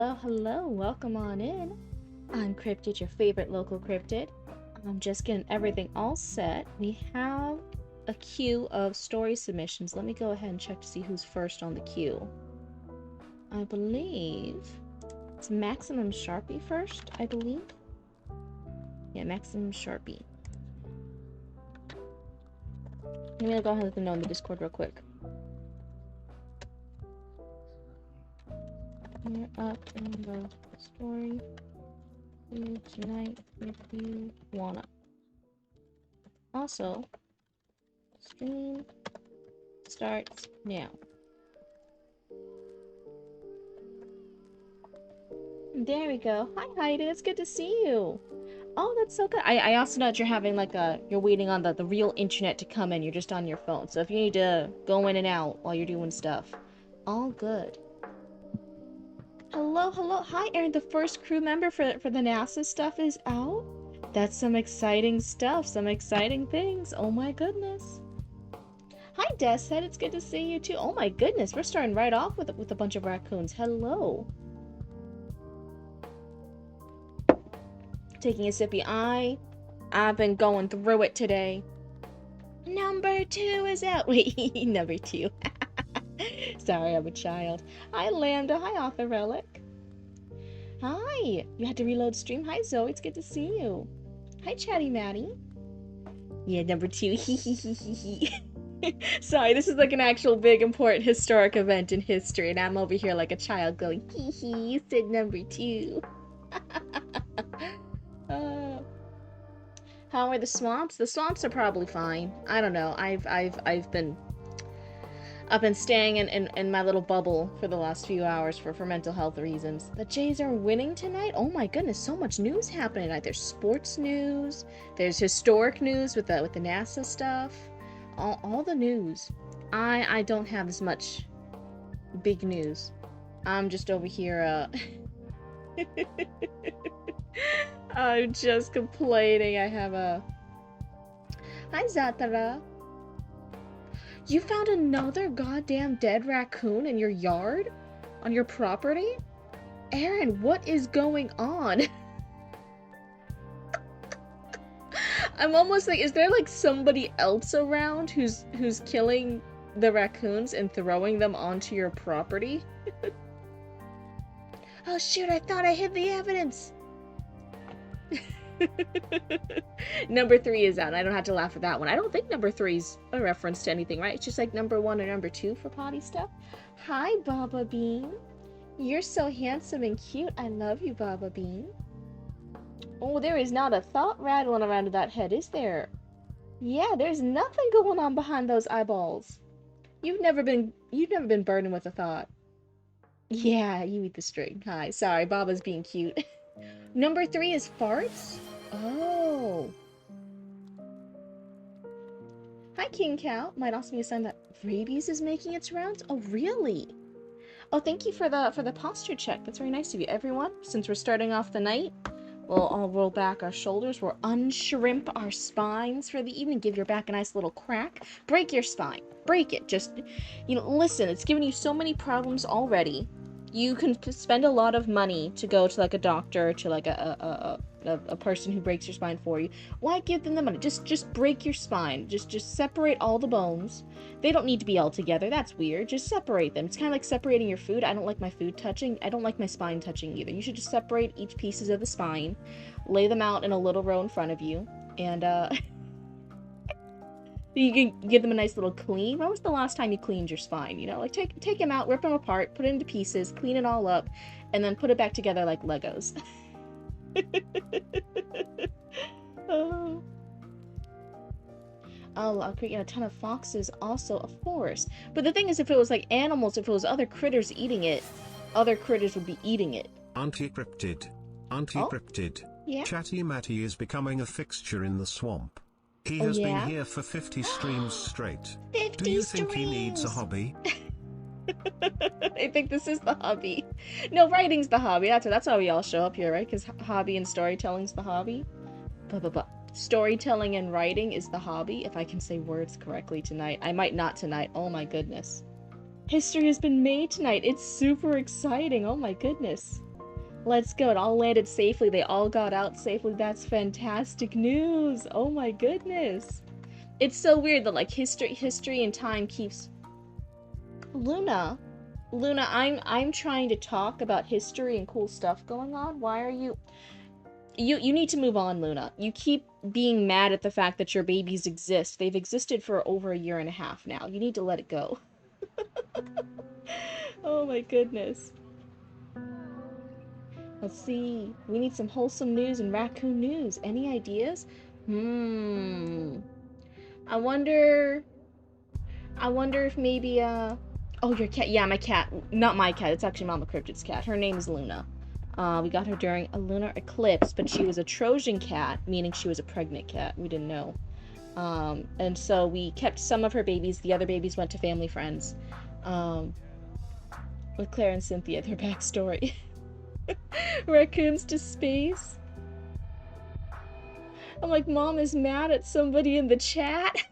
Hello, hello, welcome on in. I'm Cryptid, your favorite local cryptid. I'm just getting everything all set. We have a queue of story submissions. Let me go ahead and check to see who's first on the queue. I believe it's Maximum Sharpie first, I believe. Yeah, Maximum Sharpie. I'm gonna go ahead and let them know in the Discord real quick. We're up in the story tonight if you wanna. Also, stream starts now. There we go. Hi Heidi, it's good to see you. Oh, that's so good. I also know that you're having like you're waiting on the real internet to come in. You're just on your phone. So if you need to go in and out while you're doing stuff, all good. Hello, hello. Hi, Aaron. The first crew member for the NASA stuff is out. That's some exciting stuff. Some exciting things. Oh my goodness. Hi, Deshead. It's good to see you too. Oh my goodness. We're starting right off with a bunch of raccoons. Hello. Taking a sippy. I've been going through it today. Number 2 is out. Wait, number 2. Sorry, I'm a child. Hi, Lambda. Hi, Author Relic. Hi. You had to reload stream. Hi, Zoe. It's good to see you. Hi, Chatty Matty. Yeah, number 2. Sorry, this is like an actual big, important, historic event in history, and I'm over here like a child going, hee hee, you said number 2. How are the swamps? The swamps are probably fine. I don't know. I've been staying in my little bubble for the last few hours for mental health reasons. The Jays are winning tonight? Oh my goodness, so much news happening tonight. There's sports news, there's historic news with the NASA stuff. All the news. I don't have as much big news. I'm just over here I'm just complaining. I have a... Hi, Zatara. You found another goddamn dead raccoon in your yard? On your property? Aaron, what is going on? I'm almost like, is there like somebody else around who's killing the raccoons and throwing them onto your property? Oh shoot, I thought I hid the evidence! Number 3 is out. I don't have to laugh at that one. I don't think number 3's a reference to anything, right? It's just like number 1 or number 2 for potty stuff. Hi, Baba Bean. You're so handsome and cute. I love you, Baba Bean. Oh, there is not a thought rattling around in that head, is there? Yeah, there's nothing going on behind those eyeballs. You've never been burdened with a thought. Yeah, you eat the string. Hi, sorry, Baba's being cute. Number 3 is farts? Oh. Hi, King Cow. Might also be a sign that rabies is making its rounds. Oh, really? Oh, thank you for the posture check. That's very nice of you, everyone. Since we're starting off the night, we'll all roll back our shoulders. We'll unshrimp our spines for the evening. Give your back a nice little crack. Break your spine. Break it. Just, listen. It's given you so many problems already. You can spend a lot of money to go to like a doctor, to like a person who breaks your spine for you. Why give them the money? Just break your spine. Just separate all the bones. They don't need to be all together. That's weird. Just separate them. It's kind of like separating your food. I don't like my food touching. I don't like my spine touching either. You should just separate each pieces of the spine, lay them out in a little row in front of you, and you can give them a nice little clean. When was the last time you cleaned your spine? Like take them out, rip them apart, put it into pieces, clean it all up, and then put it back together like Legos. Oh. I'll create a ton of foxes, also a forest. But the thing is, if it was like animals, if it was other critters eating it, other critters would be eating it. Anti-Cryptid. Anti-Cryptid. Yeah? Chatty Matty is becoming a fixture in the swamp. He Oh, has yeah? been here for 50 streams straight. 50 Do you think he needs a streams! hobby? I think this is the hobby. No, writing's the hobby. That's why we all show up here, right? Because hobby and storytelling's the hobby. Storytelling and writing is the hobby, if I can say words correctly tonight. I might not tonight. Oh my goodness. History has been made tonight. It's super exciting. Oh my goodness. Let's go. It all landed safely. They all got out safely. That's fantastic news. Oh my goodness. It's so weird that like history and time keeps Luna. Luna, I'm trying to talk about history and cool stuff going on. Why are you need to move on, Luna. You keep being mad at the fact that your babies exist. They've existed for over a year and a half now. You need to let it go. Oh my goodness. Let's see. We need some wholesome news and raccoon news. Any ideas? I wonder if maybe oh, your cat. Yeah, my cat. Not my cat. It's actually Mama Cryptid's cat. Her name is Luna. We got her during a lunar eclipse, but she was a Trojan cat, meaning she was a pregnant cat. We didn't know. And so we kept some of her babies. The other babies went to family friends. With Claire and Cynthia, their backstory. Raccoons to space. I'm like, Mom is mad at somebody in the chat.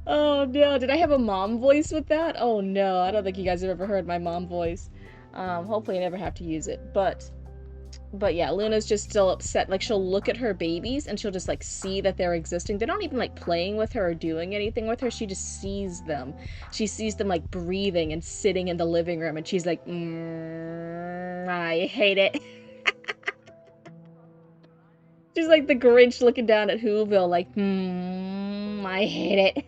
Oh no, did I have a mom voice with that? Oh no, I don't think you guys have ever heard my mom voice. Hopefully I never have to use it. But yeah, Luna's just still upset. Like, she'll look at her babies and she'll just like see that they're existing. They're not even like playing with her or doing anything with her. She just sees them. She sees them like breathing and sitting in the living room, and she's like, I hate it. She's like the Grinch looking down at Whoville, like, I hate it.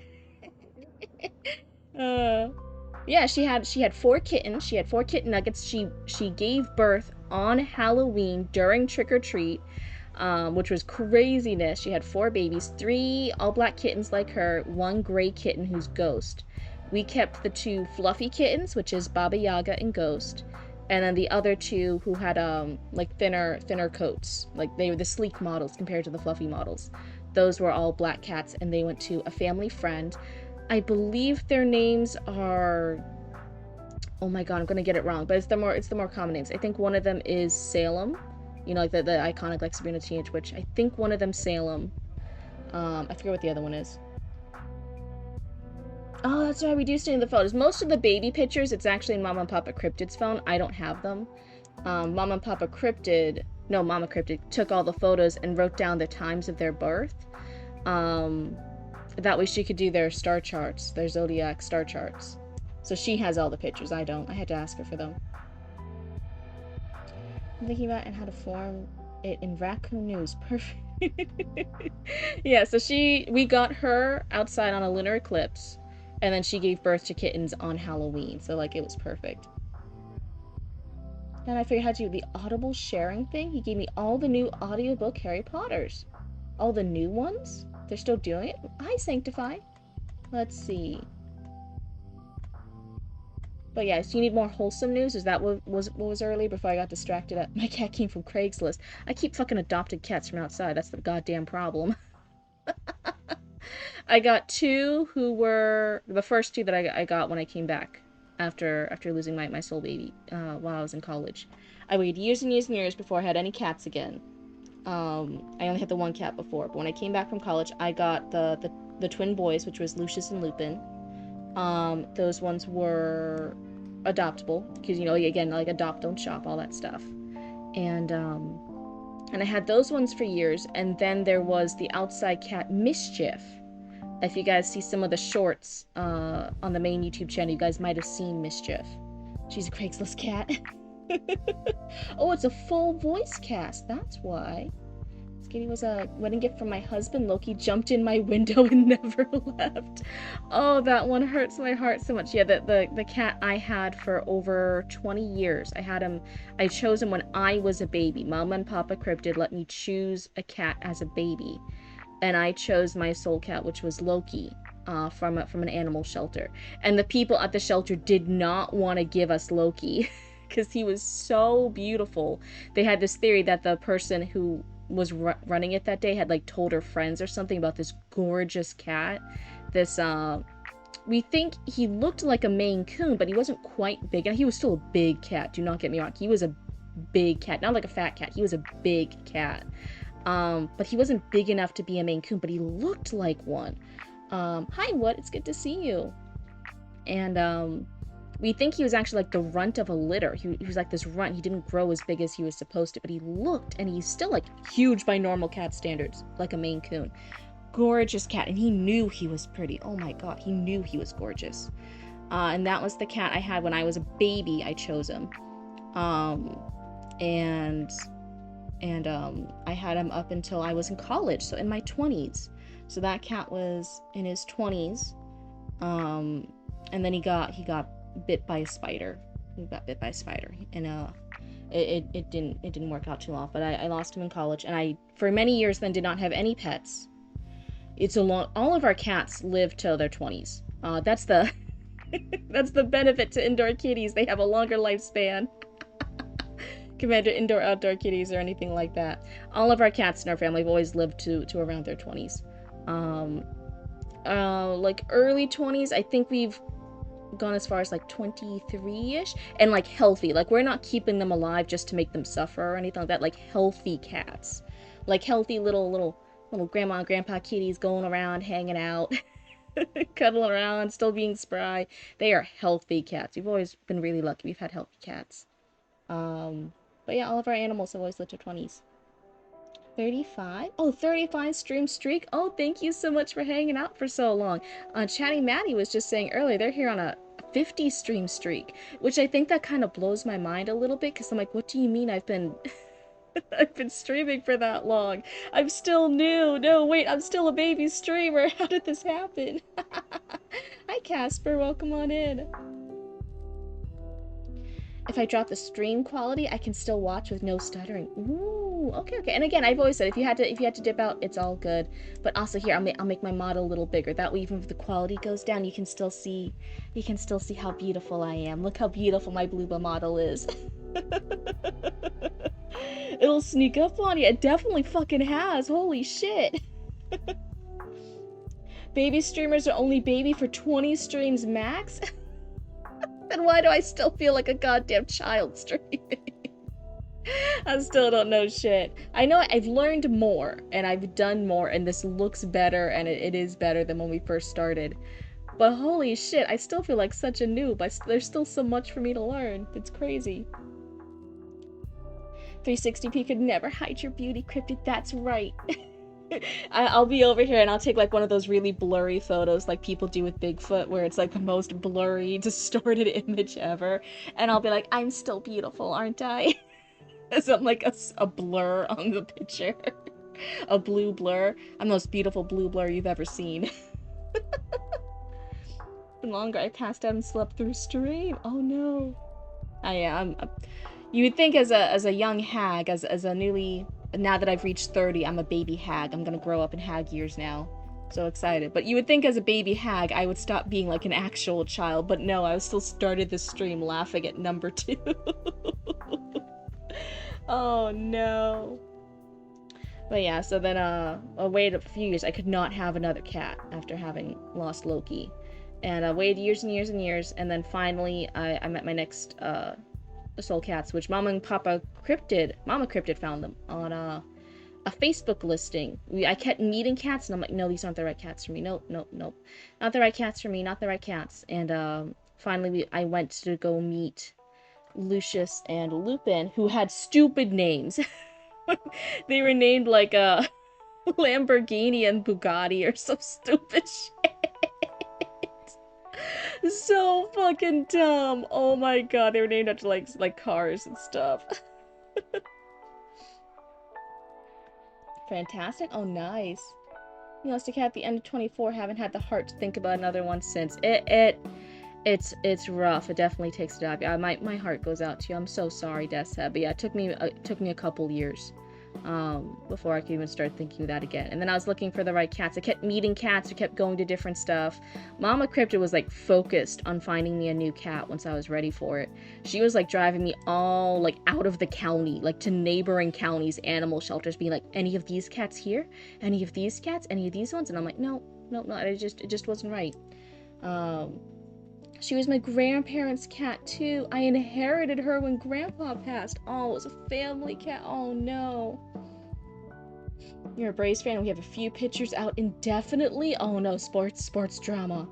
Yeah, she had 4 kittens. She had 4 kitten nuggets. She gave birth on Halloween during trick or treat, which was craziness. She had 4 babies, 3 all black kittens like her, 1 gray kitten who's Ghost. We kept the 2 fluffy kittens, which is Baba Yaga and Ghost, and then the other 2 who had like thinner coats, like they were the sleek models compared to the fluffy models. Those were all black cats, and they went to a family friend. I believe their names are, oh my god, I'm gonna get it wrong, but it's the more common names. I think one of them is Salem, you know, like the iconic like Sabrina the Teenage Witch. I think one of them Salem. I forget what the other one is. Oh, that's right, we do stay in the photos. Most of the baby pictures, it's actually in Mama and Papa Cryptid's phone. I don't have them. Mama Cryptid took all the photos and wrote down the times of their birth. That way she could do their star charts, their zodiac star charts. So she has all the pictures. I don't. I had to ask her for them. I'm thinking about and how to form it in Raccoon News. Perfect. Yeah, so we got her outside on a lunar eclipse, and then she gave birth to kittens on Halloween. So like, it was perfect. Then I figured out how to do the Audible sharing thing. He gave me all the new audiobook Harry Potters. All the new ones? They're still doing it? Hi, Sanctify. Let's see. But yeah, so you need more wholesome news? Is that what was earlier before I got distracted? My cat came from Craigslist. I keep fucking adopted cats from outside. That's the goddamn problem. I got 2 who were the first 2 that I got when I came back after losing my soul baby while I was in college. I waited years and years and years before I had any cats again. I only had the 1 cat before, but when I came back from college, I got the twin boys, which was Lucius and Lupin. Those ones were adoptable, because, you know, again, like, adopt, don't shop, all that stuff. And I had those ones for years, and then there was the outside cat Mischief. If you guys see some of the shorts on the main YouTube channel, you guys might have seen Mischief. She's a Craigslist cat. Oh, it's a full voice cast, that's why. Skinny was a wedding gift from my husband. Loki jumped in my window and never left. Oh, that one hurts my heart so much. Yeah, the cat I had for over 20 years. I chose him when I was a baby. Mama and Papa Cryptid let me choose a cat as a baby. And I chose my soul cat, which was Loki, from an animal shelter. And the people at the shelter did not want to give us Loki because he was so beautiful. They had this theory that the person who was running it that day had like told her friends or something about this gorgeous cat. This we think he looked like a Maine Coon, but he wasn't quite big, and he was still a big cat, do not get me wrong. He was a big cat, not like a fat cat. He was a big cat. But he wasn't big enough to be a Maine Coon, but he looked like one. Hi, What? It's good to see you. And We think he was actually like the runt of a litter. He was like this runt. He didn't grow as big as he was supposed to, but he looked, and he's still like huge by normal cat standards, like a Maine Coon. Gorgeous cat, and he knew he was pretty. Oh my god, he knew he was gorgeous. And that was the cat I had when I was a baby. I chose him. Um, and I had him up until I was in college, so in my 20s. So that cat was in his 20s. And then he got bit by a spider. He got bit by a spider, and it didn't work out too well. But I lost him in college, and I for many years then did not have any pets. It's a long. All of our cats live till their 20s. That's the that's the benefit to indoor kitties. They have a longer lifespan compared to indoor outdoor kitties or anything like that. All of our cats in our family have always lived to around their 20s. Like early 20s, I think we've gone as far as like 23-ish, and like healthy. Like we're not keeping them alive just to make them suffer or anything like that. Like healthy cats, like healthy little grandma and grandpa kitties going around hanging out, cuddling around, still being spry. They are healthy cats. We've always been really lucky. We've had healthy cats. But yeah, all of our animals have always lived to 20s. 35? Oh, 35 stream streak. Oh, thank you so much for hanging out for so long. Chatty Maddie was just saying earlier they're here on a 50 stream streak, which I think that kind of blows my mind a little bit, because I'm like, what do you mean I've been I've been streaming for that long? I'm still new. No, wait, I'm still a baby streamer. How did this happen? Hi Casper, welcome on in. If I drop the stream quality, I can still watch with no stuttering. Ooh, okay. And again, I've always said if you had to dip out, it's all good. But also here, I'll make my model a little bigger. That way, even if the quality goes down, you can still see how beautiful I am. Look how beautiful my Blueba model is. It'll sneak up on you. It definitely fucking has. Holy shit. Baby streamers are only baby for 20 streams max. Then why do I still feel like a goddamn child streaming? I still don't know shit. I know I've learned more, and I've done more, and this looks better, and it is better than when we first started. But holy shit, I still feel like such a noob. There's still so much for me to learn. It's crazy. 360p could never hide your beauty, Cryptid. That's right. I'll be over here and I'll take like one of those really blurry photos like people do with Bigfoot, where it's like the most blurry, distorted image ever. And I'll be like, I'm still beautiful, aren't I? As I'm like a blur on the picture. A blue blur. I'm the most beautiful blue blur you've ever seen. The longer I passed out and slept through stream. Oh no. You would think as a young hag, as a newly, now that I've reached 30, I'm a baby hag. I'm gonna grow up in hag years now. So excited. But you would think as a baby hag, I would stop being like an actual child. But no, I still started the stream laughing at number 2. Oh no. But yeah, so then I waited a few years. I could not have another cat after having lost Loki. And I waited years and years and years. And then finally, I met my next soul cats, which Mama Cryptid found them on a Facebook listing. I kept meeting cats, and I'm like, no, these aren't the right cats for me. Nope. Not the right cats for me, not the right cats. And finally, I went to go meet Lucius and Lupin, who had stupid names. They were named like Lamborghini and Bugatti or some stupid shit. So fucking dumb. Oh my god, they were named after like cars and stuff. Fantastic. Oh, nice. You lost a cat at the end of 24. Haven't had the heart to think about another one since. It's rough. It definitely takes it out. Yeah, my heart goes out to you. I'm so sorry, Dessa. But yeah, it took me a couple years before I could even start thinking that again. And then I was looking for the right cats. I kept meeting cats. I kept going to different stuff. Mama Cryptid was like focused on finding me a new cat once I was ready for it. She was like driving me all like out of the county, like to neighboring counties, animal shelters, being like, any of these cats here? Any of these cats? Any of these ones? And I'm like, no, it just wasn't right. She was my grandparents' cat too. I inherited her when Grandpa passed. Oh, it was a family cat. Oh no. You're a Braves fan. We have a few pictures out indefinitely. Oh no, sports drama.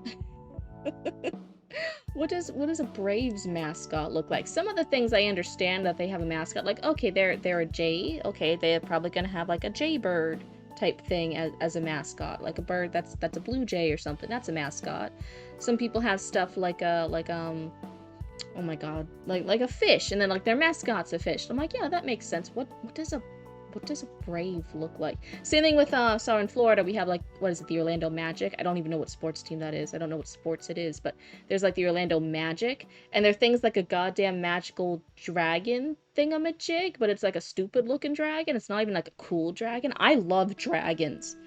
What does a Braves mascot look like? Some of the things I understand that they have a mascot, like okay, they're a jay. Okay, they're probably gonna have like a jaybird type thing as a mascot, like a bird that's a blue jay or something. That's a mascot. Some people have stuff like oh my god, like a fish, and then like their mascot's a fish. I'm like, yeah, that makes sense. What does a brave look like? Same thing with so in Florida we have like, what is it, the Orlando Magic? I don't even know what sports team that is. I don't know what sports it is, but there's like the Orlando Magic, and there are things like a goddamn magical dragon thingamajig, but it's like a stupid looking dragon. It's not even like a cool dragon. I love dragons.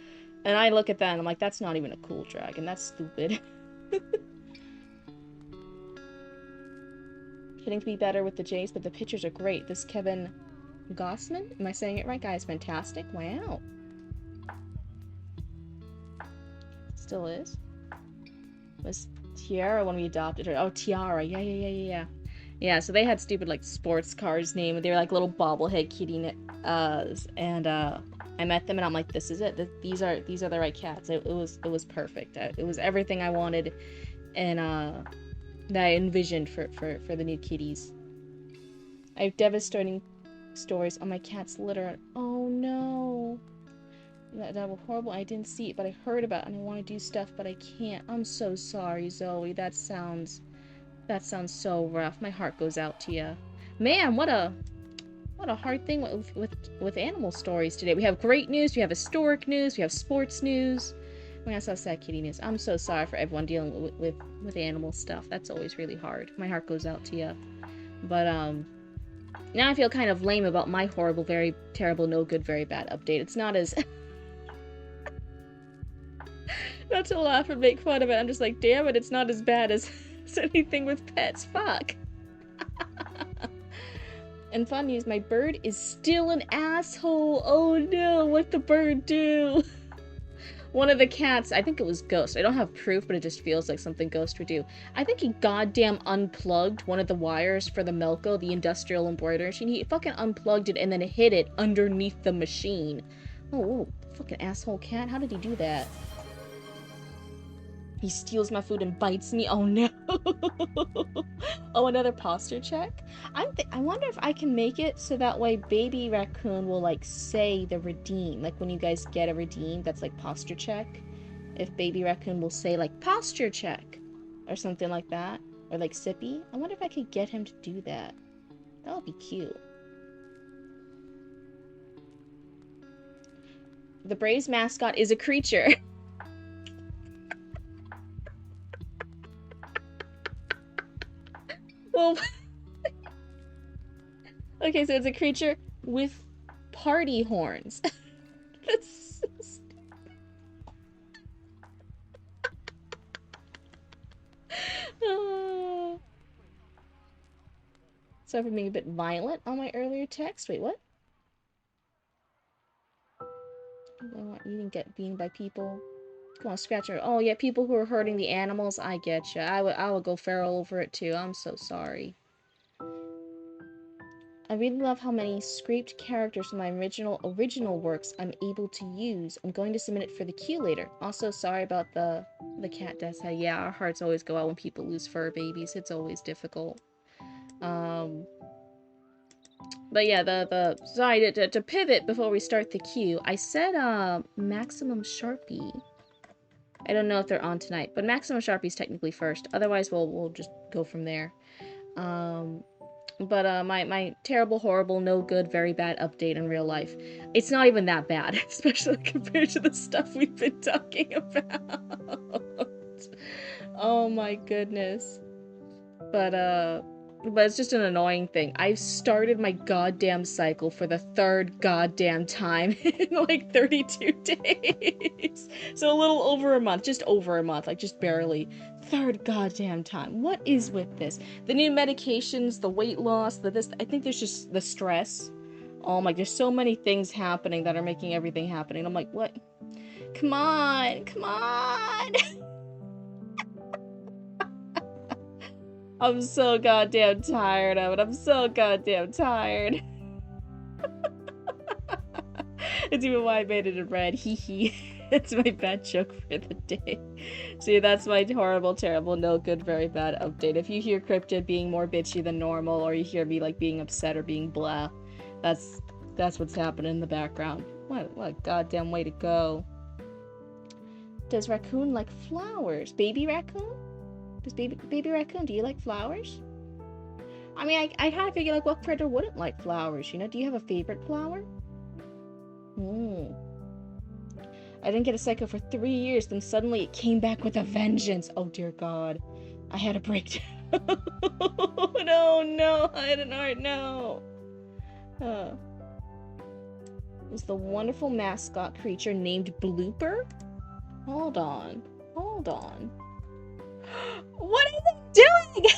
And I look at that and I'm like, that's not even a cool dragon. That's stupid. Getting to be better with the Jays, but the pictures are great. This Kevin Gossman? Am I saying it right? Guy's fantastic. Wow. Still is. Was Tiara when we adopted her? Oh, Tiara. Yeah. Yeah, so they had stupid, like, sports cars name. They were, like, little bobblehead kitty, and, I met them, and I'm like, this is it. These are the right cats. It was perfect. It was everything I wanted, and, that I envisioned for the new kitties. I have devastating stories on my cat's litter. Oh no. That was horrible. I didn't see it, but I heard about it, and I want to do stuff, but I can't. I'm so sorry, Zoe. That sounds so rough. My heart goes out to you. Man, what a hard thing with animal stories today. We have great news, we have historic news, we have sports news. We also have sad kitty news. I'm so sorry for everyone dealing with animal stuff. That's always really hard. My heart goes out to you. But now I feel kind of lame about my horrible, very terrible, no good, very bad update. It's not as not to laugh and make fun of it. I'm just like, damn it, it's not as bad as anything with pets. Fuck. And fun news, my bird is still an asshole. Oh no, what'd the bird do? One of the cats, I think it was Ghost. I don't have proof, but it just feels like something Ghost would do. I think he goddamn unplugged one of the wires for the Melco, the industrial embroidery machine. He fucking unplugged it and then hid it underneath the machine. Oh, fucking asshole cat. How did he do that? He steals my food and bites me. Oh no. Oh, another posture check? I wonder if I can make it so that way baby raccoon will like say the redeem. Like when you guys get a redeem that's like posture check. If baby raccoon will say like posture check or something like that. Or like sippy. I wonder if I could get him to do that. That would be cute. The Braves mascot is a creature. Well, okay, so it's a creature with party horns. That's so stupid. Sorry for being a bit violent on my earlier text. Wait, what? You didn't get beaten by people. Come on, scratch her. Oh yeah, people who are hurting the animals. I get you. I would go feral over it too. I'm so sorry. I really love how many scraped characters from my original works I'm able to use. I'm going to submit it for the queue later. Also, sorry about the cat deaths. Yeah, our hearts always go out when people lose fur babies. It's always difficult. But yeah, sorry to pivot before we start the queue. I said maximum Sharpie. I don't know if they're on tonight, but maximum Sharpie's technically first. Otherwise, we'll just go from there. But my terrible, horrible, no good, very bad update in real life. It's not even that bad, especially compared to the stuff we've been talking about. Oh my goodness. But it's just an annoying thing. I've started my goddamn cycle for the third goddamn time in like 32 days. So a little over a month, just over a month, like just barely. Third goddamn time. What is with this? The new medications, the weight loss, this, I think there's just the stress. Oh my, there's so many things happening that are making everything happening. I'm like, what? Come on, come on. I'm so goddamn tired of it. I'm so goddamn tired. It's even why I made it in red. Hee hee. It's my bad joke for the day. See, that's my horrible, terrible, no good, very bad update. If you hear Cryptid being more bitchy than normal, or you hear me like being upset or being blah, that's what's happening in the background. What a goddamn way to go. Does raccoon like flowers? Baby raccoon? Does baby raccoon, do you like flowers? I mean, I kind of figure like what critter wouldn't like flowers, you know? Do you have a favorite flower? I didn't get a psycho for 3 years, then suddenly it came back with a vengeance. Oh dear God. I had a breakdown. No, I had an art, no. It was the wonderful mascot creature named Blooper? Hold on. What are they doing?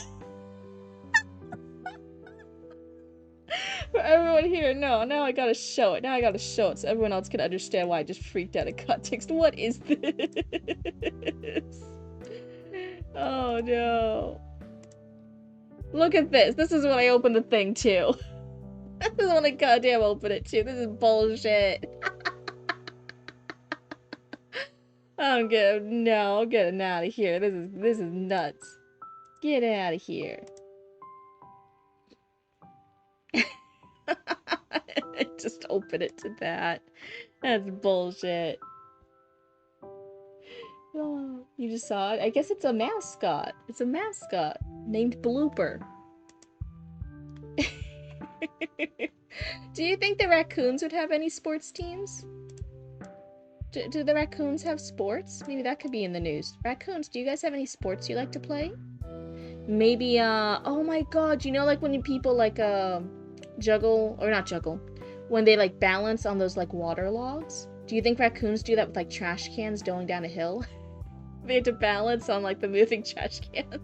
For everyone here, no, now I gotta show it. So everyone else can understand why I just freaked out of context. What is this? Oh no. Look at this. This is when I open the thing too. This is when I goddamn open it too. This is bullshit. I'm getting out of here. This is nuts. Get out of here. I just open it to that. That's bullshit. Oh, you just saw it? I guess it's a mascot. It's a mascot named Blooper. Do you think the raccoons would have any sports teams? Do the raccoons have sports? Maybe that could be in the news. Raccoons, do you guys have any sports you like to play? Maybe, oh my god, you know like when people like, juggle, or not juggle, when they like balance on those like water logs? Do you think raccoons do that with like trash cans going down a hill? They have to balance on like the moving trash cans.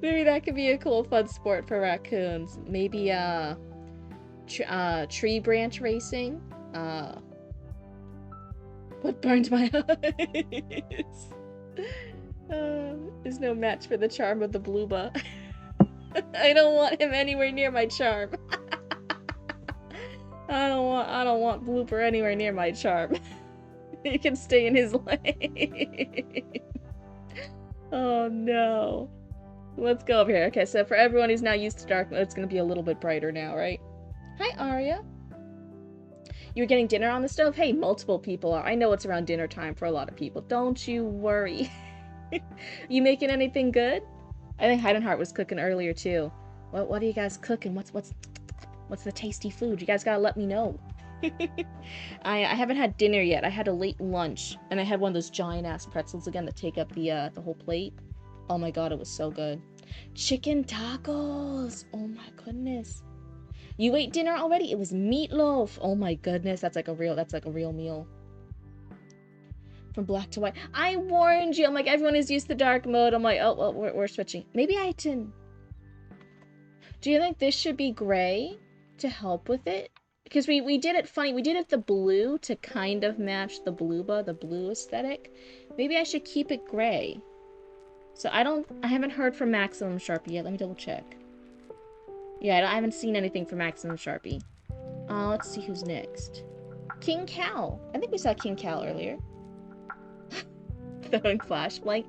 Maybe that could be a cool fun sport for raccoons. Maybe tree branch racing. What burned my eyes? There's no match for the charm of the Blueba. I don't want him anywhere near my charm. I don't want Blooper anywhere near my charm. He can stay in his lane. Oh no. Let's go over here. Okay, so for everyone who's now used to dark mode, it's gonna be a little bit brighter now, right? Hi, Arya. You were getting dinner on the stove? Hey, multiple people are. I know it's around dinner time for a lot of people. Don't you worry. You making anything good? I think Heidenheart was cooking earlier too. What are you guys cooking? What's the tasty food? You guys gotta let me know. I haven't had dinner yet. I had a late lunch, and I had one of those giant ass pretzels again that take up the whole plate. Oh my god, it was so good. Chicken tacos. Oh my goodness. You ate dinner already? It was meatloaf. Oh my goodness, that's like a real meal. From black to white. I warned you. I'm like, everyone is used to dark mode. I'm like, oh well, we're switching. Maybe I didn't. Do you think this should be gray to help with it? Because we did it funny. We did it the blue to kind of match the Blueba, the blue aesthetic. Maybe I should keep it gray. So I haven't heard from Maximum Sharpie yet. Let me double check. Yeah, I haven't seen anything from Maximum Sharpie. Let's see who's next. King Cal. I think we saw King Cal earlier. Throwing flashbang.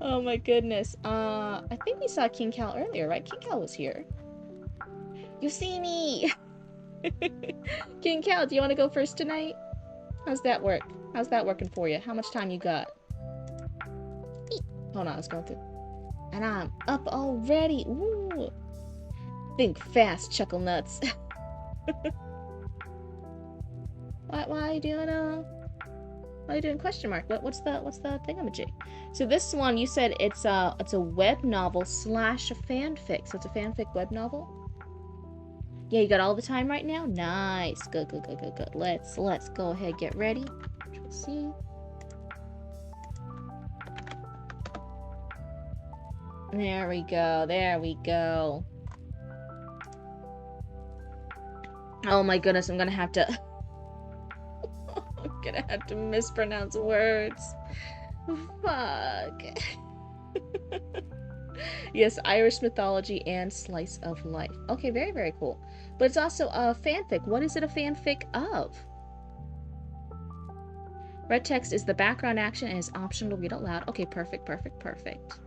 Oh my goodness. I think we saw King Cal earlier, right? King Cal was here. You see me! King Cal, do you want to go first tonight? How's that work? How's that working for you? How much time you got? Eek. Hold on, let's go through. And I'm up already. Ooh. Think fast, Chuckle Nuts. Why are you doing why are you doing question mark? What's the thingamajig? So this one, you said it's a web novel / a fanfic. So it's a fanfic web novel. Yeah, you got all the time right now? Nice. Good. Let's go ahead, get ready. Control C. There we go. Oh my goodness, I'm gonna have to mispronounce words. Fuck. Yes, Irish mythology and slice of life. Okay, very, very cool. But it's also a fanfic. What is it a fanfic of? Red text is the background action and is optional to read out loud. Okay, perfect, perfect, perfect.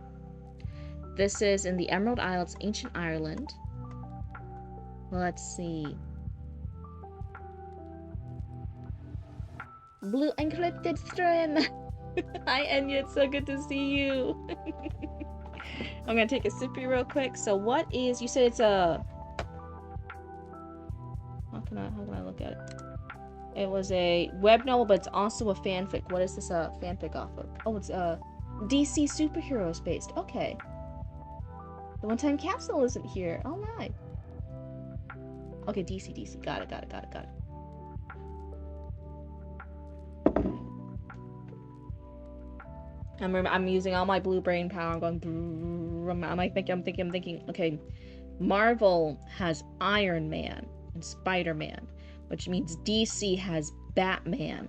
This is in the Emerald Isles, ancient Ireland. Let's see. Blue encrypted stream. Hi, Enya. It's so good to see you. I'm gonna take a sippy real quick. So, what is? You said it's a. How can I look at it? It was a web novel, but it's also a fanfic. What is this a fanfic off of? Oh, it's DC superheroes based. Okay. The one-time capsule isn't here. Oh my. Okay, DC. Got it. I'm using all my blue brain power. I'm going. I'm thinking. Okay, Marvel has Iron Man and Spider-Man, which means DC has Batman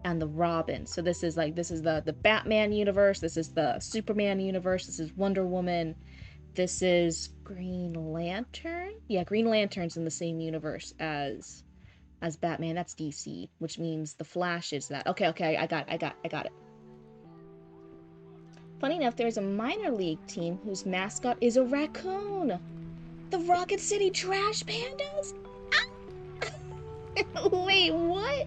and the Robin. So this is the Batman universe. This is the Superman universe. This is Wonder Woman. This is Green Lantern. Yeah, Green Lantern's in the same universe as Batman. That's DC, which means the Flash is that. Okay, I got it. Funny enough, there's a minor league team whose mascot is a raccoon. The Rocket City Trash Pandas? Ah! Wait, what?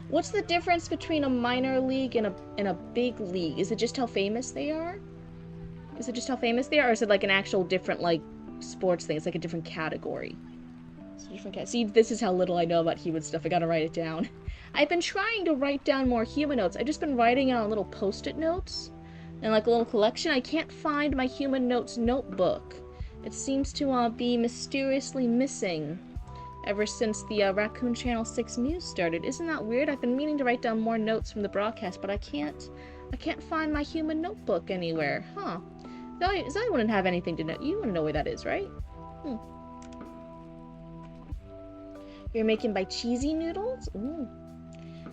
What's the difference between a minor league and a big league? Is it just how famous they are? Or is it like an actual different like sports thing? It's like a different category. See, this is how little I know about human stuff. I gotta write it down. I've been trying to write down more human notes. I've just been writing on little post-it notes and like a little collection. I can't find my human notes notebook. It seems to be mysteriously missing ever since the Raccoon Channel 6 Muse started. Isn't that weird? I've been meaning to write down more notes from the broadcast, but I can't find my human notebook anywhere. Huh. Zoe wouldn't have anything to know. You want to know where that is, right? You're making by cheesy noodles? Ooh.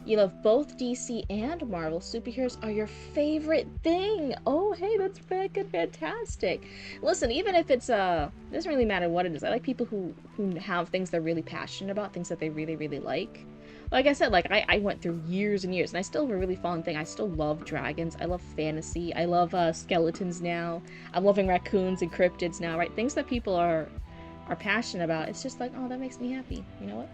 You love both DC and Marvel. Superheroes are your favorite thing. Oh, hey, that's freaking fantastic. Listen, even if it's, it doesn't really matter what it is. I like people who have things they're really passionate about, things that they really, really like. Like I said, like, I went through years and years, and I still have a really fun thing. I still love dragons. I love fantasy. I love, skeletons now. I'm loving raccoons and cryptids now, right? Things that people are passionate about. It's just like, oh, that makes me happy. You know what?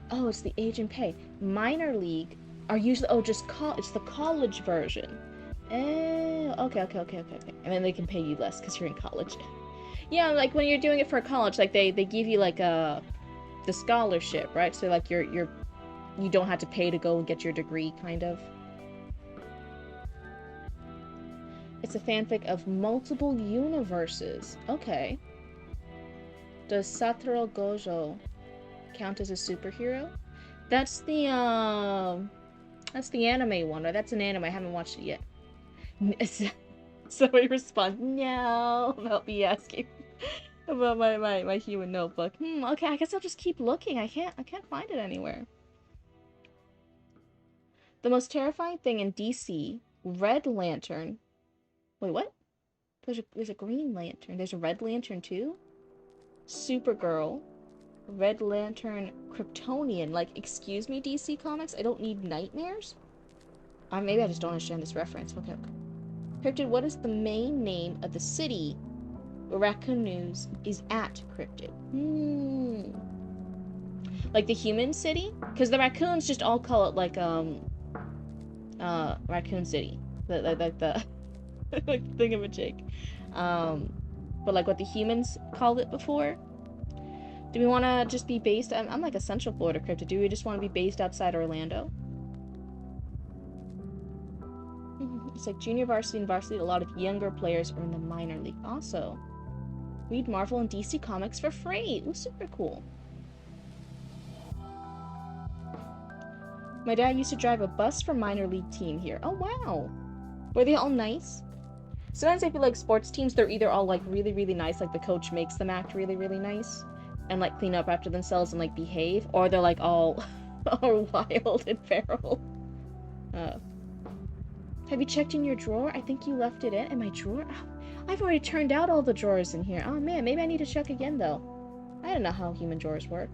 Oh, it's the age and pay. Minor league are usually it's the college version. Oh, okay. And then they can pay you less because you're in college. Yeah, like when you're doing it for college, like they give you like the scholarship, right? So like you don't have to pay to go and get your degree, kind of. It's a fanfic of multiple universes. Okay. Does Satoru Gojo count as a superhero? That's the anime one, right? That's an anime. I haven't watched it yet. So we respond, no, about me asking about my human notebook. Okay, I guess I'll just keep looking. I can't find it anywhere. The most terrifying thing in DC, Red Lantern. Wait, what? There's a Green Lantern. There's a Red Lantern too? Supergirl. Red Lantern, Kryptonian. Like, excuse me, DC Comics? I don't need nightmares? Maybe I just don't understand this reference. Okay. Cryptid, what is the main name of the city where Raccoon News is at Cryptid? Like the human city? Because the raccoons just all call it, like, Raccoon City. Like the like thingamajig. But like what the humans called it before? Do we want to just be based... I'm like a Central Florida cryptid. Do we just want to be based outside Orlando? It's like junior varsity and varsity. A lot of younger players are in the minor league. Also, read Marvel and DC Comics for free. It was super cool. My dad used to drive a bus for minor league team here. Oh, wow. Were they all nice? Sometimes I feel like sports teams, they're either all like really, really nice, like the coach makes them act really, really nice, and like clean up after themselves and like behave, or they're like all wild and feral. Have you checked in your drawer? I think you left it in my drawer. Oh, I've already turned out all the drawers in here. Oh man, maybe I need to check again though. I don't know how human drawers work.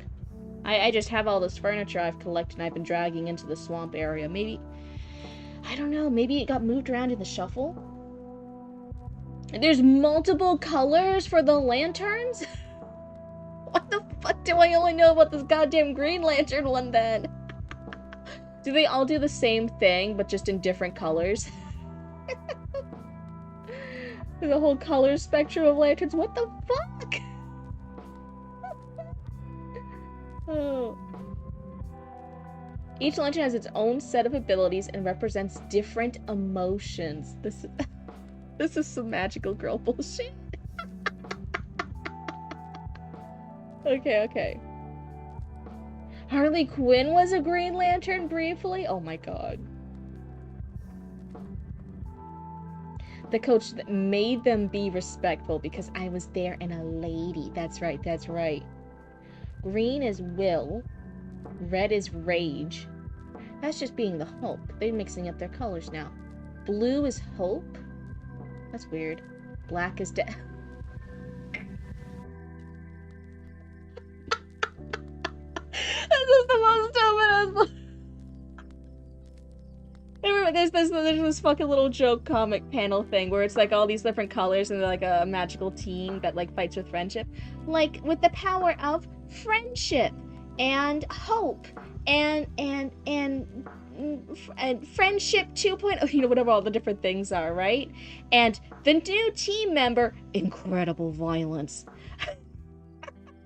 I just have all this furniture I've collected and I've been dragging into the swamp area. Maybe, I don't know, maybe it got moved around in the shuffle? There's multiple colors for the lanterns? What the fuck do I only know about this goddamn Green Lantern one then? Do they all do the same thing, but just in different colors? The whole color spectrum of lanterns, what the fuck? Oh. Each lantern has its own set of abilities and represents different emotions. This is some magical girl bullshit. Okay. Harley Quinn was a Green Lantern briefly? Oh my god. The coach that made them be respectful because I was there and a lady. That's right. Green is will. Red is rage. That's just being the Hulk. They're mixing up their colors now. Blue is hope. That's weird. Black is death. This is the most stupid. There's this fucking little joke comic panel thing where it's like all these different colors and they're like a magical team that like fights with friendship. Like with the power of friendship and hope and friendship 2.0, you know, whatever all the different things are, right? And the new team member, incredible violence.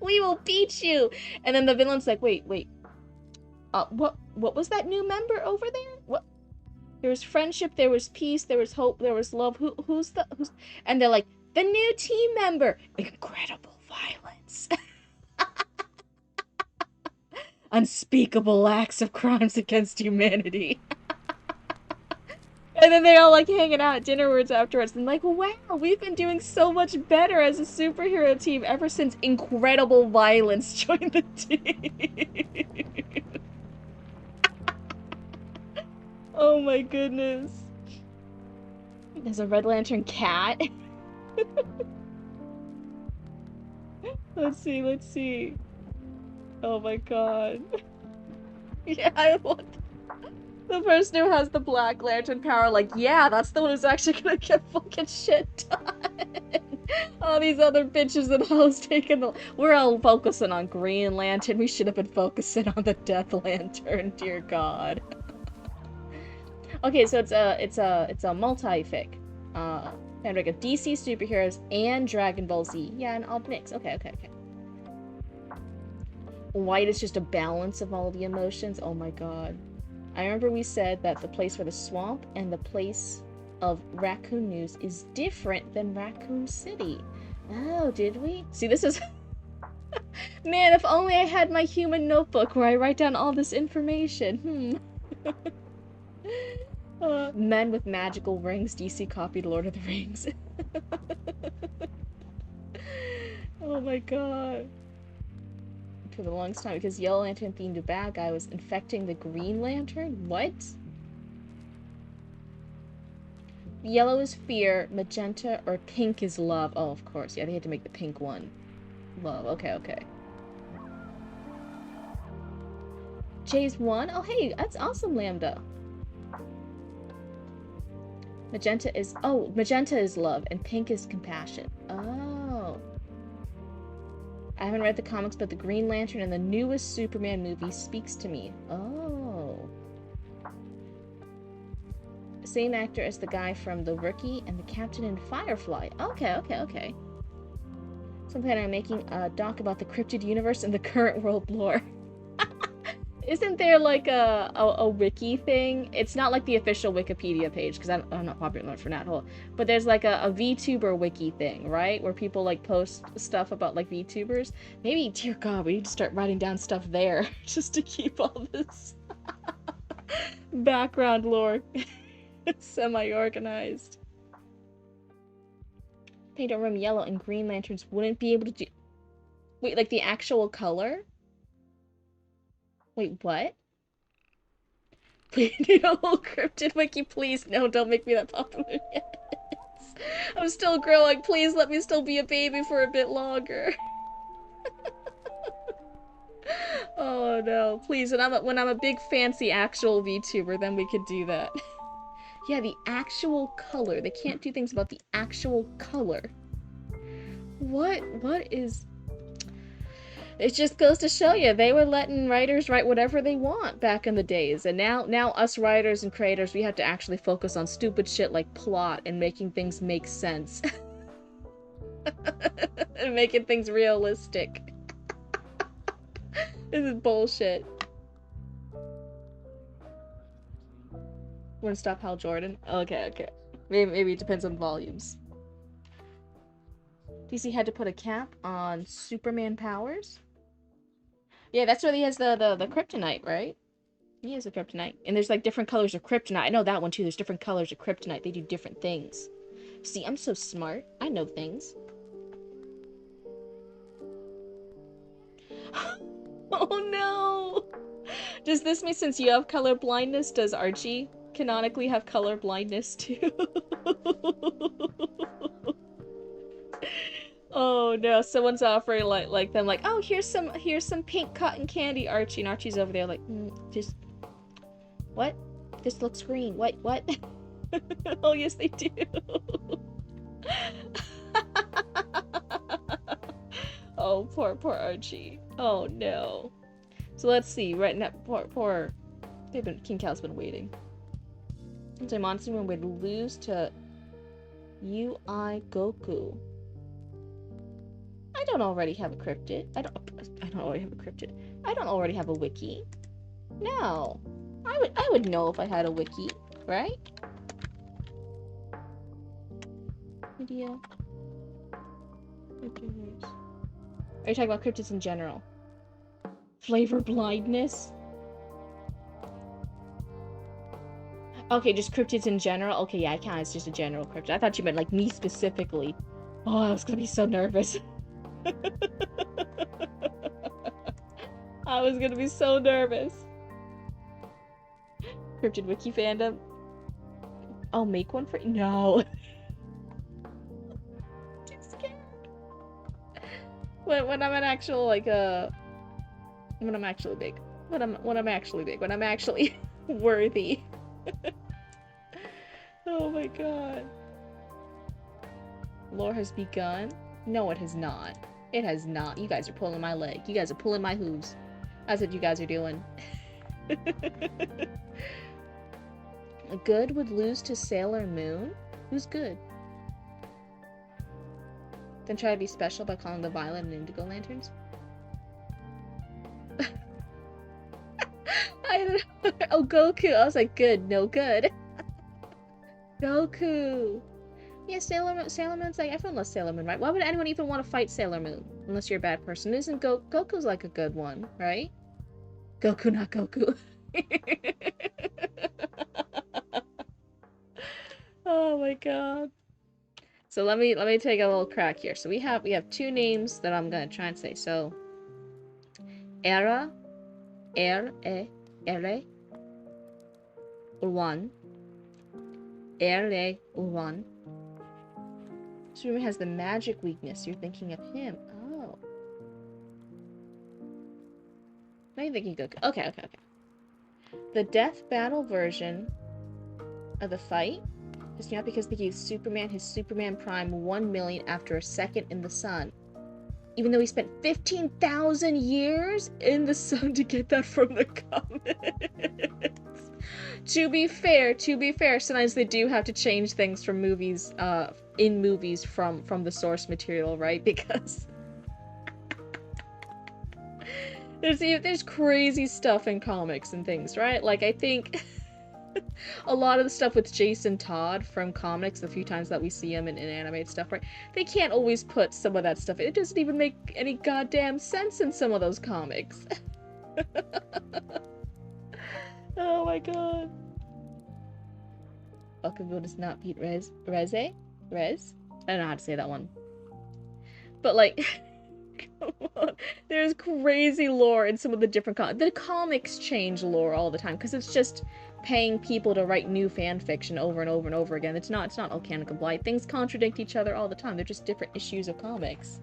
We will beat you. And then the villain's like, wait. What was that new member over there? What? There was friendship, there was peace, there was hope, there was love. Who's? And they're like, the new team member, incredible violence. Unspeakable acts of crimes against humanity. And then they're all like hanging out at dinnerwards afterwards and like, wow, we've been doing so much better as a superhero team ever since incredible violence joined the team. Oh my goodness. There's a Red Lantern cat. Let's see. Oh my god. Yeah, I want the person who has the Black Lantern power, like, yeah, that's the one who's actually gonna get fucking shit done. All these other bitches and hoes taking the... We're all focusing on Green Lantern. We should have been focusing on the Death Lantern, dear god. Okay, so it's a multi-fic. And like a DC superheroes and Dragon Ball Z. Yeah, and all mix. Okay. White is just a balance of all the emotions. Oh my god. I remember we said that the place for the swamp and the place of Raccoon News is different than Raccoon City. Oh, did we? See, this is... Man, if only I had my human notebook where I write down all this information. Men with magical rings. DC copied Lord of the Rings. Oh my god. For the longest time, because Yellow Lantern themed a bad guy was infecting the Green Lantern? What? Yellow is fear, magenta or pink is love. Oh, of course. Yeah, they had to make the pink one. Love. Okay. J's 1? Oh, hey, that's awesome, Lambda. Magenta is love, and pink is compassion. Oh. I haven't read the comics, but the Green Lantern in the newest Superman movie speaks to me. Oh. Same actor as the guy from The Rookie and the Captain in Firefly. Okay. So I'm planning on making a doc about the Cryptid universe and the current world lore. Isn't there like a wiki thing? It's not like the official Wikipedia page, because I'm not popular enough for that whole. But there's like a VTuber wiki thing, right? Where people like post stuff about like VTubers. Maybe, dear God, we need to start writing down stuff there just to keep all this background lore semi-organized. Paint a room yellow and Green Lanterns wouldn't be able to do... Wait, like the actual color? Wait, what? No, Cryptid Wiki, please, no, don't make me that popular yet. I'm still growing, please let me still be a baby for a bit longer. Oh no, please, when I'm a big fancy actual VTuber, then we could do that. Yeah, the actual color. They can't do things about the actual color. What is... It just goes to show you, they were letting writers write whatever they want back in the days, and now us writers and creators, we have to actually focus on stupid shit like plot and making things make sense. And making things realistic. This is bullshit. Wanna stop Hal Jordan? Okay. Maybe it depends on volumes. DC had to put a cap on Superman powers? Yeah, that's where he has the kryptonite, right? He has a kryptonite. And there's like different colors of kryptonite. I know that one too. There's different colors of kryptonite. They do different things. See, I'm so smart. I know things. Oh no! Does this mean since you have color blindness, does Archie canonically have color blindness too? Oh no, someone's offering like them like, oh, here's some pink cotton candy, Archie, and Archie's over there like, just what? This looks green. What? Oh yes, they do. Oh, poor Archie. Oh no. So let's see. Right now, poor. King Cal's been waiting. So Monster Moon would lose to UI Goku. I don't already have a cryptid. I don't already have a cryptid. I don't already have a wiki. No. I would know if I had a wiki, right? Video. Are you talking about cryptids in general? Flavor blindness? Okay, just cryptids in general? Okay, yeah, I count as just a general cryptid. I thought you meant like me specifically. Oh, I was gonna be so nervous. I was gonna be so nervous. Cryptid wiki fandom. I'll make one for you. No. Too scared. When I'm an actual like when I'm actually big. When I'm actually big. When I'm actually worthy. Oh my god. Lore has begun? No, it has not. It has not. You guys are pulling my leg. You guys are pulling my hooves. That's what you guys are doing. Good would lose to Sailor Moon? Who's good? Then try to be special by calling the Violet and Indigo Lanterns? I don't know. Oh, Goku. I was like, good, no good. Goku. Yeah, Sailor Moon's like, everyone loves Sailor Moon, right? Why would anyone even want to fight Sailor Moon? Unless you're a bad person. Isn't Goku's like a good one, right? Goku, not Goku. Oh my god. So let me take a little crack here. So we have two names that I'm gonna try and say. So Era, one. One. Superman has the magic weakness. You're thinking of him. Oh. Now you're thinking Goku. Okay. The death battle version of the fight is not because they gave Superman his Superman Prime 1 million after a second in the sun. Even though he spent 15,000 years in the sun to get that from the comics. To be fair, sometimes they do have to change things from movies, in movies from the source material, right? Because there's crazy stuff in comics and things, right? Like, I think a lot of the stuff with Jason Todd from comics, the few times that we see him in animated stuff, right? They can't always put some of that stuff. It doesn't even make any goddamn sense in some of those comics. Oh my god. Okavu does not beat Rez? I don't know how to say that one. But like, come on. There's crazy lore in some of the different the comics change lore all the time because it's just paying people to write new fan fiction over and over and over again. It's not all canon compliant. Things contradict each other all the time. They're just different issues of comics.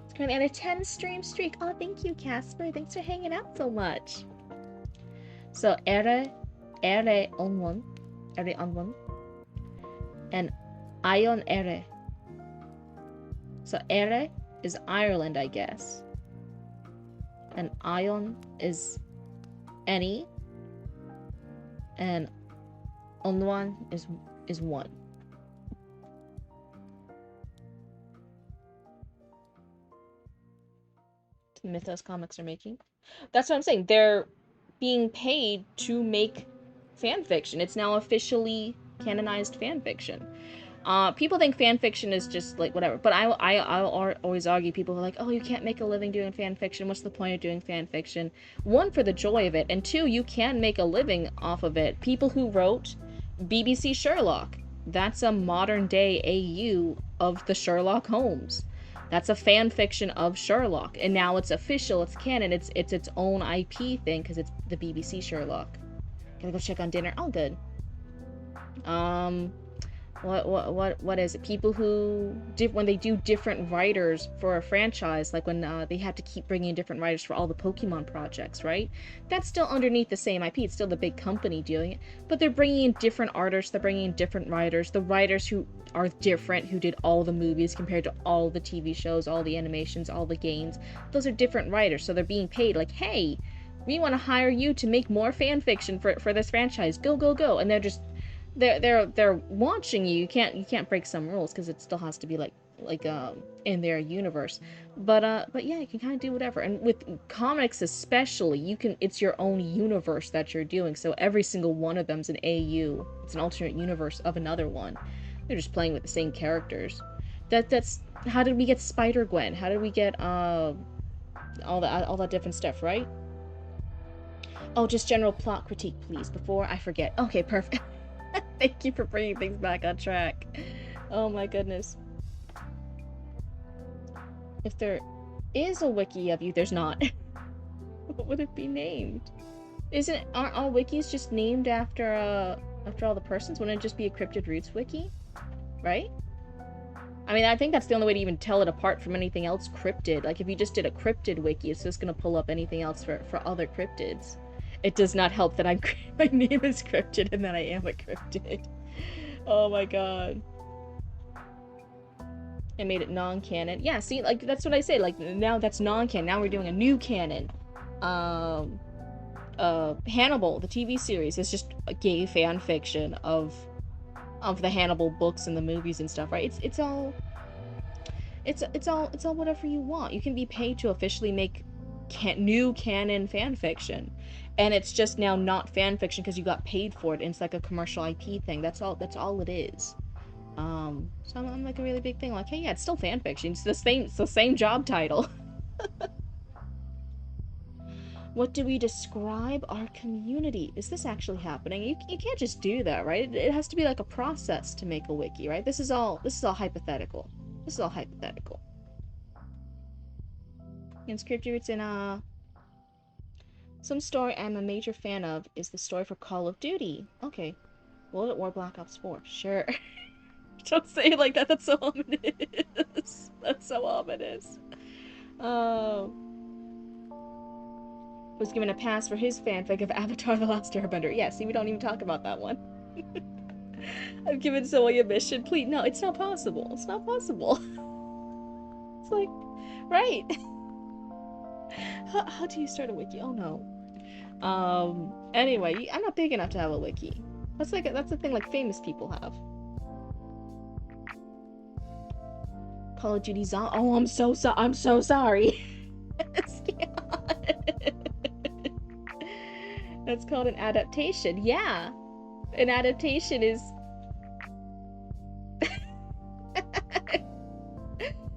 It's currently at a 10 stream streak. Oh, thank you, Casper. Thanks for hanging out so much. So ere on one, and Ion ere. So ere is Ireland, I guess, and Ion is any, and onwan is one. Mythos Comics are making. That's what I'm saying. They're being paid to make fan fiction. It's now officially canonized fan fiction. People think fan fiction is just like whatever, but I'll always argue. People are like, oh, you can't make a living doing fan fiction. What's the point of doing fan fiction? One, for the joy of it, and two, you can make a living off of it. People who wrote BBC Sherlock, that's a modern day AU of the Sherlock Holmes. That's a fan fiction of Sherlock, and now it's official, it's canon, it's its own IP thing because it's the BBC Sherlock. Gotta go check on dinner. Oh, good. What is it? People who when they do different writers for a franchise, like when they have to keep bringing in different writers for all the Pokemon projects, right? That's still underneath the same IP. It's still the big company doing it, but they're bringing in different artists. They're bringing in different writers. The writers who are different, who did all the movies compared to all the TV shows, all the animations, all the games. Those are different writers, so they're being paid. Like, hey, we want to hire you to make more fan fiction for this franchise. Go, go, go! And they're just they're watching you. You can't break some rules because it still has to be like in their universe. But yeah, you can kind of do whatever. And with comics especially, it's your own universe that you're doing. So every single one of them's an AU. It's an alternate universe of another one. They're just playing with the same characters. That's how did we get Spider-Gwen? How did we get all that different stuff, right? Oh, just general plot critique, please, before I forget. Okay, perfect. Thank you for bringing things back on track. Oh my goodness. If there is a wiki of you, there's not. What would it be named? Aren't all wikis just named after all the persons? Wouldn't it just be a Cryptid Roots wiki? Right? I mean, I think that's the only way to even tell it apart from anything else cryptid. Like, if you just did a cryptid wiki, it's just gonna pull up anything else for other cryptids. It does not help that my name is Cryptid and that I am a cryptid. Oh my god. I made it non-canon. Yeah, see, like, that's what I say. Like, now that's non-canon. Now we're doing a new canon. Hannibal, the TV series, is just a gay fan fiction of the Hannibal books and the movies and stuff, right? It's all whatever you want. You can be paid to officially make new canon fan fiction, and it's just now not fan fiction because you got paid for it, and it's like a commercial IP thing. That's all it is. So I'm like a really big thing, like, hey, yeah, it's still fan fiction. It's the same job title. What do we describe our community? Is this actually happening? You can't just do that, right? It has to be like a process to make a wiki, right? This is all hypothetical. This is all hypothetical. In Script Roots, in some story I'm a major fan of is the story for Call of Duty. Okay. World at War Black Ops 4. Sure. Don't say it like that. That's so ominous. That's so ominous. Was given a pass for his fanfic of Avatar: The Last Airbender. Yeah, see, we don't even talk about that one. I've given Zoe a mission. Please, no, it's not possible. It's not possible. It's like, right. How do you start a wiki? Oh no. Anyway, I'm not big enough to have a wiki. That's the thing like famous people have. Call of Duty Zombie. Oh, I'm so sorry. That's called an adaptation. Yeah. An adaptation is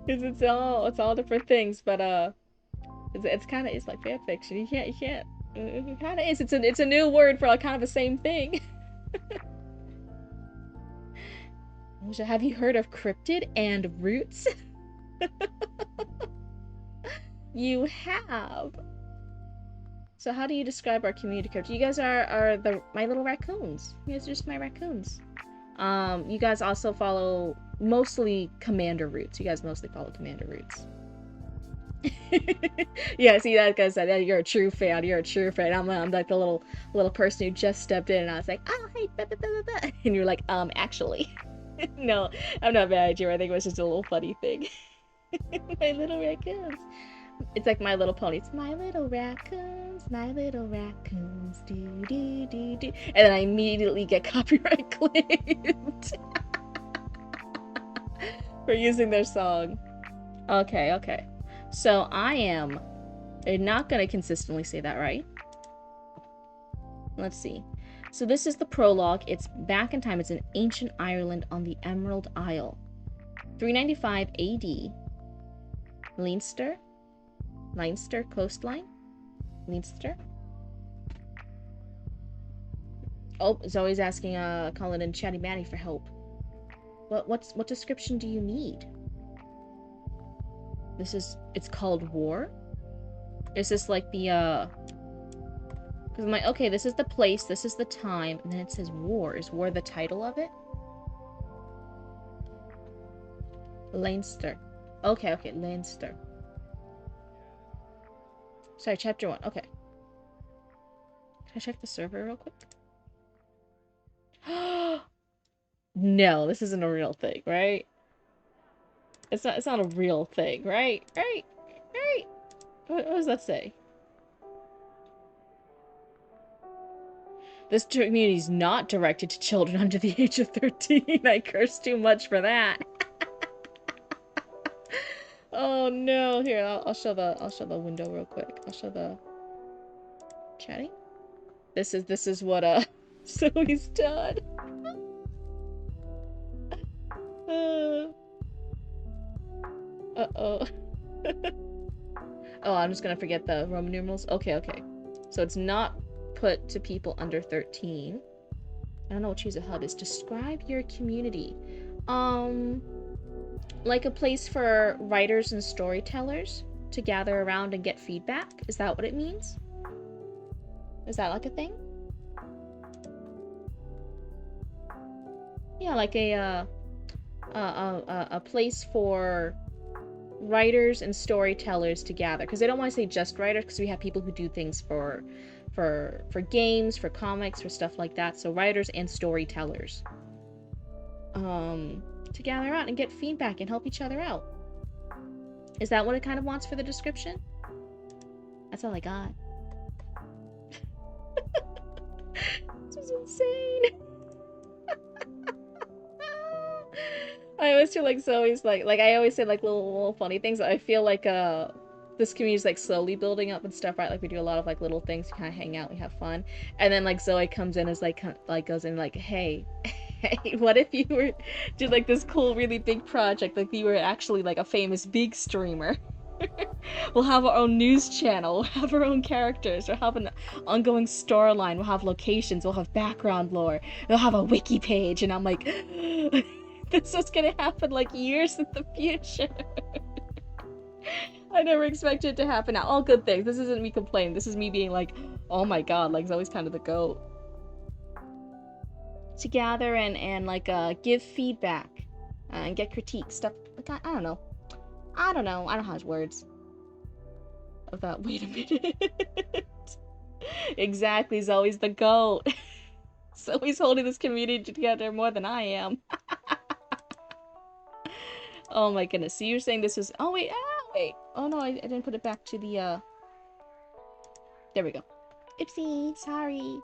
it's all different things, but it's kind of, it's like fan fiction. You can't it kind of is. It's a new word for like kind of the same thing. Have you heard of Cryptid and Roots? You have. So how do you describe our community character? You guys are my little raccoons. You guys are just my raccoons. You guys also follow mostly commander routes. You guys mostly follow commander routes. Yeah, see that guy said, yeah, you're a true fan. You're a true fan. I'm like the little person who just stepped in, and I was like, oh hey, blah, blah, blah, blah. And you're like, actually, no, I'm not mad at you. I think it was just a little funny thing. My little raccoons. It's like My Little Pony. It's my little raccoons, do do do do. And then I immediately get copyright claimed for using their song. Okay. So I am not gonna consistently say that right. Let's see. So this is the prologue. It's back in time. It's in ancient Ireland on the Emerald Isle. 395 AD. Leinster coastline? Leinster? Oh, Zoe's asking Colin and Chatty Matty for help. What description do you need? It's called War? Is this like the because okay, this is the place, this is the time, and then it says War. Is War the title of it? Leinster. Okay, Leinster. Sorry, chapter 1. Okay. Can I check the server real quick? No, this isn't a real thing, right? It's not a real thing, right? Right? What does that say? This community is not directed to children under the age of 13. I curse too much for that. Oh no! Here, I'll show the window real quick. I'll show the chatting. This is what Zoe's done. Uh-oh. Oh, I'm just gonna forget the Roman numerals. Okay. So it's not put to people under 13. I don't know what Choose a Hub is. Describe your community. Like a place for writers and storytellers to gather around and get feedback? Is that what it means? Is that like a thing? Yeah, like a place for writers and storytellers to gather, because they don't want to say just writers, because we have people who do things for games, for comics, for stuff like that. So writers and storytellers to gather out and get feedback and help each other out. Is that what it kind of wants for the description? That's all I got. This is insane. I always feel like Zoe's like I always say like little funny things. I feel like this community is like slowly building up and stuff, right? Like we do a lot of like little things, we kind of hang out, we have fun, and then like Zoe comes in as like goes in like, hey, what if you were did like this cool really big project, like you were actually like a famous big streamer. We'll have our own news channel, we'll have our own characters, we'll have an ongoing storyline, we'll have locations, we'll have background lore, we'll have a wiki page. And I'm like, this is gonna happen like years in the future. I never expected it to happen. Now, all good things. This isn't me complaining. This is me being like, oh my god, like Zoe's kind of the GOAT. To gather and like give feedback and get critique stuff. Like I don't know. I don't have words. I thought, wait a minute. Exactly, Zoe's the GOAT. Zoe's holding this community together more than I am. Oh my goodness. So you're saying this was... Oh wait. Oh no, I didn't put it back to the... There we go. Oopsie. Sorry.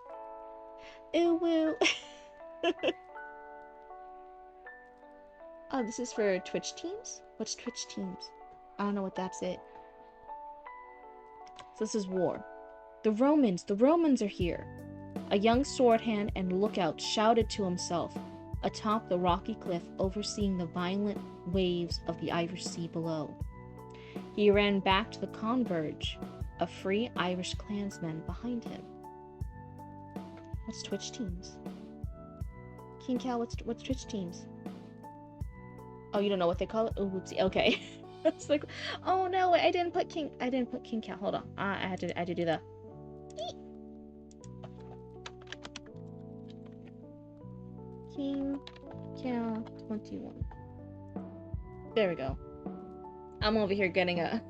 Ooh woo. Oh, this is for Twitch teams? What's Twitch teams? I don't know what that's it. So this is War. The Romans are here. A young sword hand and lookout shouted to himself atop the rocky cliff overseeing the violent waves of the Irish Sea below. He ran back to the converge of free Irish clansmen behind him. What's Twitch teams? King Cal, what's Twitch teams? Oh, you don't know what they call it? Oh, whoopsie. Okay. It's like, oh no, I didn't put King Cal. Hold on. I had to do that. King Cow 21. There we go. I'm over here getting a...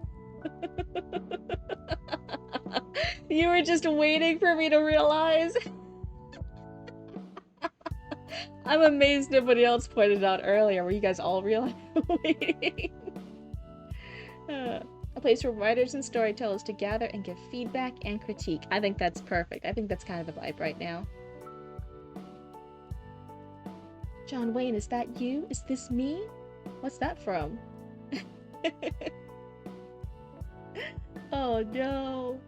You were just waiting for me to realize. I'm amazed nobody else pointed out earlier where you guys all realized waiting. A place for writers and storytellers to gather and give feedback and critique. I think that's perfect. I think that's kind of the vibe right now. John Wayne, is that you? Is this me? What's that from? Oh no.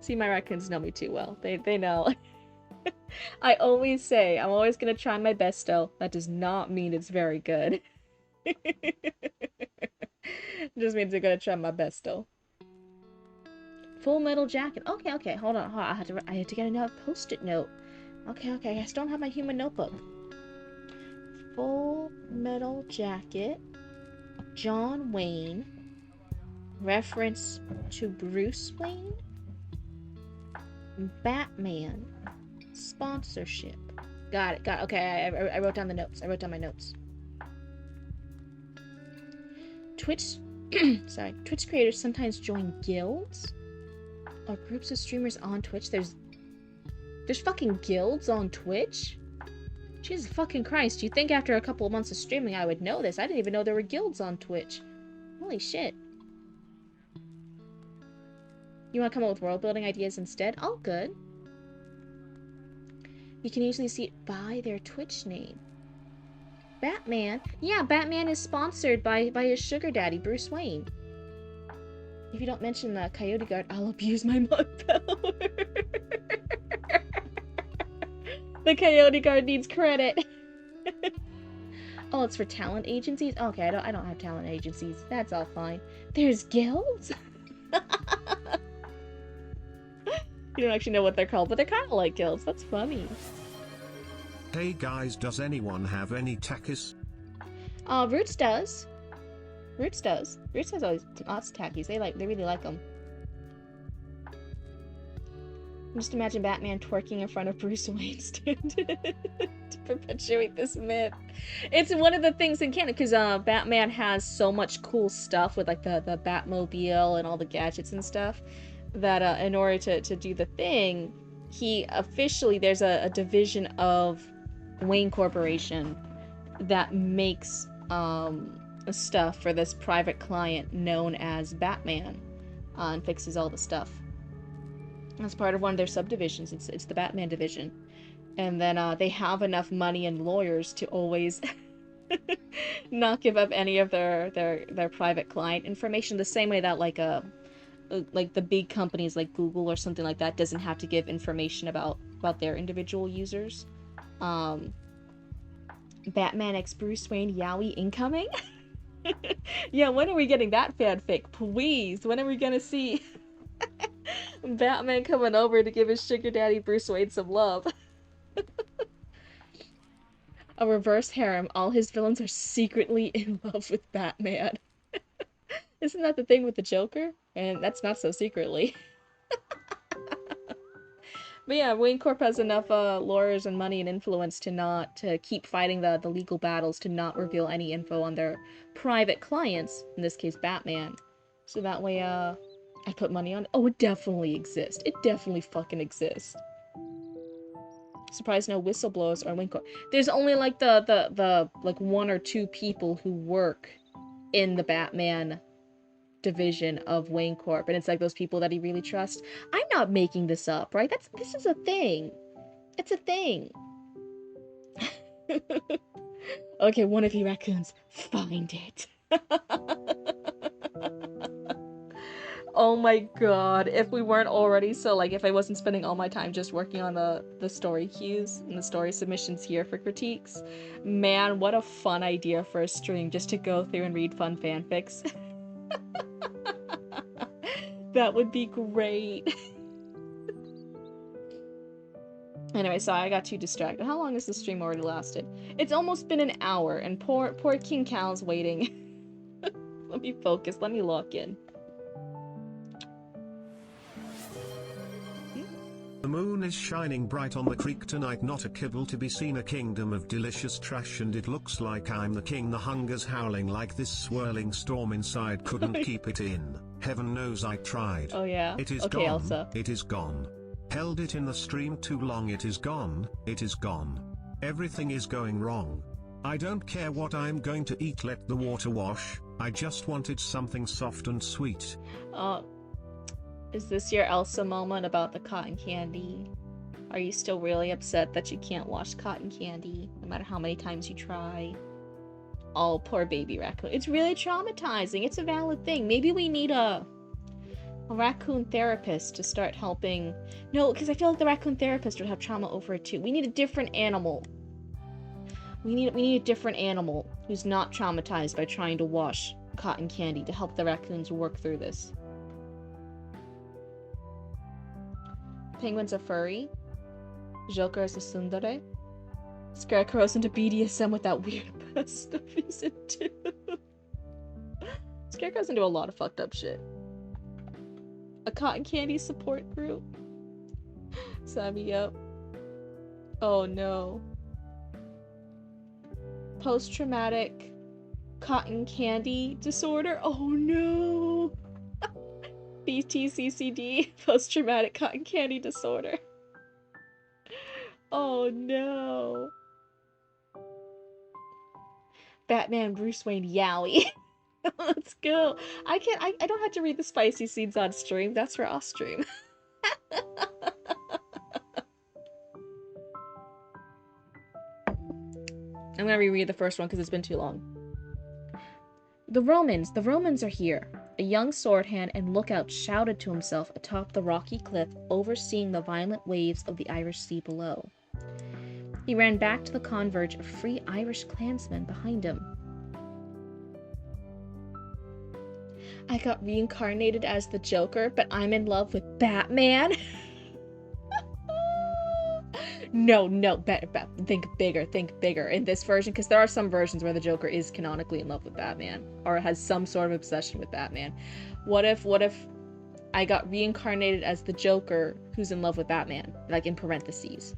See, my raccoons know me too well. They know. I always say, I'm always gonna try my best though. That does not mean it's very good. It just means I'm gonna try my best though. Full Metal Jacket. Okay, hold on. I had to get another post-it note. Okay, I still don't have my human notebook. Full Metal Jacket. John Wayne. Reference to Bruce Wayne. Batman. Sponsorship. Got it. Okay, I wrote down the notes. I wrote down my notes. Twitch... Sorry. Twitch creators sometimes join guilds? Or groups of streamers on Twitch? There's fucking guilds on Twitch? Jesus fucking Christ. You think after a couple of months of streaming I would know this? I didn't even know there were guilds on Twitch. Holy shit. You want to come up with world building ideas instead? All good. You can usually see it by their Twitch name. Batman? Yeah, Batman is sponsored by his sugar daddy, Bruce Wayne. If you don't mention the Coyote Guard, I'll abuse my mod power. The Coyote Guard needs credit. Oh, it's for talent agencies? Okay, I don't have talent agencies. That's all fine. There's guilds? You don't actually know what they're called, but they're kind of like guilds. That's funny. Hey guys, does anyone have any tackies? Roots does. Roots has always lots of tackies. They really like them. Just imagine Batman twerking in front of Bruce Wayne to perpetuate this myth. It's one of the things in canon because Batman has so much cool stuff with like the Batmobile and all the gadgets and stuff that in order to do the thing, there's a division of Wayne Corporation that makes stuff for this private client known as Batman and fixes all the stuff. That's part of one of their subdivisions. It's the Batman division. And then they have enough money and lawyers to always not give up any of their private client information, the same way that like the big companies like Google or something like that doesn't have to give information about their individual users. Batman x Bruce Wayne Yowie incoming? Yeah, when are we getting that fanfic? Please, when are we gonna see Batman coming over to give his sugar daddy Bruce Wayne some love? A reverse harem. All his villains are secretly in love with Batman. Isn't that the thing with the Joker? And that's not so secretly. But yeah, Wayne Corp has enough lawyers and money and influence to keep fighting the legal battles, to not reveal any info on their private clients, in this case Batman. So that way, I put money on it. Oh, it definitely exists. It definitely fucking exists. Surprised no whistleblowers or Wayne Corp. There's only like the like one or two people who work in the Batman division of Wayne Corp, and it's like those people that he really trusts. I'm not making this up, right? This is a thing. It's a thing. Okay, one of you raccoons, find it. Oh my god, if we weren't already so, like, if I wasn't spending all my time just working on the story cues and the story submissions here for critiques, man, what a fun idea for a stream, just to go through and read fun fanfics. That would be great. Anyway, sorry, I got too distracted. How long has the stream already lasted? It's almost been an hour, and poor King Cal's waiting. Let me focus, let me lock in. The moon is shining bright on the creek tonight, not a kibble to be seen, a kingdom of delicious trash, and it looks like I'm the king. The hunger's howling like this swirling storm inside couldn't keep it in. Heaven knows I tried. Oh yeah? It is okay, gone. Elsa. It is gone. Held it in the stream too long. It is gone. It is gone. Everything is going wrong. I don't care what I'm going to eat, let the water wash. I just wanted something soft and sweet. Is this your Elsa moment about the cotton candy? Are you still really upset that you can't wash cotton candy, no matter how many times you try? Oh, poor baby raccoon. It's really traumatizing. It's a valid thing. Maybe we need a raccoon therapist to start helping. No, because I feel like the raccoon therapist would have trauma over it too. We need a different animal. We need a different animal who's not traumatized by trying to wash cotton candy to help the raccoons work through this. Penguin's a furry. Joker is a tsundere. Scarecrow's into BDSM with that weird stuff he's into. Scarecrow's into a lot of fucked up shit. A cotton candy support group. Sign me up. Oh no. Post-traumatic cotton candy disorder. Oh no. PTCCD, post-traumatic cotton candy disorder. Oh no. Batman, Bruce Wayne, Yowie. Let's go. I don't have to read the spicy scenes on stream. That's for off stream. I'm gonna reread the first one because it's been too long. The Romans are here. A young sword hand and lookout shouted to himself atop the rocky cliff, overseeing the violent waves of the Irish Sea below. He ran back to the converge of free Irish clansmen behind him. I got reincarnated as the Joker, but I'm in love with Batman. No, think bigger in this version, because there are some versions where the Joker is canonically in love with Batman, or has some sort of obsession with Batman. What if I got reincarnated as the Joker who's in love with Batman, like in parentheses,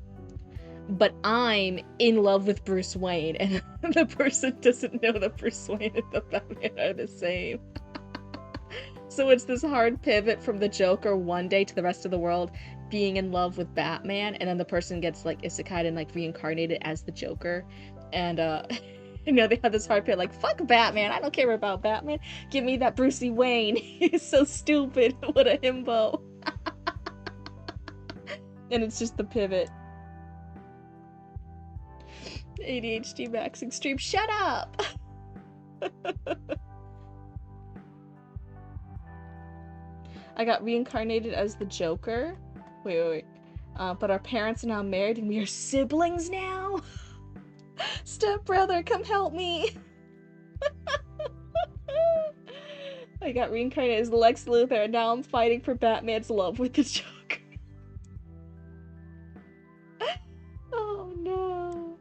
but I'm in love with Bruce Wayne, and the person doesn't know that Bruce Wayne and the Batman are the same. So it's this hard pivot from the Joker one day to the rest of the world being in love with Batman, and then the person gets like isekai'd and like reincarnated as the Joker, and you know, they have this hard pivot like, fuck Batman, I don't care about Batman, give me that Brucey Wayne, he's so stupid, what a himbo. And it's just the pivot. ADHD Max Extreme, shut up. I got reincarnated as the Joker. Wait. But our parents are now married and we are siblings now? Stepbrother, come help me! I got reincarnated as Lex Luthor and now I'm fighting for Batman's love with the Joker. Oh no.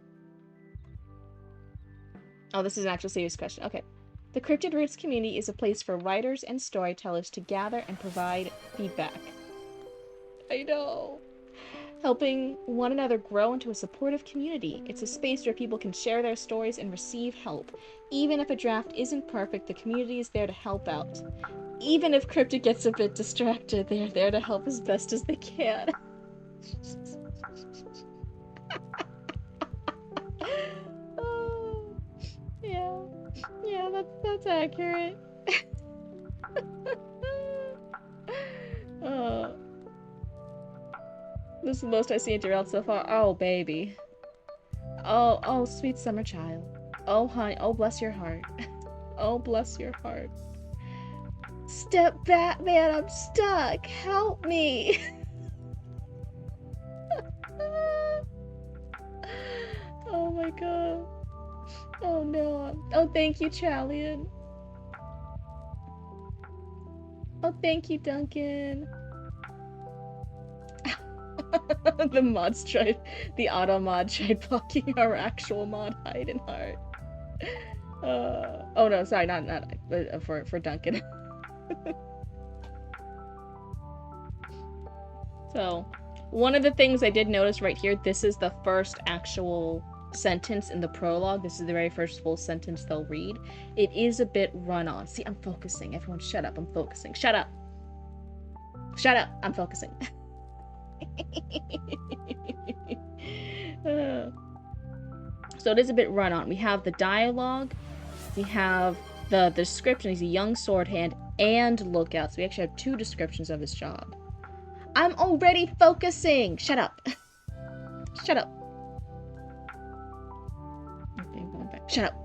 Oh, this is an actual serious question. Okay. The Cryptid Roots community is a place for writers and storytellers to gather and provide feedback. I know. Helping one another grow into a supportive community. It's a space where people can share their stories and receive help. Even if a draft isn't perfect, the community is there to help out. Even if Cryptid gets a bit distracted, they are there to help as best as they can. Oh, yeah, that's accurate. This is the most I've seen Derailed so far. Oh, baby. Oh, sweet summer child. Oh, honey. Oh, bless your heart. Oh, bless your heart. Step Batman, I'm stuck. Help me. Oh my god. Oh no. Oh, thank you, Chalian. Oh, thank you, Duncan. The auto mod tried blocking our actual mod hide and heart. Oh no, sorry, not for Duncan. So, One of the things I did notice right here, this is the first actual sentence in the prologue. This is the very first full sentence they'll read. It is a bit run-on. See, I'm focusing. Everyone shut up. I'm focusing. Shut up. Shut up. I'm focusing. So it is a bit run-on. We have the dialogue. We have the description. He's a young sword hand and lookout. So we actually have 2 descriptions of his job. I'm already focusing! Shut up. Shut up. Okay, I'm going back. Shut up.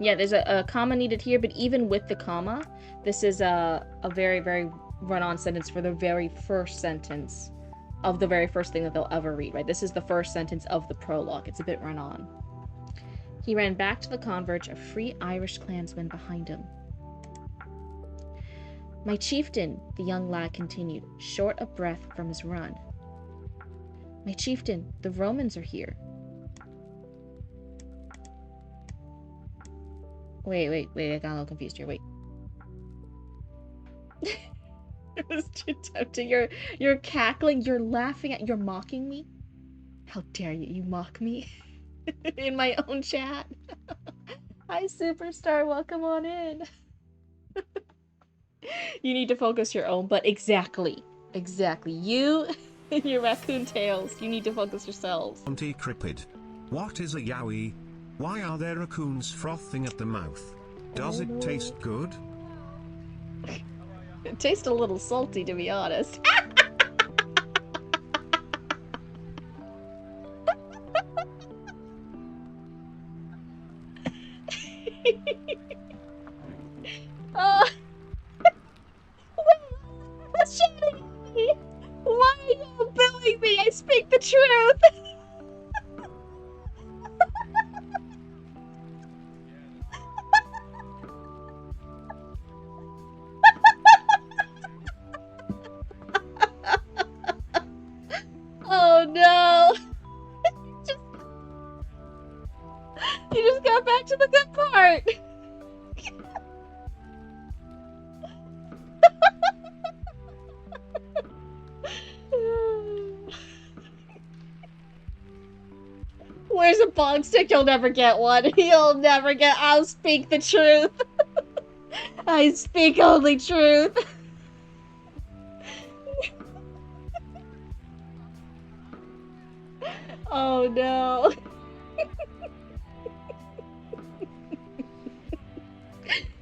Yeah, there's a comma needed here, but even with the comma, this is a very, very run-on sentence for the very first sentence of the very first thing that they'll ever read, right? This is the first sentence of the prologue. It's a bit run-on. He ran back to the converge, a free Irish clansman behind him. My chieftain, the young lad continued, short of breath from his run. My chieftain, the Romans are here. Wait, I got a little confused here, wait. It was too tempting. You're cackling, you're laughing at, you're mocking me? How dare you, you mock me? In my own chat. Hi, Superstar, welcome on in. You need to focus your own, but exactly. You and your raccoon tails, you need to focus yourselves. Auntie Cryptid. What is a yowie? Why are there raccoons frothing at the mouth? Does it taste good? It tastes a little salty, to be honest. What's shouting at me? Why are you booing me? I speak the truth. Oh no! You just got back to the good part. Where's a bong stick? You'll never get one. You'll never get. I'll speak the truth. I speak only truth. Oh no.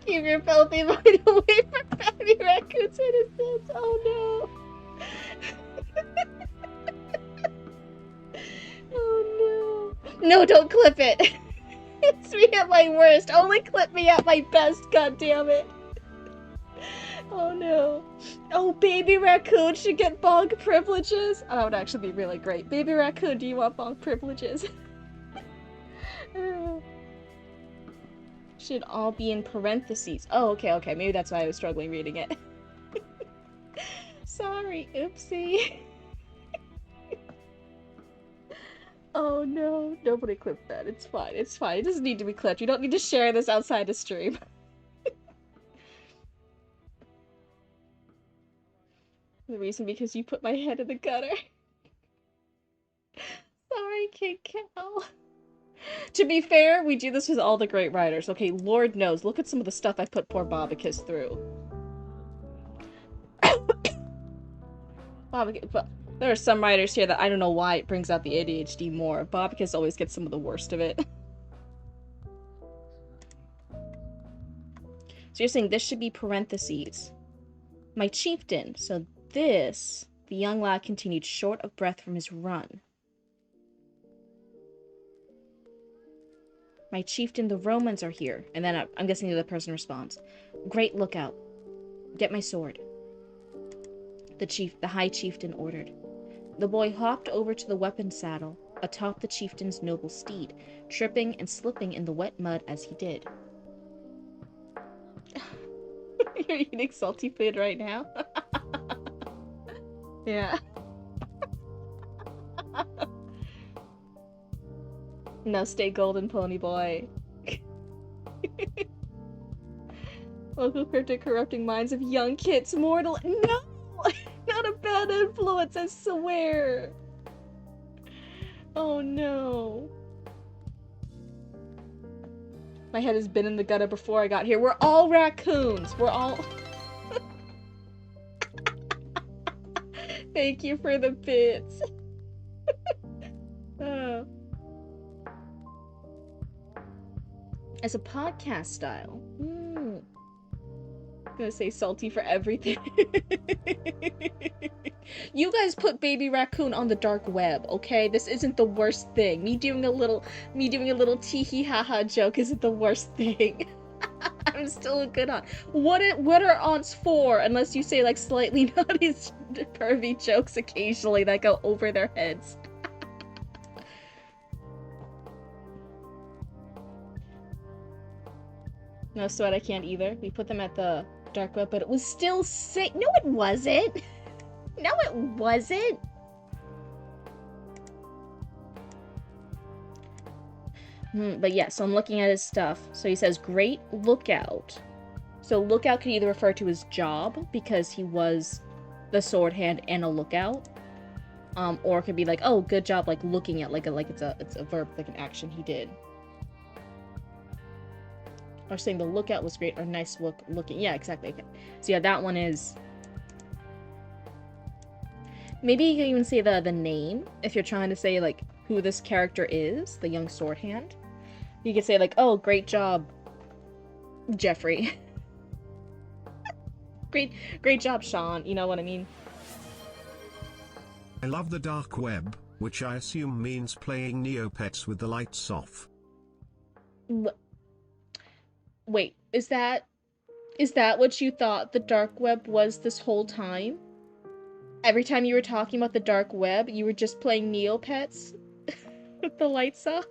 Keep your filthy mind away from Fatty Raccoon's innocence. Oh no. Oh no. No, don't clip it. It's me at my worst. Only clip me at my best, goddammit. Oh no. Oh, Baby Raccoon should get bog privileges. Oh, that would actually be really great. Baby Raccoon, do you want bog privileges? Should all be in parentheses. Oh, okay. Maybe that's why I was struggling reading it. Sorry, oopsie. Oh no, nobody clipped that. It's fine. It doesn't need to be clipped. You don't need to share this outside the stream. The reason because you put my head in the gutter. Sorry, King Cow. To be fair, we do this with all the great writers. Okay, Lord knows. Look at some of the stuff I put poor Bobicus through. Bobicus, but there are some writers here that I don't know why it brings out the ADHD more. Bobicus always gets some of the worst of it. So you're saying this should be parentheses. My chieftain. So this, the young lad continued short of breath from his run. My chieftain, the Romans are here. And then I'm guessing the other person responds. Great lookout. Get my sword. The high chieftain ordered. The boy hopped over to the weapon saddle, atop the chieftain's noble steed, tripping and slipping in the wet mud as he did. You're eating salty food right now? Yeah. No, stay golden, pony boy. Local cryptid corrupting minds of young kids. Mortal. No! Not a bad influence, I swear. Oh no. My head has been in the gutter before I got here. We're all raccoons. We're all... Thank you for the bits. As a podcast style. I'm gonna say salty for everything. You guys put baby raccoon on the dark web, okay? This isn't the worst thing. Me doing a little tee-hee ha-ha joke isn't the worst thing. I'm still a good aunt. What are aunts for? Unless you say like slightly naughty, pervy jokes occasionally that go over their heads. No sweat, I can't either. We put them at the dark web, but it was still sick. No, it wasn't. No, it wasn't. But yeah, so I'm looking at his stuff. So he says, great lookout. So lookout could either refer to his job, because he was the sword hand and a lookout. Or it could be like, oh, good job, like looking at, like it's a verb, like an action he did. Or saying the lookout was great, or nice looking. Yeah, exactly. Okay. So yeah, that one is... Maybe you can even say the name, if you're trying to say, like, who this character is, the young sword hand. You could say, like, oh, great job, Jeffrey. Great job, Sean. You know what I mean? I love the dark web, which I assume means playing Neopets with the lights off. Wait, is that what you thought the dark web was this whole time? Every time you were talking about the dark web, you were just playing Neopets with the lights off?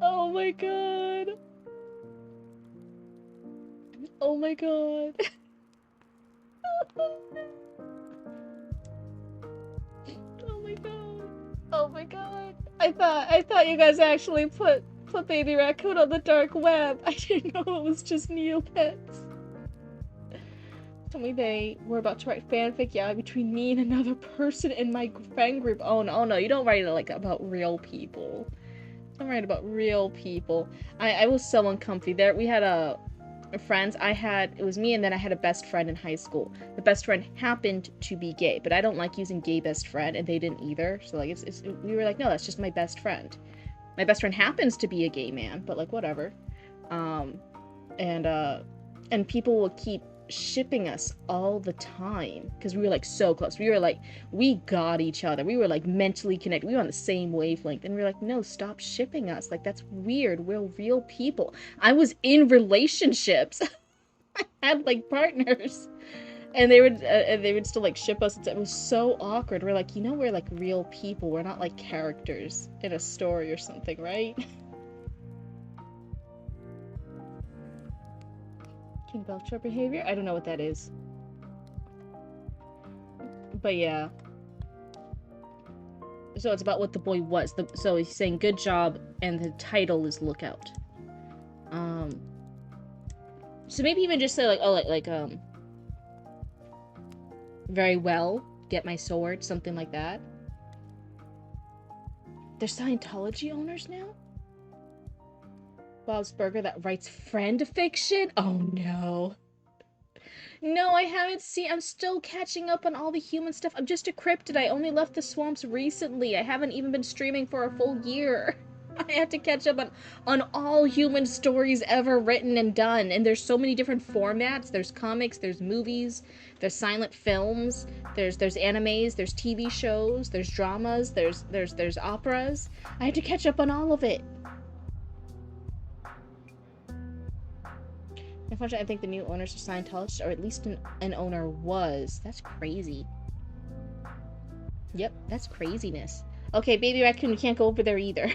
Oh my god. Oh my god. Oh my god. Oh my god. I thought you guys actually put baby raccoon on the dark web. I didn't know it was just Neopets. Told me they were about to write fanfic, yeah, between me and another person in my friend group. Oh no, you don't write it like about real people. Don't write about real people. I was so uncomfy. There we had friends. It was me, and then I had a best friend in high school. The best friend happened to be gay, but I don't like using gay best friend, and they didn't either. So like we were like, no, that's just my best friend. My best friend happens to be a gay man, but like whatever. And people will keep shipping us all the time because we were like so close. We were like, we got each other. We were like mentally connected. We were on the same wavelength, and we were like, no, stop shipping us. Like that's weird. We're real people. I was in relationships. I had like partners, and they would still like ship us. It was so awkward. We're like, we're like real people. We're not like characters in a story or something, right? King Belcher behavior? I don't know what that is. But yeah. So it's about what the boy was. So he's saying good job, and the title is lookout. So maybe even just say like, very well, get my sword, something like that. They're Scientology owners now? Bob's Burger that writes friend fiction? Oh no. No, I haven't seen. I'm still catching up on all the human stuff. I'm just a cryptid. I only left the swamps recently. I haven't even been streaming for a full year. I had to catch up on all human stories ever written and done. And there's so many different formats. There's comics, there's movies, there's silent films, there's animes, there's TV shows, there's dramas, there's operas. I had to catch up on all of it. Unfortunately, I think the new owners are Scientologists, or at least an owner was. That's crazy. Yep, that's craziness. Okay, baby raccoon, you can't go over there either.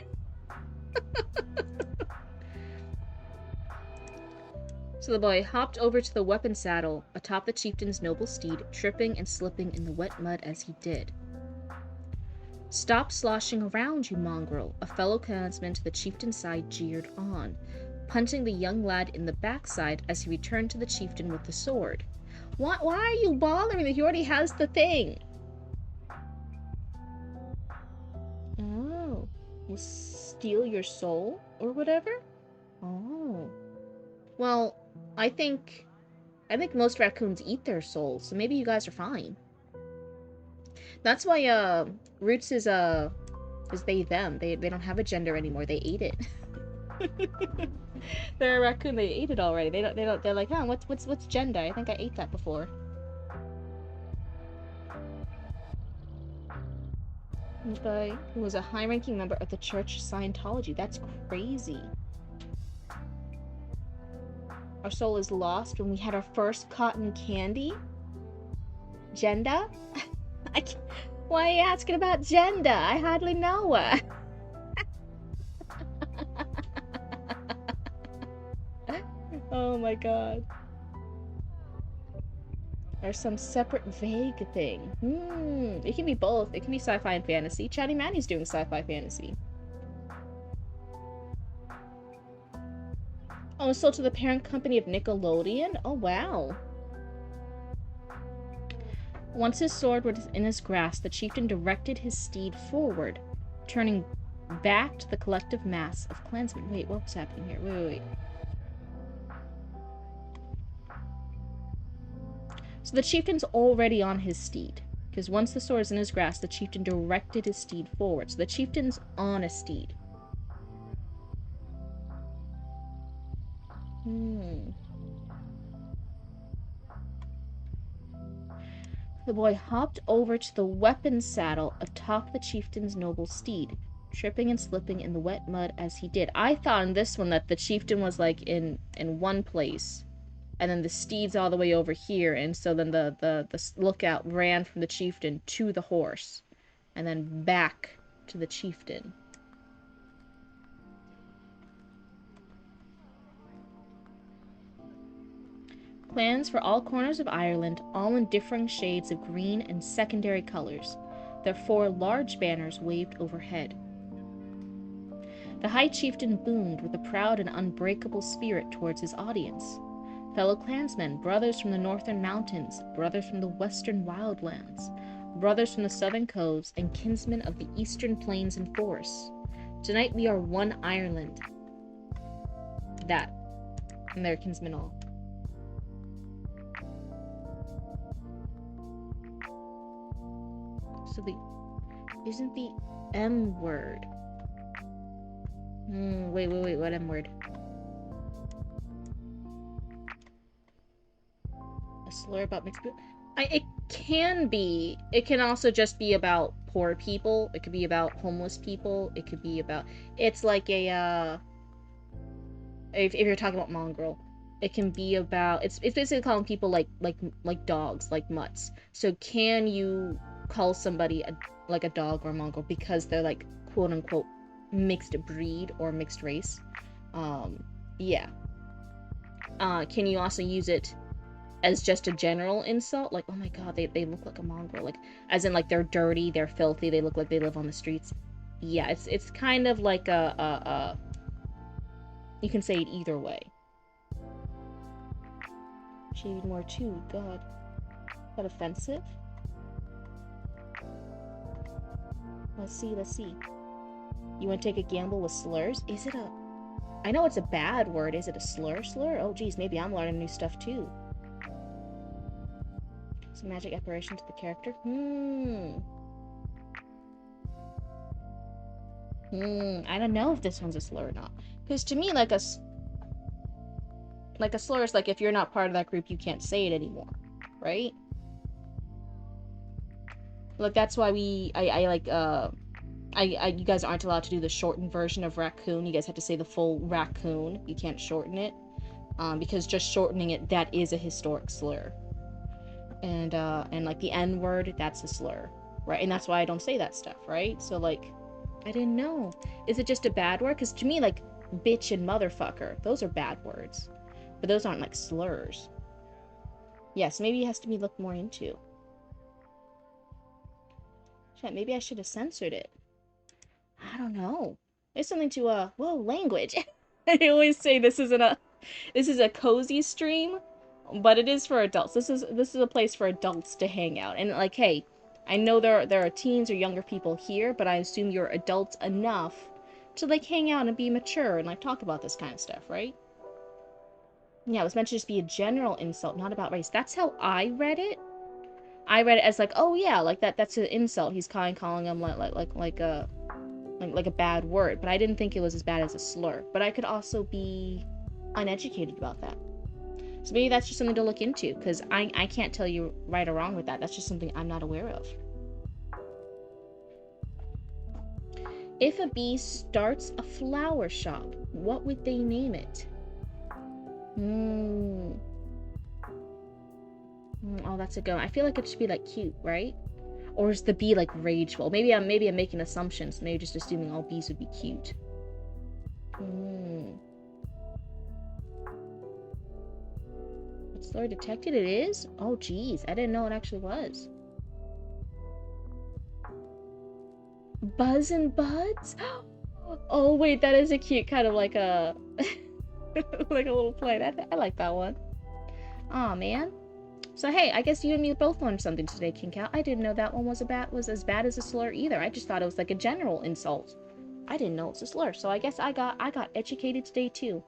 So the boy hopped over to the weapon saddle atop the chieftain's noble steed, tripping and slipping in the wet mud as he did. "Stop sloshing around, you mongrel," a fellow clansman to the chieftain's side jeered on, punching the young lad in the backside as he returned to the chieftain with the sword. Why are you bothering that he already has the thing? Oh. Will steal your soul or whatever? Oh. Well, I think most raccoons eat their souls, so maybe you guys are fine. That's why Roots is they them. They don't have a gender anymore. They ate it. They're a raccoon. They ate it already. They don't. They're like, huh? What's gender? I think I ate that before. Guy who was a high-ranking member of the Church of Scientology. That's crazy. Our soul is lost when we had our first cotton candy. Gender? Why are you asking about gender? I hardly know her. Oh my god. Or some separate vague thing. It can be both. It can be sci-fi and fantasy. Chatty Manny's doing sci-fi fantasy. Oh, sold to the parent company of Nickelodeon? Oh, wow. Once his sword was in his grasp, the chieftain directed his steed forward, turning back to the collective mass of clansmen. Wait, what was happening here? Wait. So the chieftain's already on his steed, because once the sword is in his grasp, the chieftain directed his steed forward. So the chieftain's on a steed. The boy hopped over to the weapon saddle atop the chieftain's noble steed, tripping and slipping in the wet mud as he did. I thought in this one that the chieftain was like in one place, and then the steed's all the way over here, and so then the lookout ran from the chieftain to the horse, and then back to the chieftain. Clans for all corners of Ireland, all in differing shades of green and secondary colors. Their 4 large banners waved overhead. The High Chieftain boomed with a proud and unbreakable spirit towards his audience. Fellow clansmen, brothers from the northern mountains, brothers from the western wildlands, brothers from the southern coves, and kinsmen of the eastern plains and forests. Tonight we are one Ireland. That. And their kinsmen all. So isn't the M word? Wait, what M word? A slur about mixed people? It can be. It can also just be about poor people. It could be about homeless people. It could be about, it's like a, if you're talking about mongrel, it can be about, it's basically calling people like dogs, like mutts. So can you call somebody like a dog or a mongrel because they're like quote unquote mixed breed or mixed race? Yeah. Can you also use it as just a general insult? Like, oh my god, they look like a mongrel. Like, as in like they're dirty, they're filthy, they look like they live on the streets. Yeah, it's kind of like a you can say it either way. She needed more too, god. Is that offensive? Let's see. You want to take a gamble with slurs? Is it a... I know it's a bad word. Is it a slur? Oh, geez, maybe I'm learning new stuff, too. Some magic apparition to the character? I don't know if this one's a slur or not. Because to me, like a slur is like if you're not part of that group, you can't say it anymore. Right? Like, that's why you guys aren't allowed to do the shortened version of raccoon. You guys have to say the full raccoon. You can't shorten it. Because just shortening it, that is a historic slur. And like the N-word, that's a slur. Right? And that's why I don't say that stuff, right? So, like, I didn't know. Is it just a bad word? Because to me, like, bitch and motherfucker, those are bad words. But those aren't, like, slurs. Yes, maybe it has to be looked more into. Maybe I should have censored it. I don't know. There's something to whoa, language. I always say this is a cozy stream, but it is for adults. This is a place for adults to hang out. And like, hey, I know there are teens or younger people here, but I assume you're adults enough to like hang out and be mature and like talk about this kind of stuff, right? Yeah, it was meant to just be a general insult, not about race. That's how I read it. I read it as like, oh yeah, like that's an insult. He's calling him like a bad word, but I didn't think it was as bad as a slur. But I could also be uneducated about that. So maybe that's just something to look into, because I can't tell you right or wrong with that. That's just something I'm not aware of. If a bee starts a flower shop, what would they name it? Oh, that's a good one. I feel like it should be like cute, right? Or is the bee like rageful? Maybe I'm making assumptions. Maybe just assuming all bees would be cute. What slur detected? It is? Oh geez, I didn't know it actually was. Buzz and Buds? Oh wait, that is a cute kind of like a like a little play. I like that one. Aw, man. So hey, I guess you and me both learned something today, King Cow. I didn't know that one was as bad as a slur either. I just thought it was like a general insult. I didn't know it was a slur, so I guess I got educated today too.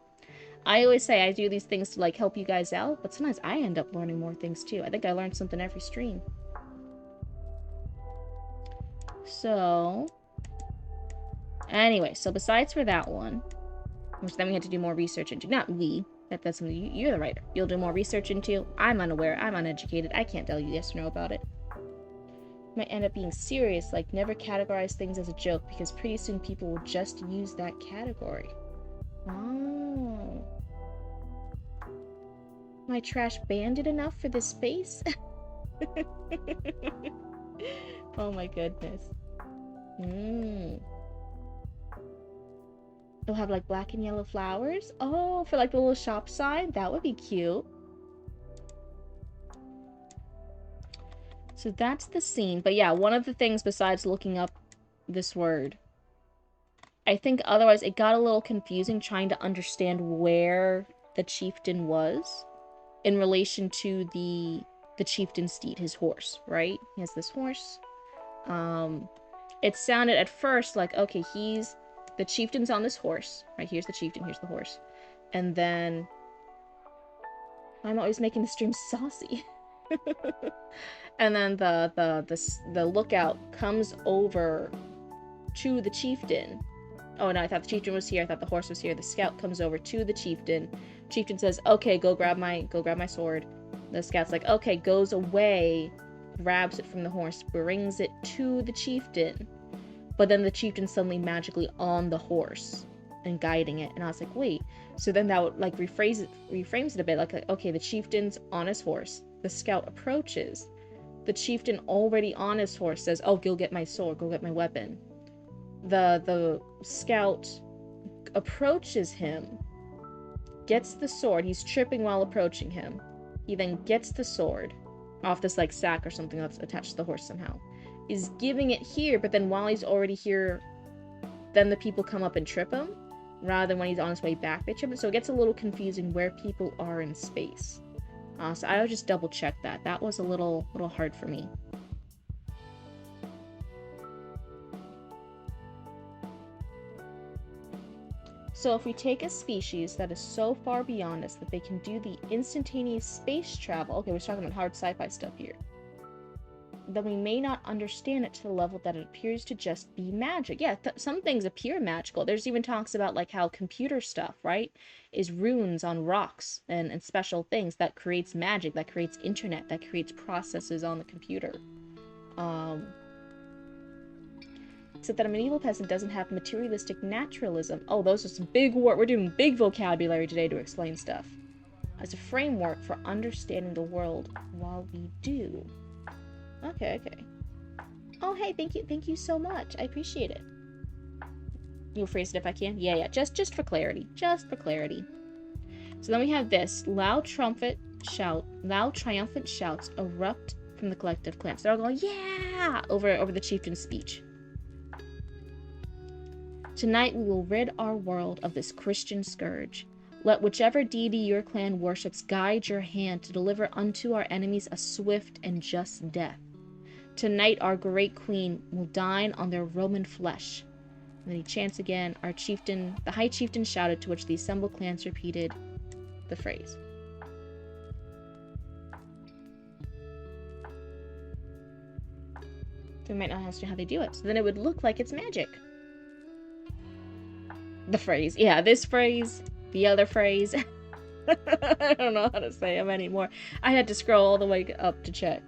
I always say I do these things to like help you guys out, but sometimes I end up learning more things too. I think I learned something every stream. So anyway, so besides for that one, which then we had to do more research into, not we, that's something you're the writer. You'll do more research into. I'm unaware. I'm uneducated. I can't tell you yes or no about it. Might end up being serious, like never categorize things as a joke, because pretty soon people will just use that category. Oh. My trash banded enough for this space? Oh my goodness. They'll have like black and yellow flowers. Oh, for like the little shop sign? That would be cute. So that's the scene. But yeah, one of the things besides looking up this word, I think otherwise it got a little confusing trying to understand where the chieftain was in relation to the chieftain's steed, his horse, right? He has this horse. It sounded at first like, okay, the chieftain's on this horse, right? Here's the chieftain, here's the horse. And then I'm always making the stream saucy. And then the lookout comes over to the chieftain. Oh no, I thought the chieftain was here. I thought the horse was here. The scout comes over to the chieftain. Chieftain says, "Okay, go grab my sword." The scout's like, "Okay," goes away, grabs it from the horse, brings it to the chieftain. But then the chieftain's suddenly magically on the horse and guiding it. And I was like, wait. So then that would like reframes it a bit. Like, okay, the chieftain's on his horse. The scout approaches. The chieftain already on his horse says, "Oh, go get my sword, go get my weapon." The scout approaches him, gets the sword. He's tripping while approaching him. He then gets the sword off this like sack or something that's attached to the horse somehow. Is giving it here, but then while he's already here, then the people come up and trip him, rather than when he's on his way back, they trip him. So it gets a little confusing where people are in space. So I would just double check that. That was a little hard for me. So if we take a species that is so far beyond us that they can do the instantaneous space travel, okay, we're talking about hard sci-fi stuff here, then we may not understand it to the level that it appears to just be magic. Yeah, some things appear magical. There's even talks about like how computer stuff, right, is runes on rocks and special things that creates magic, that creates internet, that creates processes on the computer. Except that a medieval peasant doesn't have materialistic naturalism. Oh, those are some big words. We're doing big vocabulary today to explain stuff. As a framework for understanding the world while we do. Okay. Oh, hey, thank you so much. I appreciate it. You'll phrase it if I can? Yeah, just for clarity. Just for clarity. So then we have this. Loud triumphant shouts erupt from the collective clans. They're all going, yeah, over the chieftain's speech. Tonight we will rid our world of this Christian scourge. Let whichever deity your clan worships guide your hand to deliver unto our enemies a swift and just death. Tonight our great queen will dine on their Roman flesh. And then he chants again. Our chieftain, the high chieftain shouted, to which the assembled clans repeated the phrase. So we might not understand how they do it. So then it would look like it's magic. The phrase. Yeah, this phrase. The other phrase. I don't know how to say them anymore. I had to scroll all the way up to check.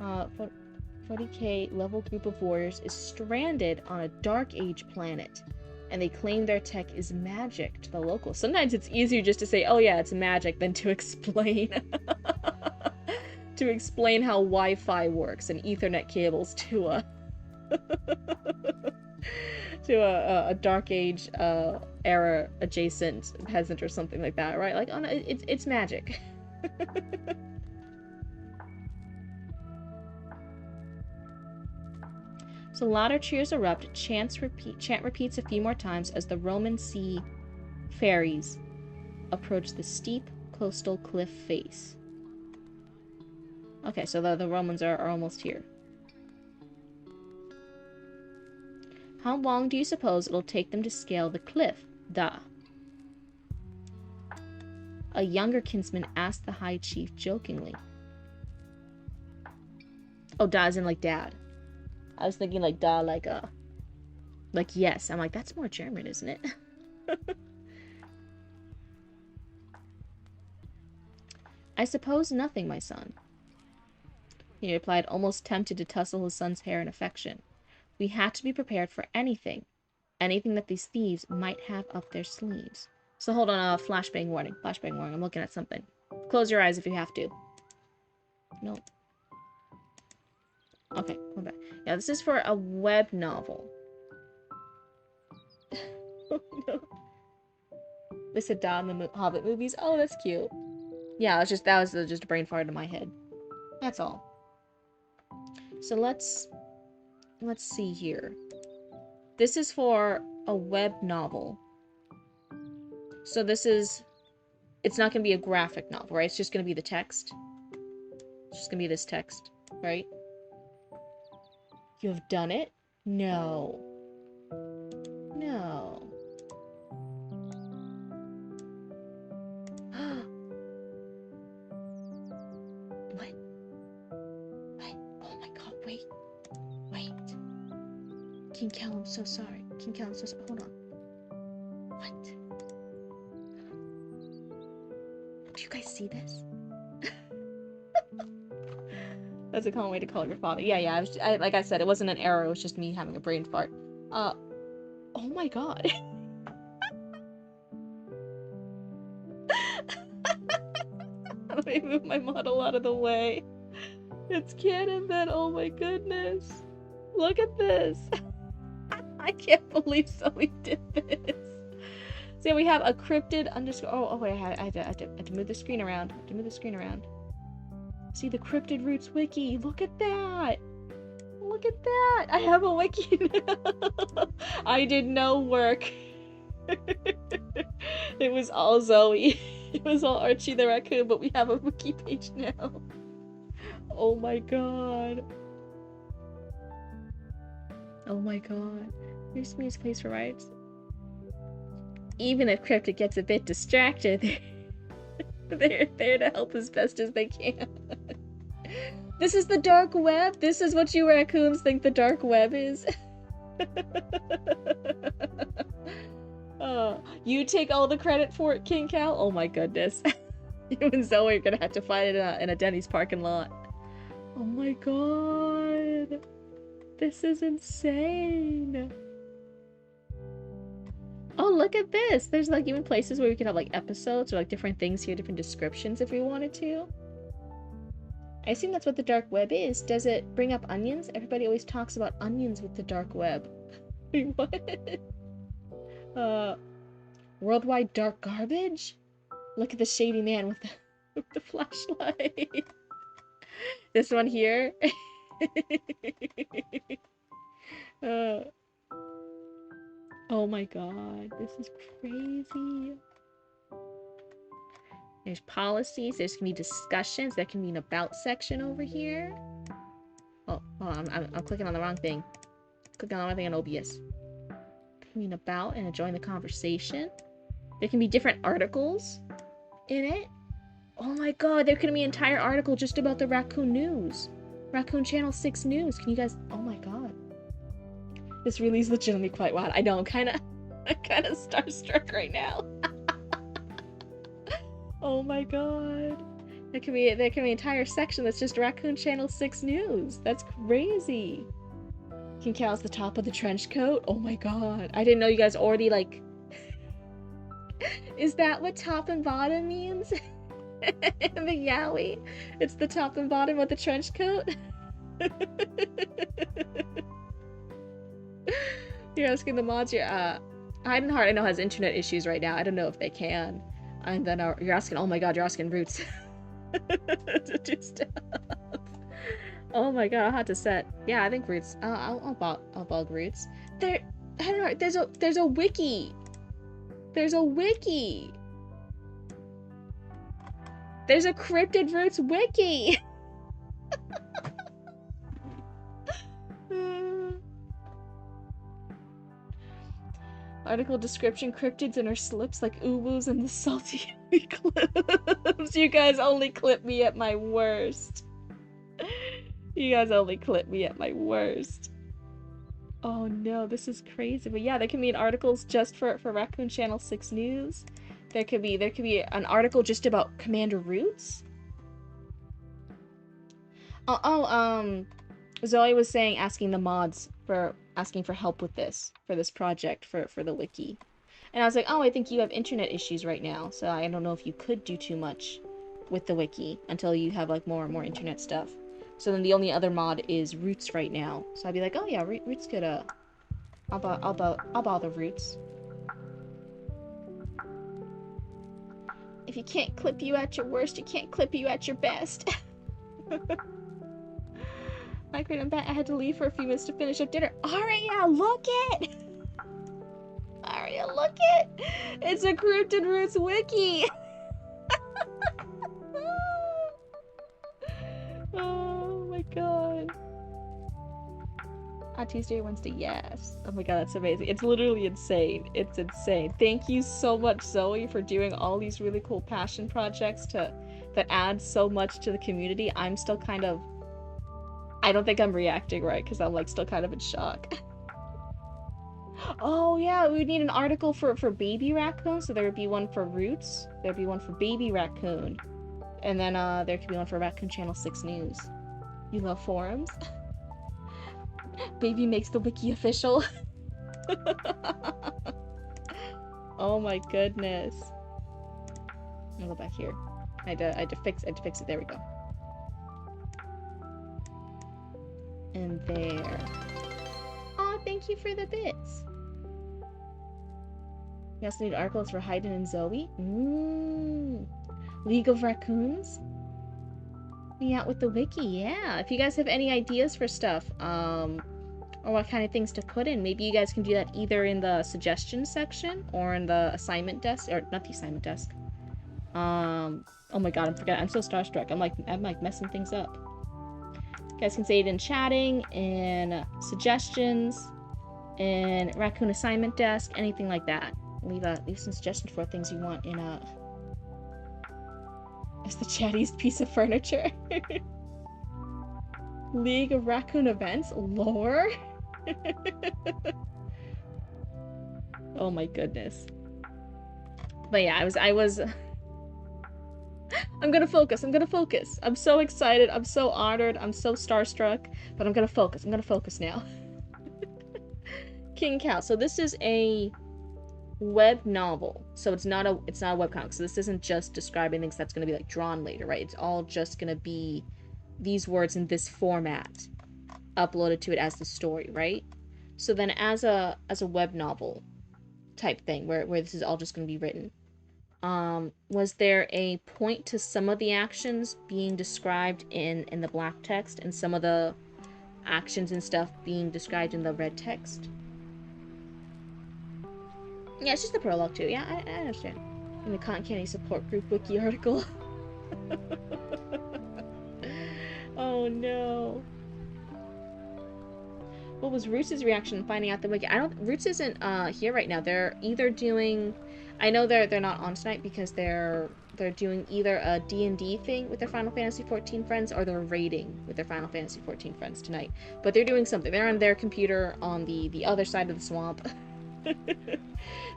Uh, 40k level group of warriors is stranded on a Dark Age planet, and they claim their tech is magic to the locals. Sometimes it's easier just to say, oh yeah, it's magic, than to explain to explain how Wi-Fi works and Ethernet cables to a a Dark Age era adjacent peasant or something like that, right? Like, oh no, it's magic. So louder cheers erupt, chant repeats a few more times as the Roman sea ferries approach the steep coastal cliff face. Okay, so the Romans are almost here. How long do you suppose it'll take them to scale the cliff? Da. A younger kinsman asked the high chief jokingly. Oh, da as in like dad. I was thinking like da, like yes. I'm like, that's more German, isn't it? I suppose nothing, my son. He replied, almost tempted to tussle his son's hair in affection. We had to be prepared for anything. Anything that these thieves might have up their sleeves. So hold on, flashbang warning. Flashbang warning, I'm looking at something. Close your eyes if you have to. Nope. Okay, come back. Yeah, this is for a web novel. Oh, no. They said da in the Hobbit movies. Oh, that's cute. Yeah, that was just a brain fart in my head. That's all. So let's see here. This is for a web novel. So it's not going to be a graphic novel, right? It's just going to be the text. It's just going to be this text, right? You have done it? No. No. What? What? Oh my god, wait. Wait. King Cal, I'm so sorry. King Cal, I'm so sorry. Hold on. What? Do you guys see this? That's a common way to call your father. Yeah. Like I said, it wasn't an error. It was just me having a brain fart. Oh my god. How do I move my model out of the way? It's canon then. Oh my goodness. Look at this. I can't believe somebody did this. So we have a cryptid underscore. Oh wait, I have to move the screen around. See the Cryptid Roots wiki. Look at that. Look at that. I have a wiki now. I did no work. It was all Zoe. It was all Archie the raccoon, but we have a wiki page now. Oh my god. Oh my god. Here's Mia's place for rights. Even if Cryptid gets a bit distracted, they're there to help as best as they can. This is the dark web? This is what you raccoons think the dark web is? You take all the credit for it, King Cal? Oh my goodness. You and Zoe are gonna have to fight it in a Denny's parking lot. Oh my god. This is insane. Oh, look at this. There's like even places where we could have like episodes or like different things here, different descriptions if we wanted to. I assume that's what the dark web is. Does it bring up onions? Everybody always talks about onions with the dark web. Wait, what? Worldwide dark garbage? Look at the shady man with with the flashlight. This one here. uh, oh my god, this is crazy. There's policies, there's gonna be discussions, there can be an about section over here. Oh, I'm clicking on the wrong thing. Clicking on the wrong thing on OBS. There can be an about and a join the conversation. There can be different articles in it. Oh my god, there can be an entire article just about the Raccoon News. Raccoon Channel 6 News. Can you guys... Oh my god. This really is legitimately quite wild. I know, I'm kind of starstruck right now. Oh my god. There can be an entire section that's just Raccoon Channel 6 News. That's crazy. King Cal's the top of the trench coat. Oh my god. I didn't know you guys already, like... Is that what top and bottom means? The yaoi. It's the top and bottom of the trench coat. You're asking the mods. Heidenheart I know has internet issues right now. I don't know if they can. And then you're asking. Oh my god, you're asking Roots to do stuff. Oh my god, I'll have to set. Yeah, I think Roots. I'll bug Roots. I don't know. There's a wiki. There's a wiki. There's a Cryptid Roots wiki! Article description, cryptids in her slips like uwus and the salty clips. You guys only clip me at my worst. You guys only clip me at my worst. Oh no, this is crazy. But yeah, there can be articles just for Raccoon Channel 6 News. There could be an article just about Commander Roots. Zoe was saying, asking the mods for help with this, for this project, for the wiki. And I was like, oh, I think you have internet issues right now, so I don't know if you could do too much with the wiki until you have like more and more internet stuff. So then the only other mod is Roots right now. So I'd be like, oh yeah, Roots could, I'll bother Roots. If you can't clip you at your worst, you can't clip you at your best. Hi, great, I'm back. I had to leave for a few minutes to finish up dinner. Aria, look it! Aria, look it! It's a Cryptid Roots wiki! Oh my god. Tuesday or Wednesday, yes. Oh my god, that's amazing. It's literally insane. It's insane. Thank you so much, Zoe, for doing all these really cool passion projects that add so much to the community. I'm still kind of... I don't think I'm reacting right, because I'm like still kind of in shock. Oh yeah, we would need an article for baby raccoon, so there would be one for Roots, there'd be one for baby raccoon, and then there could be one for Raccoon Channel 6 News. You love forums? Baby makes the wiki official. Oh my goodness. I'll go back here. I had to fix it. There we go. And there. Oh, thank you for the bits. We also need articles for Hayden and Zoe. League of Raccoons. Me out with the wiki, yeah. If you guys have any ideas for stuff, or what kind of things to put in, maybe you guys can do that either in the suggestion section or in the assignment desk, or not the assignment desk. Oh my god, I'm forgetting. I'm so starstruck. I'm like messing things up. You guys can say it in chatting, in suggestions, in Raccoon assignment desk, anything like that. Leave some suggestions for things you want in as the chattiest piece of furniture. League of Raccoon events lore. Oh my goodness. But yeah, I was I'm gonna focus. I'm so excited. I'm so honored. I'm so starstruck. But I'm gonna focus now. King Cow. So this is a web novel. So it's not a webcomic. So this isn't just describing things that's gonna be like drawn later, right? It's all just gonna be these words in this format uploaded to it as the story, right? So then as a web novel type thing where this is all just gonna be written. Was there a point to some of the actions being described in the black text and some of the actions and stuff being described in the red text? Yeah, it's just the prologue too. Yeah, I understand. In the Cotton Candy support group wiki article. Oh no. What was Roots' reaction finding out the wiki? Roots isn't here right now. They're either doing, I know they're not on tonight because they're doing either a D&D thing with their Final Fantasy XIV friends or they're raiding with their Final Fantasy XIV friends tonight. But they're doing something. They're on their computer on the other side of the swamp.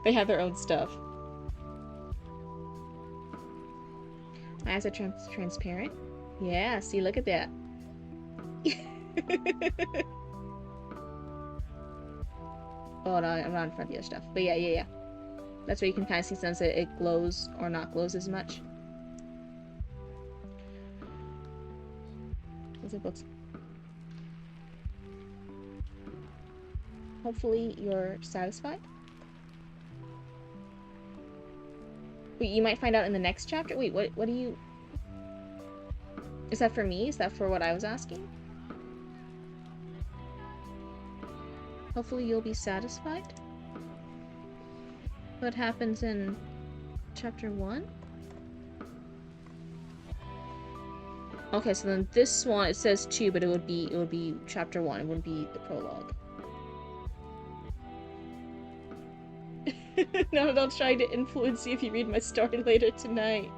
They have their own stuff. My eyes are transparent. Yeah, see, look at that. Oh no, I'm not in front of the other stuff. But yeah. That's where you can kind of see since it glows or not glows as much. Those are books. Hopefully you're satisfied. Wait, you might find out in the next chapter? Wait, what do you... Is that for me? Is that for what I was asking? Hopefully you'll be satisfied. What happens in chapter 1? Okay, so then this one, it says 2, but it would be chapter 1. It wouldn't be the prologue. No, don't try to influence you if you read my story later tonight.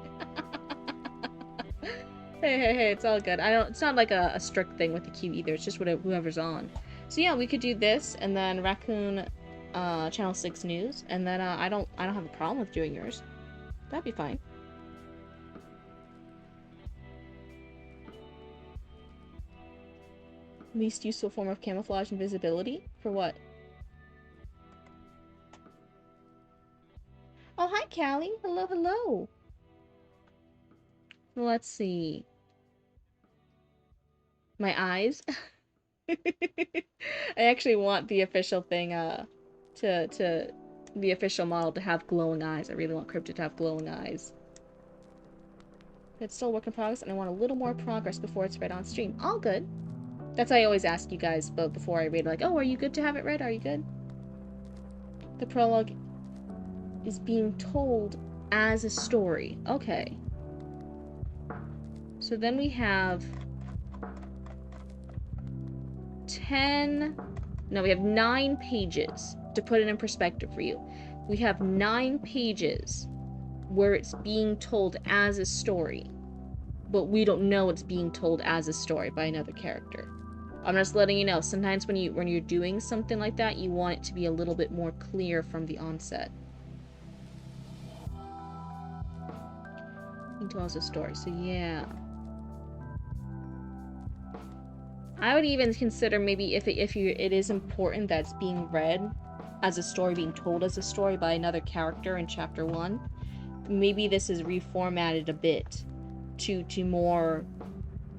Hey, it's all good. It's not like a strict thing with the queue either. It's just whoever's on. So yeah, we could do this, and then Raccoon, Channel 6 News, and then I don't have a problem with doing yours. That'd be fine. Least useful form of camouflage and visibility? For what? Oh, hi, Callie. Hello. Let's see. My eyes? I actually want the official thing, the official model to have glowing eyes. I really want Cryptid to have glowing eyes. It's still a work in progress, and I want a little more progress before it's read on stream. All good. That's why I always ask you guys before I read, like, oh, are you good to have it read? Are you good? The prologue is being told as a story. Okay. So then we have we have 9 pages. To put it in perspective for you, we have 9 pages where it's being told as a story, but we don't know it's being told as a story by another character. I'm just letting you know, sometimes when you're doing something like that, you want it to be a little bit more clear from the onset. Being told as a story, so yeah. I would even consider maybe if it is important that it's being read as a story, being told as a story by another character in chapter 1, maybe this is reformatted a bit to more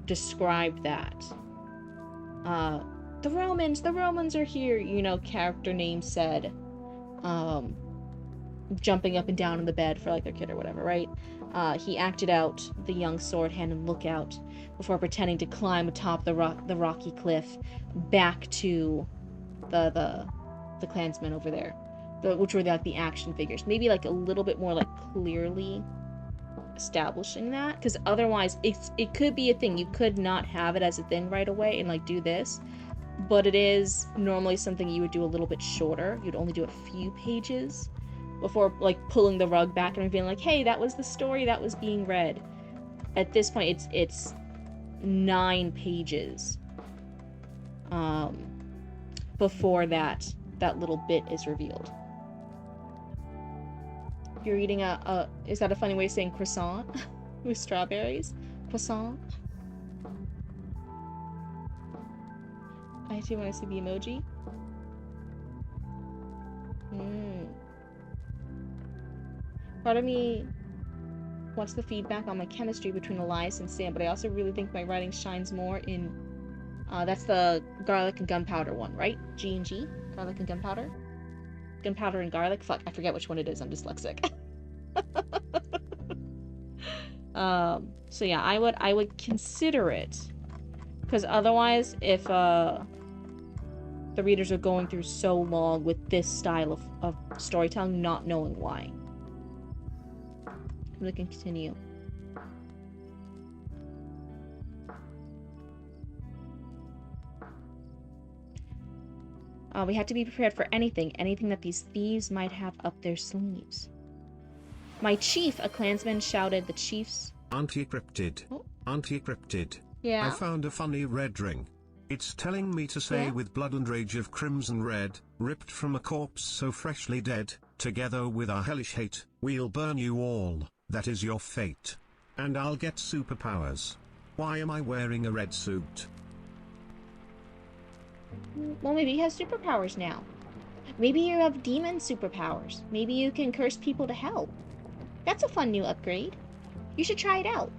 describe that. The Romans are here, you know, character name said, jumping up and down in the bed for like their kid or whatever, right? He acted out the young sword hand and lookout before pretending to climb atop the rocky cliff back to the clansmen over there, which were like the action figures. Maybe like a little bit more like clearly establishing that, because otherwise it could be a thing. You could not have it as a thing right away and like do this, but it is normally something you would do a little bit shorter. You'd only do a few pages before like pulling the rug back and being like, hey, that was the story that was being read. At this point it's 9 pages before that little bit is revealed. You're eating is that a funny way of saying croissant with strawberries? Croissant. I do want to see the emoji. Part of me wants the feedback on my chemistry between Elias and Sam, but I also really think my writing shines more in that's the garlic and gunpowder one, right? G&G? Garlic and gunpowder? Gunpowder and garlic? Fuck, I forget which one it is. I'm dyslexic. So yeah, I would consider it. Because otherwise, if, the readers are going through so long with this style of storytelling, not knowing why. I'm gonna continue. We have to be prepared for anything that these thieves might have up their sleeves. My chief, a clansman shouted. The chief's... Auntie Cryptid. Oh. Auntie Cryptid. Yeah? I found a funny red ring. It's telling me to say Yeah? with blood and rage of crimson red, ripped from a corpse so freshly dead, together with our hellish hate, we'll burn you all, that is your fate. And I'll get superpowers. Why am I wearing a red suit? Well, maybe he has superpowers now. Maybe you have demon superpowers. Maybe you can curse people to hell. That's a fun new upgrade. You should try it out.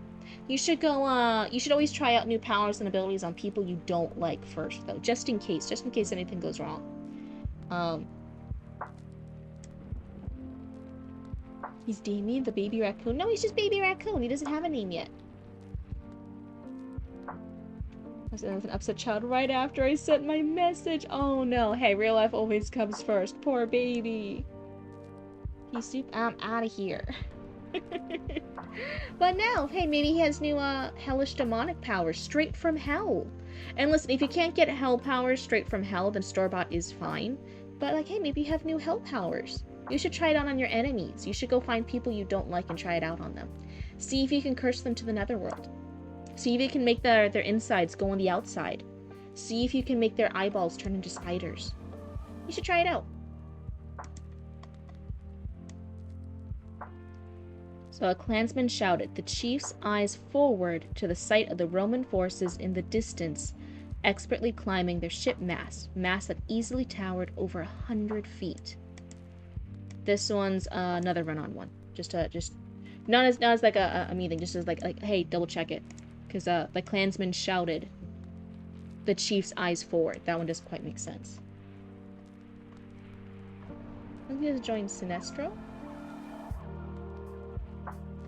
You should go, you should always try out new powers and abilities on people you don't like first, though. Just in case anything goes wrong. He's Damien, the baby raccoon? No, he's just baby raccoon. He doesn't have a name yet. I was an upset child right after I sent my message. Oh no. Hey, real life always comes first. Poor baby. I'm out of here. But no, hey, maybe he has new, hellish demonic powers straight from hell. And listen, if you can't get hell powers straight from hell, then store-bought is fine. But, like, hey, maybe you have new hell powers. You should try it out on your enemies. You should go find people you don't like and try it out on them. See if you can curse them to the netherworld. See if you can make their insides go on the outside. See if you can make their eyeballs turn into spiders. You should try it out. So a clansman shouted, the chief's eyes forward to the sight of the Roman forces in the distance, expertly climbing their ship mast that easily towered over 100 feet. This one's another run-on one. Just not as like a me thing, just as like hey, double check it, because the clansman shouted, the chief's eyes forward. That one doesn't quite make sense. I'm gonna join Sinestro.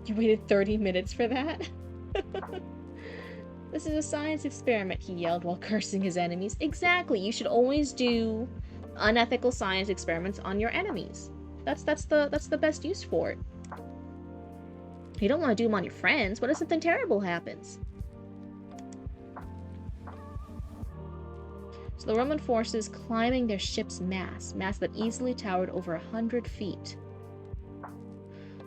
You waited 30 minutes for that? This is a science experiment, he yelled while cursing his enemies. Exactly, you should always do unethical science experiments on your enemies. That's the best use for it. You don't want to do them on your friends. What if something terrible happens? So the Roman forces climbing their ship's mast that easily towered over 100 feet.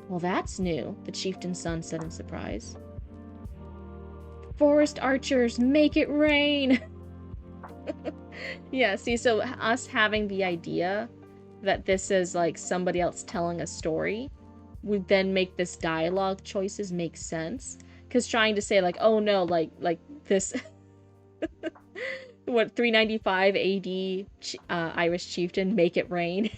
Well, that's new, the chieftain's son said in surprise. Forest archers, make it rain! Yeah, see, so us having the idea that this is, like, somebody else telling a story would then make this dialogue choices make sense. Because trying to say, like, oh no, like this... what, 395 AD Irish chieftain, make it rain?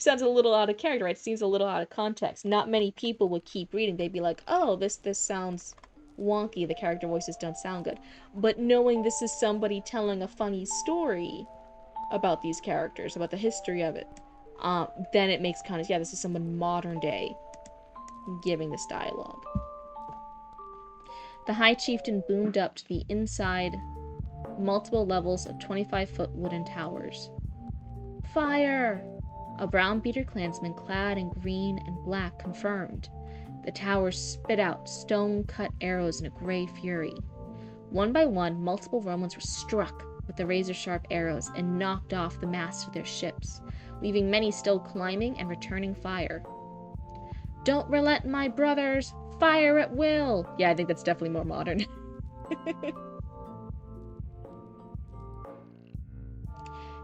Sounds a little out of character, right? It seems a little out of context. Not many people would keep reading. They'd be like, oh, this sounds wonky. The character voices don't sound good. But knowing this is somebody telling a funny story about these characters, about the history of it, then it makes kind of, yeah, this is someone modern day giving this dialogue. The High Chieftain boomed up to the inside multiple levels of 25-foot wooden towers. Fire! A brown beater clansman clad in green and black confirmed. The towers spit out stone-cut arrows in a gray fury. One by one, multiple Romans were struck with the razor-sharp arrows and knocked off the masts of their ships, leaving many still climbing and returning fire. Don't relent, my brothers! Fire at will! Yeah, I think that's definitely more modern.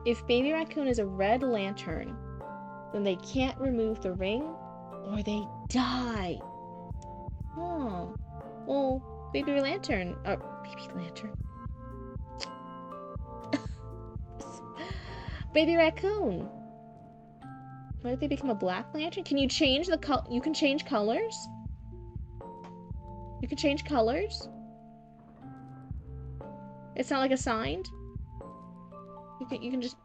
If Baby Raccoon is a red lantern, then they can't remove the ring, or they die. Oh. Well, Baby Lantern... Baby Lantern. Baby Raccoon. What if they become a black lantern? Can you change the color? You can change colors? You can change colors? It's not like assigned? You can just...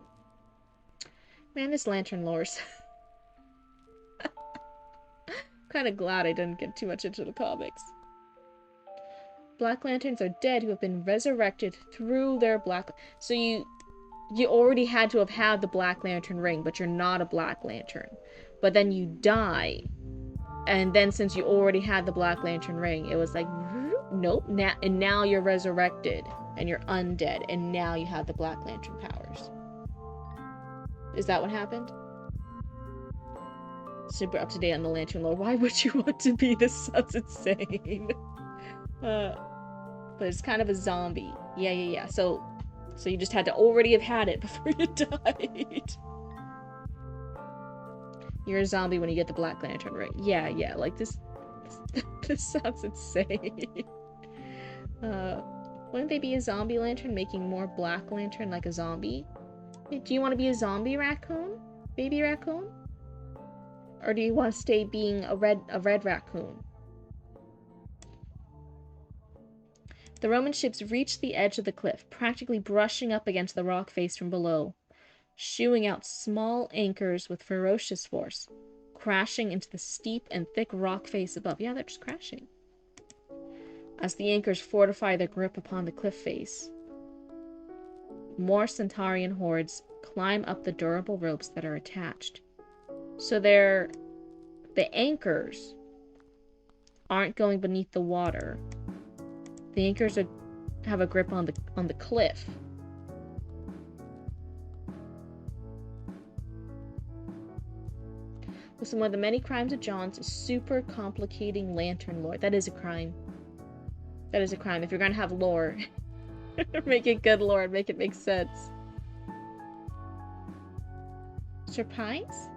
Man, this lantern lores. Kind of glad I didn't get too much into the comics. Black Lanterns are dead who have been resurrected through their black... So you already had to have had the Black Lantern ring, but you're not a Black Lantern. But then you die. And then since you already had the Black Lantern ring, it was like, nope, now you're resurrected. And you're undead. And now you have the Black Lantern powers. Is that what happened? Super up to date on the Lantern lore. Why would you want to be this? Sounds insane. But it's kind of a zombie. Yeah. So you just had to already have had it before you died. You're a zombie when you get the Black Lantern ring. Yeah, like this sounds insane. Wouldn't they be a zombie lantern making more Black Lantern like a zombie? Do you want to be a zombie raccoon? Baby raccoon? Or do you want to stay being a red raccoon? The Roman ships reached the edge of the cliff, practically brushing up against the rock face from below, shooing out small anchors with ferocious force, crashing into the steep and thick rock face above. Yeah, they're just crashing. As the anchors fortify their grip upon the cliff face, more Centaurian hordes climb up the durable ropes that are attached. So the anchors aren't going beneath the water. The anchors have a grip on the cliff. Listen, one of the many crimes of John's is super complicating lantern lore. That is a crime. That is a crime. If you're gonna have lore, make it good lore and make it make sense. Surprise?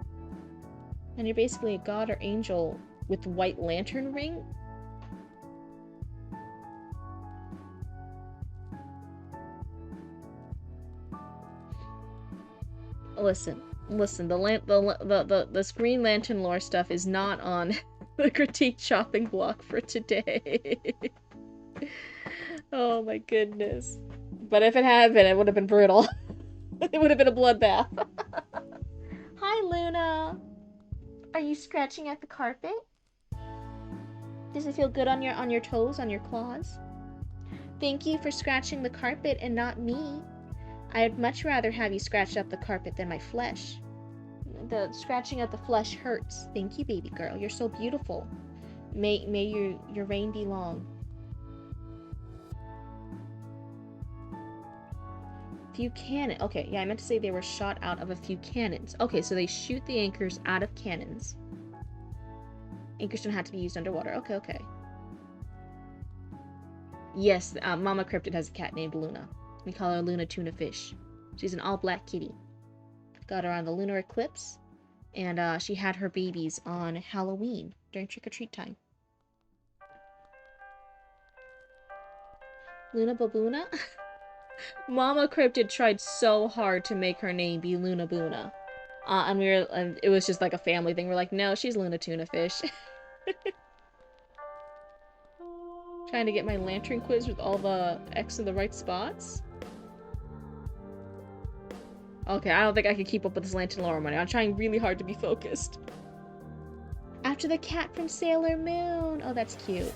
And you're basically a god or angel with white lantern ring? Listen, the Green Lantern lore stuff is not on the critique chopping block for today. Oh my goodness. But if it had been, it would have been brutal. It would have been a bloodbath. Hi, Luna. Are you scratching at the carpet? Does it feel good on your toes, on your claws? Thank you for scratching the carpet and not me. I'd much rather have you scratch up the carpet than my flesh. The scratching at the flesh hurts. Thank you, baby girl. You're so beautiful. May your reign be long. Few cannon. Okay, yeah, I meant to say they were shot out of a few cannons. Okay, so they shoot the anchors out of cannons. Anchors don't have to be used underwater. Okay. Yes, Mama Cryptid has a cat named Luna. We call her Luna Tuna Fish. She's an all-black kitty. Got her on the lunar eclipse, and she had her babies on Halloween during trick-or-treat time. Luna Baboona? Mama Cryptid tried so hard to make her name be Luna Boona. And it was just like a family thing. We're like, no, she's Luna Tuna Fish. Trying to get my lantern quiz with all the X in the right spots. Okay, I don't think I can keep up with this lantern lore money. I'm trying really hard to be focused. After the cat from Sailor Moon. Oh, that's cute.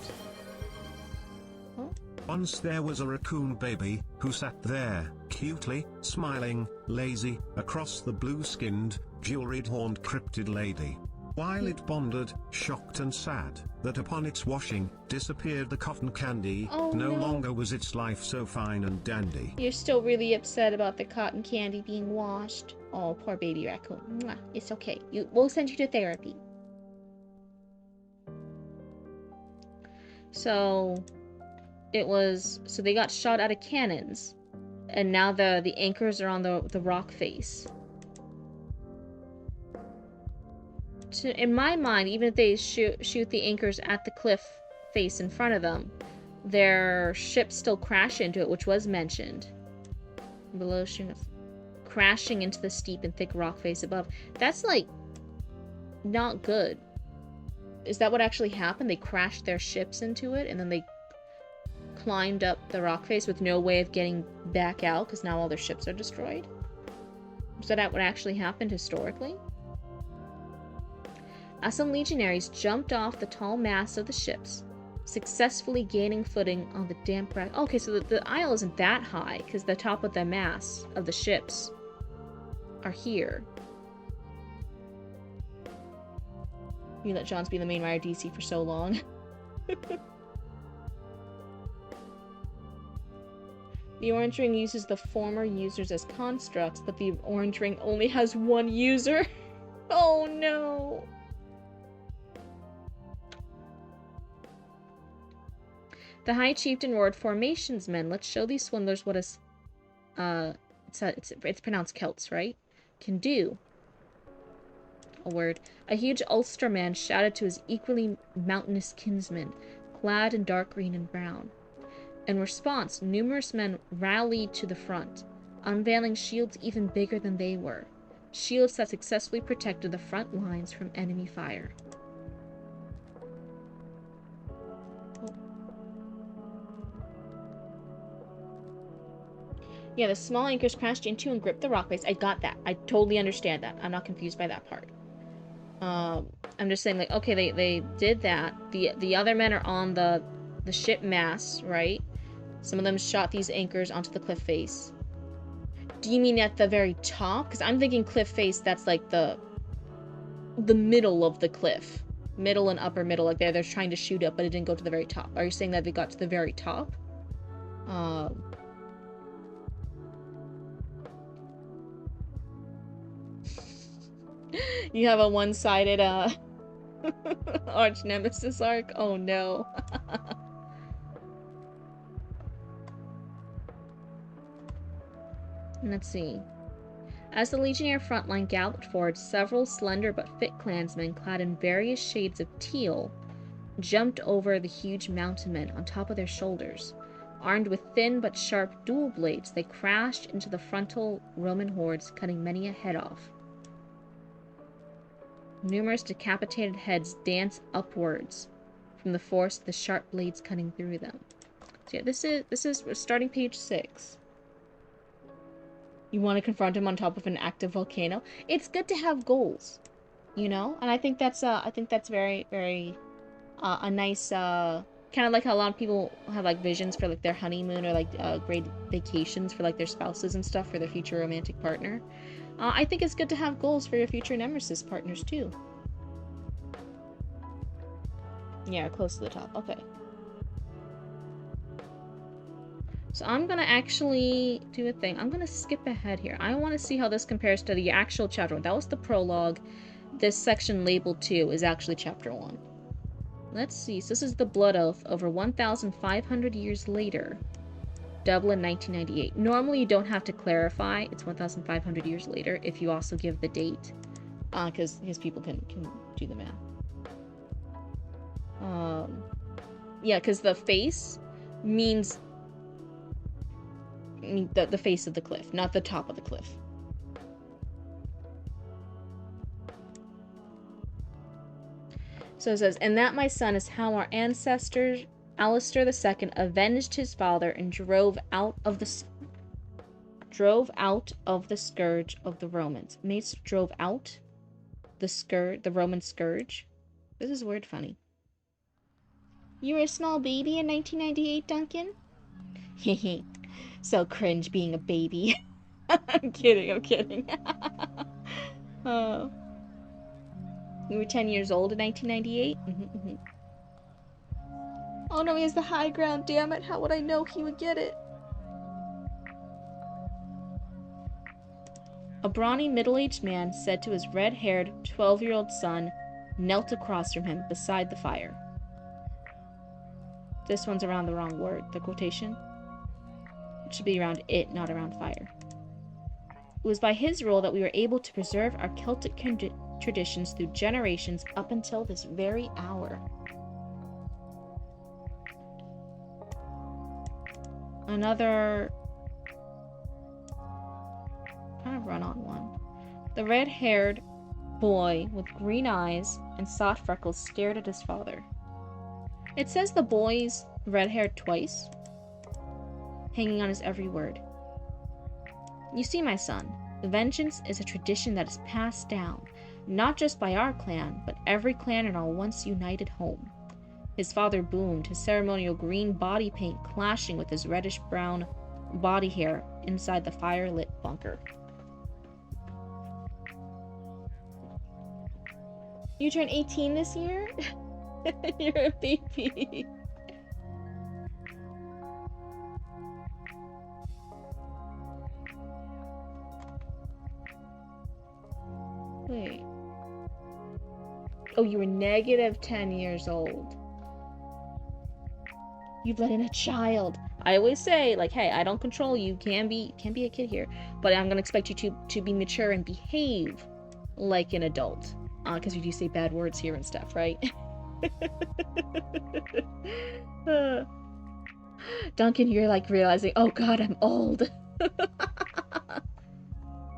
Oh. Once there was a raccoon baby, who sat there, cutely, smiling, lazy, across the blue-skinned, jewelry-adorned cryptid lady. While it pondered, shocked and sad, that upon its washing, disappeared the cotton candy, no longer was its life so fine and dandy. You're still really upset about the cotton candy being washed. Oh, poor baby raccoon. Mwah. It's okay. We'll send you to therapy. So they got shot out of cannons, and now the anchors are on the rock face. In my mind, even if they shoot the anchors at the cliff face in front of them, their ships still crash into it, which was mentioned. Below, crashing into the steep and thick rock face above. That's like not good. Is that what actually happened? They crashed their ships into it, and then they climbed up the rock face with no way of getting back out because now all their ships are destroyed? Is that what actually happened historically? as some legionaries jumped off the tall masts of the ships, successfully gaining footing on the damp grass. Okay, so the isle isn't that high, because the top of the masts of the ships are here. You let Johns be the main rider DC for so long. The orange ring uses the former users as constructs, but the orange ring only has one user. Oh no! The High Chieftain roared, "Formations, men! Let's show these swindlers what us, it's pronounced Celts, right? Can do." A word. A huge Ulsterman shouted to his equally mountainous kinsmen, clad in dark green and brown. In response, numerous men rallied to the front, unveiling shields even bigger than they were. Shields that successfully protected the front lines from enemy fire. Yeah, the small anchors crashed into and gripped the rock face. I got that. I totally understand that. I'm not confused by that part. I'm just saying, like, okay, they did that. The other men are on the ship masts, right? Some of them shot these anchors onto the cliff face. Do you mean at the very top? Because I'm thinking cliff face, that's like the middle of the cliff. Middle and upper middle, like they're trying to shoot up, but it didn't go to the very top. Are you saying that they got to the very top? You have a one-sided, arch nemesis arc? Oh no. Let's see. As the Legionnaire front line galloped forward, several slender but fit clansmen clad in various shades of teal jumped over the huge mountain men on top of their shoulders. Armed with thin but sharp dual blades, they crashed into the frontal Roman hordes, cutting many a head off. Numerous decapitated heads danced upwards from the force of the sharp blades cutting through them. So yeah, this is starting page 6. You want to confront him on top of an active volcano? It's good to have goals, you know? And I think that's very, very a nice kind of like how a lot of people have like visions for like their honeymoon or like great vacations for like their spouses and stuff for their future romantic partner. I think it's good to have goals for your future nemesis partners too. Yeah, close to the top. Okay. So I'm going to actually do a thing. I'm going to skip ahead here. I want to see how this compares to the actual chapter 1. That was the prologue. This section labeled 2 is actually chapter 1. Let's see. So this is the Blood Oath over 1,500 years later. Dublin, 1998. Normally you don't have to clarify it's 1,500 years later if you also give the date. Because people can do the math. Yeah, because the face means the face of the cliff, not the top of the cliff. So it says, "And that, my son, is how our ancestor Alistair II avenged his father and drove out of the scourge of the Romans." Mace drove out the Roman scourge. This is word funny. You were a small baby in 1998, Duncan? Hehe. So cringe being a baby. I'm kidding. Oh. You were 10 years old in 1998? Oh no, he has the high ground, damn it. How would I know he would get it? A brawny middle-aged man said to his red-haired 12-year-old son, knelt across from him beside the fire. This one's around the wrong word, the quotation. It should be around it, not around fire. It was by his rule that we were able to preserve our Celtic traditions through generations up until this very hour. Another kind of run-on one. The red-haired boy with green eyes and soft freckles stared at his father. It says the boy's red-haired twice, hanging on his every word. You see, my son, vengeance is a tradition that is passed down, not just by our clan, but every clan in our once united home. His father boomed, his ceremonial green body paint clashing with his reddish-brown body hair inside the fire-lit bunker. You turn 18 this year? You're a baby. Wait. Oh, you were negative 10 years old. You've let in a child. I always say, like, hey, I don't control you. Can be a kid here, but I'm gonna expect you to be mature and behave like an adult. Because you do say bad words here and stuff, right? Duncan, you're like realizing, oh god, I'm old.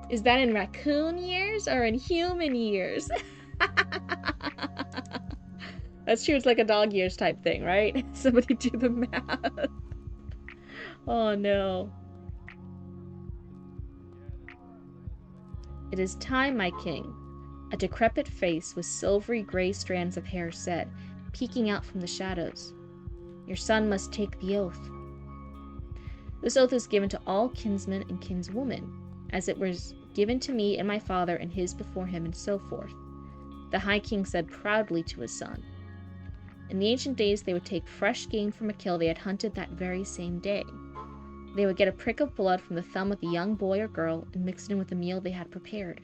Is that in raccoon years or in human years? That's true, it's like a dog years type thing, right? Somebody do the math. Oh no. It is time, my king. A decrepit face with silvery gray strands of hair said, peeking out from the shadows. Your son must take the oath. This oath is given to all kinsmen and kinswomen, as it was given to me and my father and his before him, and so forth. The High King said proudly to his son. In the ancient days, they would take fresh game from a kill they had hunted that very same day. They would get a prick of blood from the thumb of the young boy or girl and mix it in with the meal they had prepared.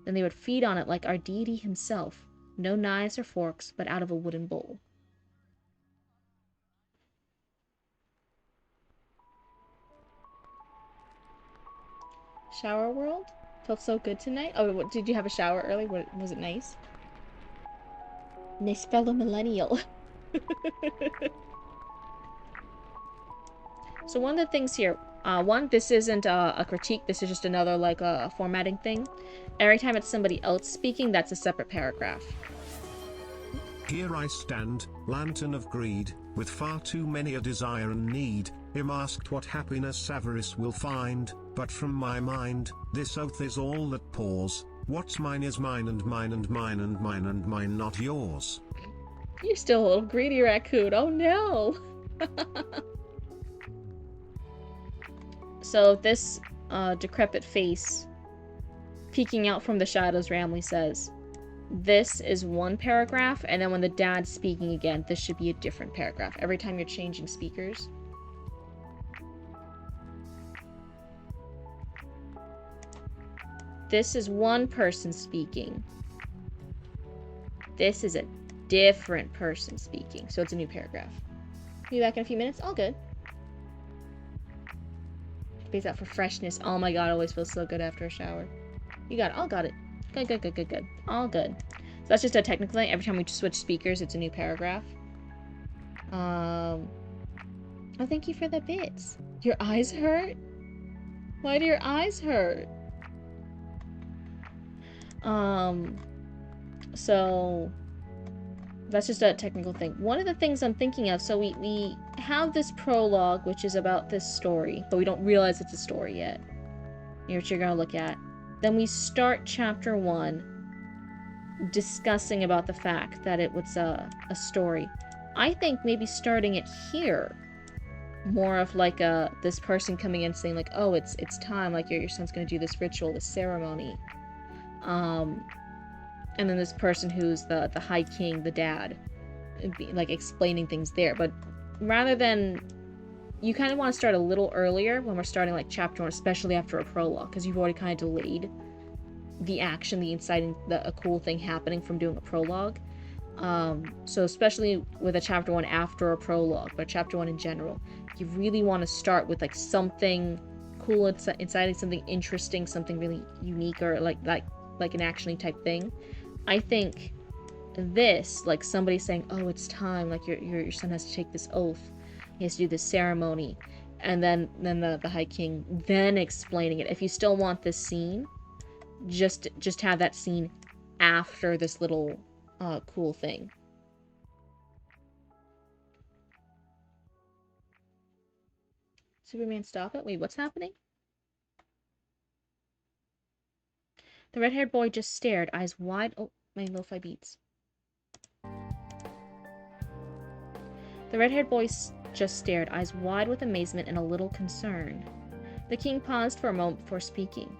Then they would feed on it like our deity himself, no knives or forks, but out of a wooden bowl. Shower world? Felt so good tonight? Oh, what, did you have a shower early? Was it nice? Nice fellow millennial. So one of the things here, one, this isn't a critique, this is just another, like, a formatting thing. Every time it's somebody else speaking, that's a separate paragraph. Here I stand, lantern of greed, with far too many a desire and need, him asked what happiness avarice will find, but from my mind, this oath is all that pours, what's mine is mine and mine and mine and mine and mine, not yours. You're still a little greedy raccoon, oh no! So this decrepit face peeking out from the shadows randomly says, this is one paragraph, and then when the dad's speaking again, this should be a different paragraph. Every time you're changing speakers. This is one person speaking. This is a different person speaking, so it's a new paragraph. Be back in a few minutes? All good. Space out for freshness. Oh my god, it always feels so good after a shower. You got it. All got it. Good, good, good, good, good. All good. So that's just a technical thing. Every time we switch speakers, it's a new paragraph. Oh, thank you for the bits. Your eyes hurt? Why do your eyes hurt? So that's just a technical thing. One of the things I'm thinking of, so we have this prologue, which is about this story, but we don't realize it's a story yet. Here's what you're gonna look at. Then we start chapter 1 discussing about the fact that it was a story. I think maybe starting it here, more of like this person coming in saying like, oh, it's time, like your son's gonna do this ritual, this ceremony. And then this person who's the High King, the dad, like explaining things there. But rather than, you kind of want to start a little earlier when we're starting like chapter 1, especially after a prologue, because you've already kind of delayed the action, the inciting, a cool thing happening from doing a prologue. So especially with a chapter 1 after a prologue, but chapter 1 in general, you really want to start with like something cool, inciting, something interesting, something really unique, or like an action-y type thing. I think this, like somebody saying, oh, it's time, like your son has to take this oath, he has to do this ceremony, and then the High King then explaining it. If you still want this scene, just have that scene after this little cool thing. Superman, stop it. Wait, what's happening? The red-haired boy just stared, eyes wide. Oh, my lo-fi beats. The red-haired boy just stared, eyes wide with amazement and a little concern. The king paused for a moment before speaking.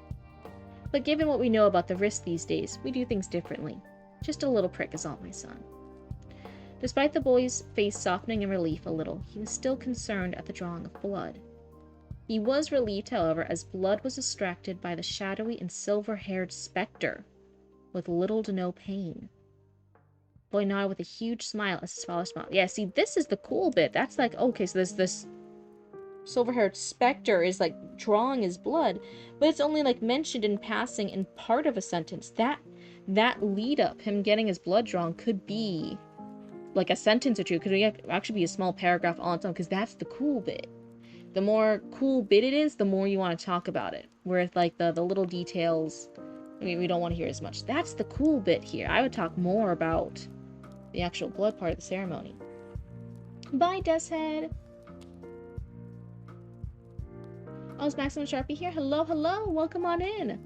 But given what we know about the risk these days, we do things differently. Just a little prick is all, my son. Despite the boy's face softening in relief a little, he was still concerned at the drawing of blood. He was relieved, however, as blood was extracted by the shadowy and silver-haired specter, with little to no pain. The boy nodded with a huge smile as his father smiled. Yeah, see, this is the cool bit. That's like, okay, so this silver-haired specter is like drawing his blood, but it's only like mentioned in passing in part of a sentence. That lead up, him getting his blood drawn, could be like a sentence or two. Could actually be a small paragraph on its own, because that's the cool bit. The more cool bit it is, the more you want to talk about it. Where like the little details, I mean, we don't want to hear as much. That's the cool bit here. I would talk more about the actual blood part of the ceremony. Bye, Deathhead. Oh, is Maximum Sharpie here? Hello, hello. Welcome on in.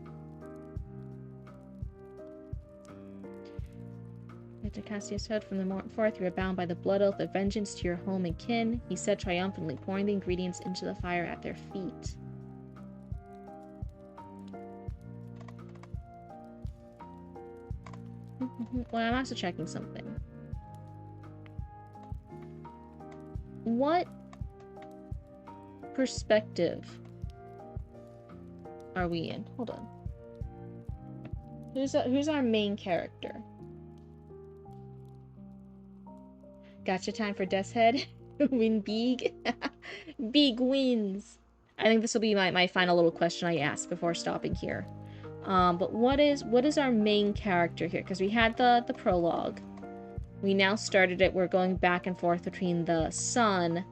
After Cassius heard from the morning forth, you are bound by the blood oath of vengeance to your home and kin, he said triumphantly, pouring the ingredients into the fire at their feet. Well, I'm also checking something. What perspective are we in? Hold on. Who's our main character? Gotcha time for Death's Head. Win big. Big wins. I think this will be my final little question I ask before stopping here. But what is our main character here? Because we had the prologue. We now started it. We're going back and forth between the son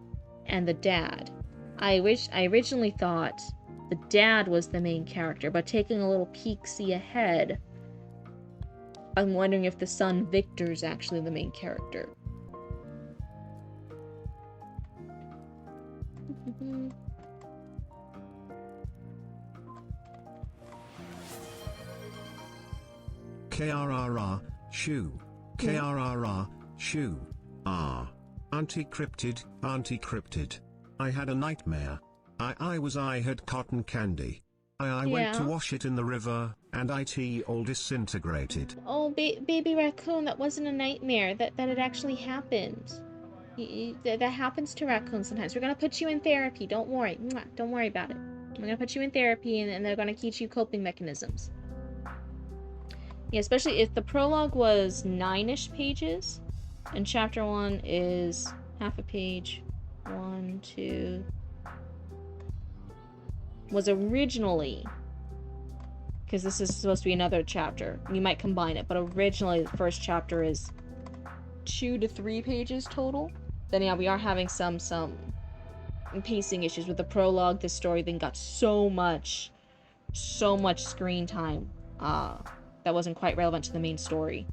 and the dad. I originally thought the dad was the main character, but taking a little peek-see ahead, I'm wondering if the son Victor's actually the main character. KRRR, shoo. KRRR, shoo. Ah. Anti-cryptid, anti-cryptid. I had a nightmare. I had cotton candy. I went to wash it in the river, and it all disintegrated. Oh, baby raccoon, that wasn't a nightmare. That it actually happened. That happens to raccoons sometimes. We're gonna put you in therapy. Don't worry. Don't worry about it. We're gonna put you in therapy, and they're gonna teach you coping mechanisms. Yeah, especially if the prologue was 9-ish pages, and chapter 1 is half a page. 1, 2... was originally, because this is supposed to be another chapter, you might combine it, but originally the first chapter is 2 to 3 pages total. Then yeah, we are having some pacing issues with the prologue. This story then got so much screen time that wasn't quite relevant to the main story,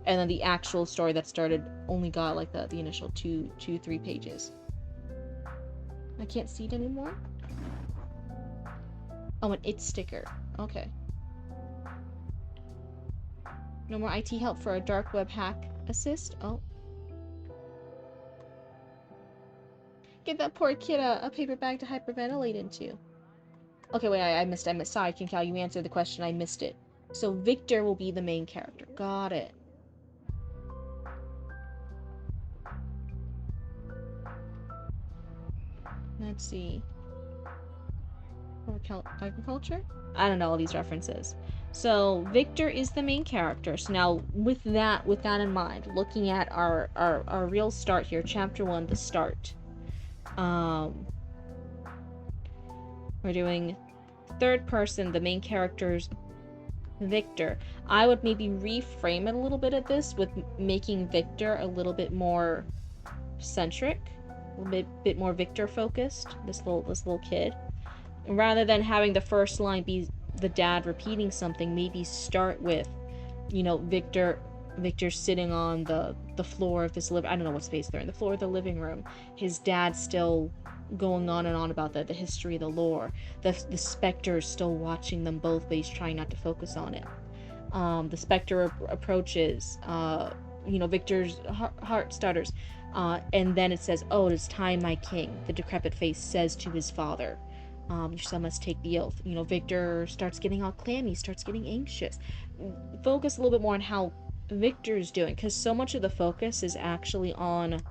and then the actual story that started only got like the initial 2-3 pages. I can't see it anymore. Oh, an it sticker. Okay. No more IT help for a dark web hack assist. Oh. Give that poor kid a paper bag to hyperventilate into. Okay, wait, I missed. Sorry, Kinkal, you answered the question. I missed it. So Victor will be the main character. Got it. Let's see. Agriculture? I don't know all these references. So Victor is the main character. So now with that in mind, looking at our real start here, chapter 1, the start. We're doing third person, the main character's Victor. I would maybe reframe it a little bit at this with making Victor a little bit more centric, a little bit more Victor focused, this little kid. Rather than having the first line be the dad repeating something, maybe start with, you know, Victor sitting on the floor of this I don't know what space they're in, the floor of the living room. His dad still going on and on about the history, the lore. The specter is still watching them both, but he's trying not to focus on it. The specter approaches. Victor's heart stutters. And then it says, "Oh, it is time, my king," the decrepit face says to his father. "Your son must take the oath." Victor starts getting all clammy, starts getting anxious. Focus a little bit more on how Victor's doing, because so much of the focus is actually on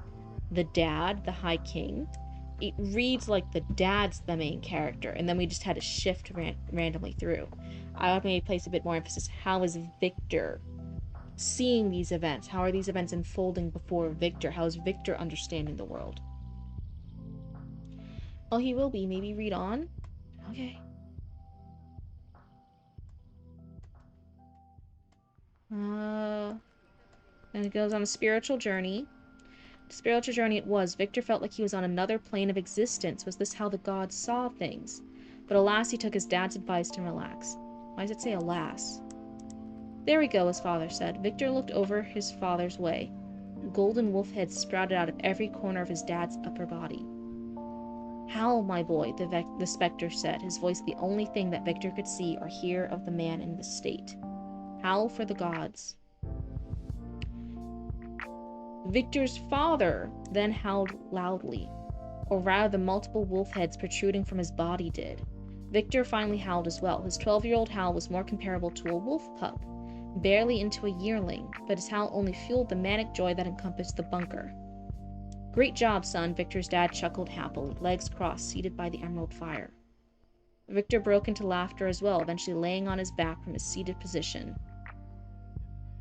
the dad, the High King. It reads like the dad's the main character, and then we just had to shift randomly through. I would maybe place a bit more emphasis. How is Victor seeing these events? How are these events unfolding before Victor? How is Victor understanding the world? Oh, he will be. Maybe read on? Okay. And it goes on a spiritual journey. Spiritual journey it was. Victor felt like he was on another plane of existence. Was this how the gods saw things? But alas, he took his dad's advice to relax. Why does it say alas? "There we go," his father said. Victor looked over his father's way. Golden wolf heads sprouted out of every corner of his dad's upper body. "Howl, my boy," the specter said, his voice the only thing that Victor could see or hear of the man in the state. "Howl for the gods." Victor's father then howled loudly, or rather the multiple wolf heads protruding from his body did. Victor finally howled as well. His 12-year-old howl was more comparable to a wolf pup, barely into a yearling, but his howl only fueled the manic joy that encompassed the bunker. "Great job, son," Victor's dad chuckled happily, legs crossed, seated by the emerald fire. Victor broke into laughter as well, eventually laying on his back from his seated position.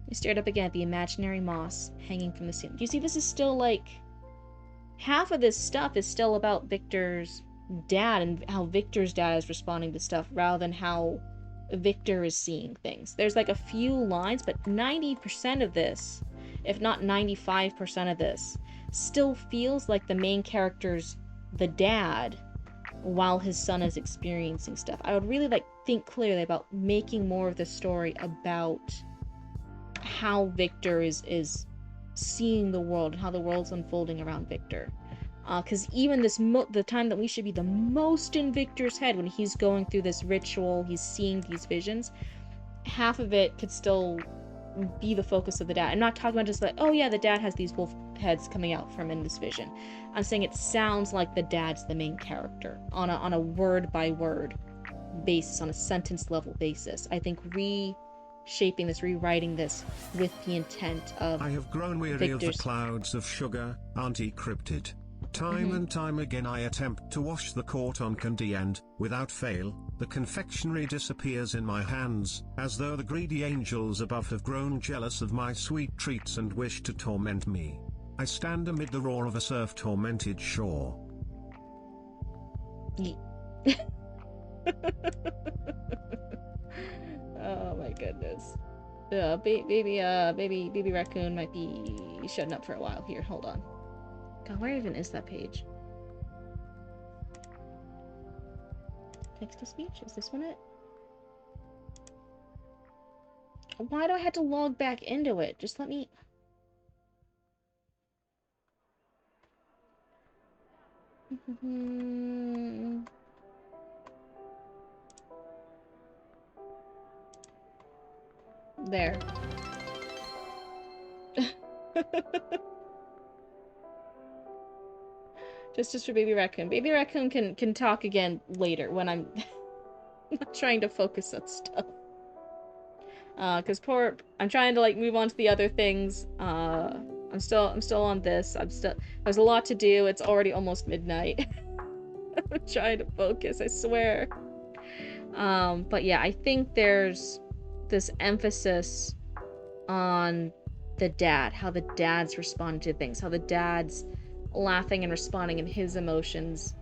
He stared up again at the imaginary moss hanging from the ceiling. You see, this is still like... half of this stuff is still about Victor's dad and how Victor's dad is responding to stuff rather than how Victor is seeing things. There's like a few lines, but 90% of this, if not 95% of this, still feels like the main character's the dad while his son is experiencing stuff. I would really think clearly about making more of the story about how Victor is seeing the world and how the world's unfolding around Victor. Because even the time that we should be the most in Victor's head, when he's going through this ritual, he's seeing these visions, half of it could still be the focus of the dad. I'm not talking about just like, oh yeah, the dad has these wolf heads coming out from in this vision. I'm saying it sounds like the dad's the main character on a word by word basis, on a sentence level basis. I think reshaping this, rewriting this with the intent of I have grown weary Victor's... of the clouds of sugar, Auntie Cryptid. Time and time again I attempt to wash the cotton candy and, without fail, the confectionery disappears in my hands, as though the greedy angels above have grown jealous of my sweet treats and wish to torment me. I stand amid the roar of a surf-tormented shore. Oh my goodness. Baby raccoon might be shutting up for a while here. Hold on. God, where even is that page? Text to speech? Is this one it? Why do I have to log back into it? Just let me... There. Just for Baby Raccoon. Baby Raccoon can talk again later when I'm not trying to focus on stuff. Cause I'm trying to move on to the other things. I'm still on this. There's a lot to do. It's already almost midnight. I'm trying to focus, I swear. But yeah, I think there's this emphasis on the dad, how the dad's responding to things, how the dad's laughing and responding in his emotions,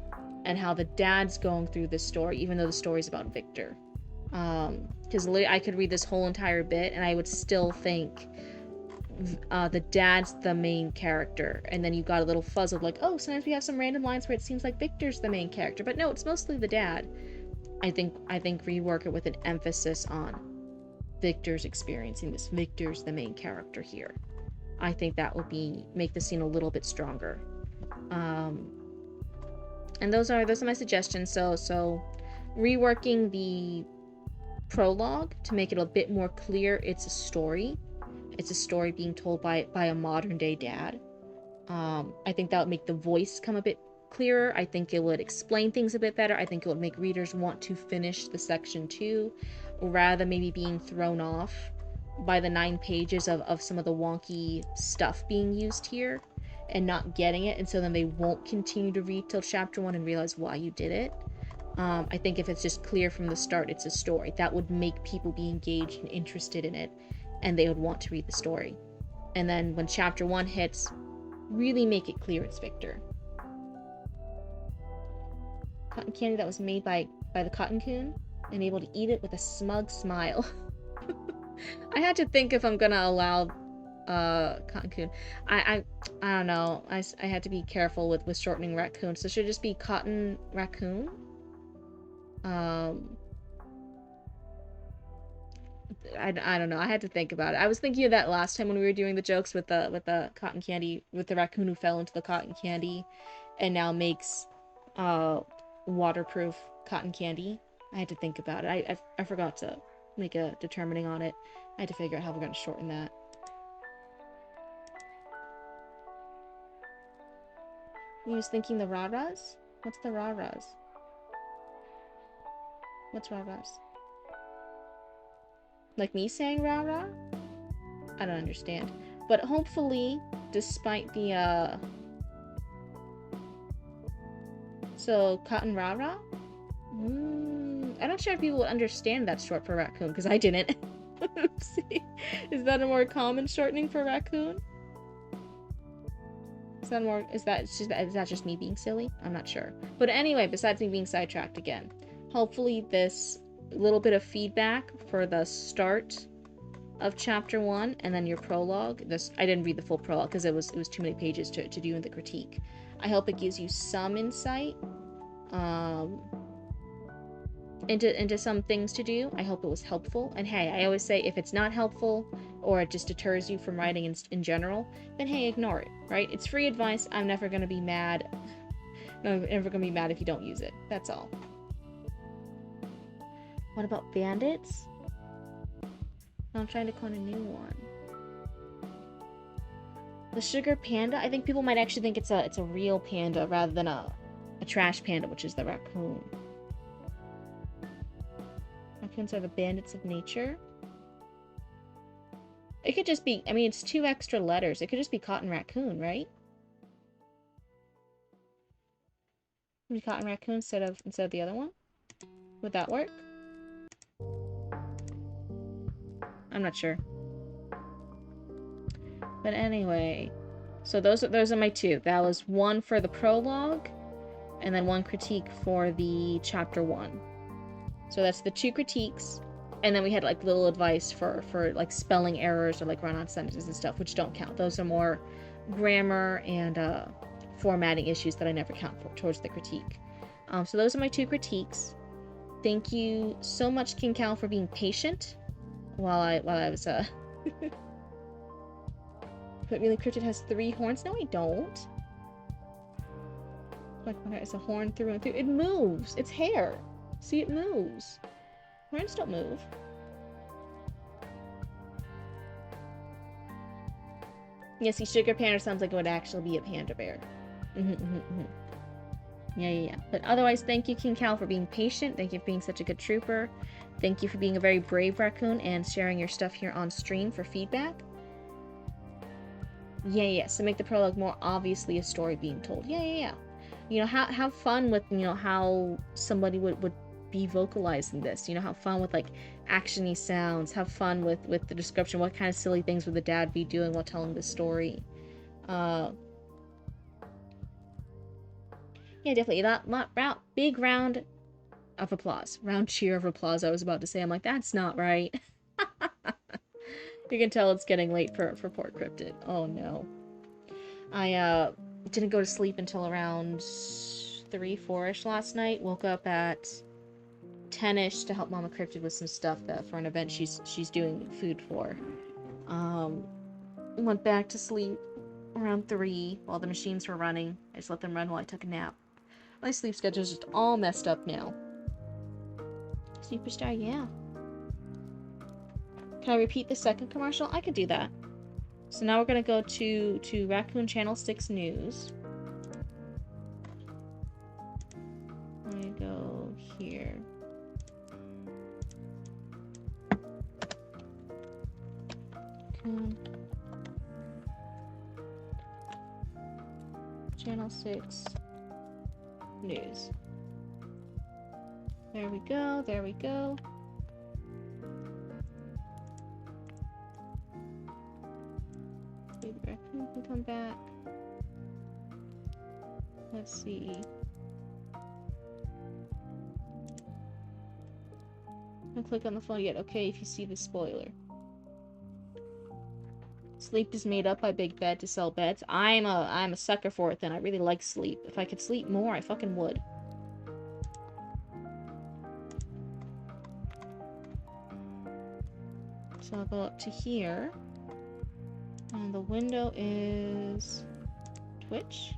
and how the dad's going through this story, even though the story's about Victor. Because I could read this whole entire bit and I would still think the dad's the main character, and then you've got a little fuzz of oh, sometimes we have some random lines where it seems like Victor's the main character, but no, it's mostly the dad. I think rework it with an emphasis on Victor's experiencing this. Victor's the main character here. I think that will make the scene a little bit stronger. And those are my suggestions. So reworking the prologue to make it a bit more clear it's a story. It's a story being told by a modern day dad. I think that would make the voice come a bit clearer. I think it would explain things a bit better. I think it would make readers want to finish the section 2 rather than maybe being thrown off by the 9 pages of some of the wonky stuff being used here and not getting it, and so then they won't continue to read till chapter 1 and realize why you did it. I think if it's just clear from the start it's a story, that would make people be engaged and interested in it, and they would want to read the story. And then when chapter 1 hits, really make it clear it's Victor. Cotton candy that was made by the Cotton Coon and able to eat it with a smug smile. I had to think if I'm gonna allow Cotton Coon. I don't know. I had to be careful with shortening raccoon. So should it just be Cotton Raccoon? I don't know. I had to think about it. I was thinking of that last time when we were doing the jokes with the cotton candy, with the raccoon who fell into the cotton candy and now makes waterproof cotton candy. I had to think about it. I forgot to make a determining on it. I had to figure out how we're going to shorten that. You was thinking the rah-rahs? What's the rah-rahs? What's rah-rahs? Like me saying rah-rah? I don't understand. But hopefully, despite the, So, cotton rah-rah? I'm not sure if people would understand that's short for raccoon, because I didn't. Oopsie. Is that a more common shortening for raccoon? Is that just me being silly? I'm not sure. But anyway, besides me being sidetracked again, hopefully this little bit of feedback for the start of chapter 1 and then your prologue. I didn't read the full prologue because it was too many pages to do in the critique. I hope it gives you some insight into some things to do. I hope it was helpful. And hey, I always say if it's not helpful or it just deters you from writing in general, then hey, ignore it, right? It's free advice. I'm never going to be mad. No, I'm never going to be mad if you don't use it. That's all. What about bandits? No, I'm trying to clone a new one. The sugar panda? I think people might actually think it's a real panda rather than a trash panda, which is the raccoon. Raccoons are the bandits of nature. It could just be, I mean, it's 2 extra letters. It could just be cotton raccoon, right? Maybe cotton raccoon instead of the other one? Would that work? I'm not sure. But anyway, so those are my 2. That was 1 for the prologue, and then 1 critique for the chapter 1. So that's the 2 critiques, and then we had like little advice for like spelling errors or like run-on sentences and stuff, which don't count. Those are more grammar and formatting issues that I never count for towards the critique. So those are my 2 critiques. Thank you so much, King Cal, for being patient while I was But really, Cryptid has 3 horns? No, I don't. Like, it's a horn through and through. It moves. It's hair. See, it moves. Horns don't move. Yeah, see, Sugar Panda sounds like it would actually be a panda bear. Yeah. But otherwise, thank you, King Cal, for being patient. Thank you for being such a good trooper. Thank you for being a very brave raccoon and sharing your stuff here on stream for feedback. Yeah. So make the prologue more obviously a story being told. Yeah. You know, have fun with, you know, how somebody would be vocalizing this. You know, have fun with, like, action-y sounds. Have fun with the description. What kind of silly things would the dad be doing while telling the story? Yeah, definitely. That big round of applause. Round cheer of applause, I was about to say. I'm like, that's not right. You can tell it's getting late for poor Cryptid. Oh, no. I didn't go to sleep until around 3, 4-ish last night. Woke up at 10-ish to help Mama Cryptid with some stuff for an event she's doing food for. Went back to sleep around 3 while the machines were running. I just let them run while I took a nap. My sleep schedule's just all messed up now. Superstar, yeah. Can I repeat the second commercial? I could do that. So now we're gonna go to Raccoon Channel 6 News. I go here. Raccoon Channel 6 News. There we go, there we go. Baby raccoon can come back. Let's see. Don't click on the phone yet. Okay, if you see the spoiler. Sleep is made up by Big Bed to sell beds. I'm a sucker for it then. I really like sleep. If I could sleep more, I fucking would. So I'll go up to here. And the window is Twitch?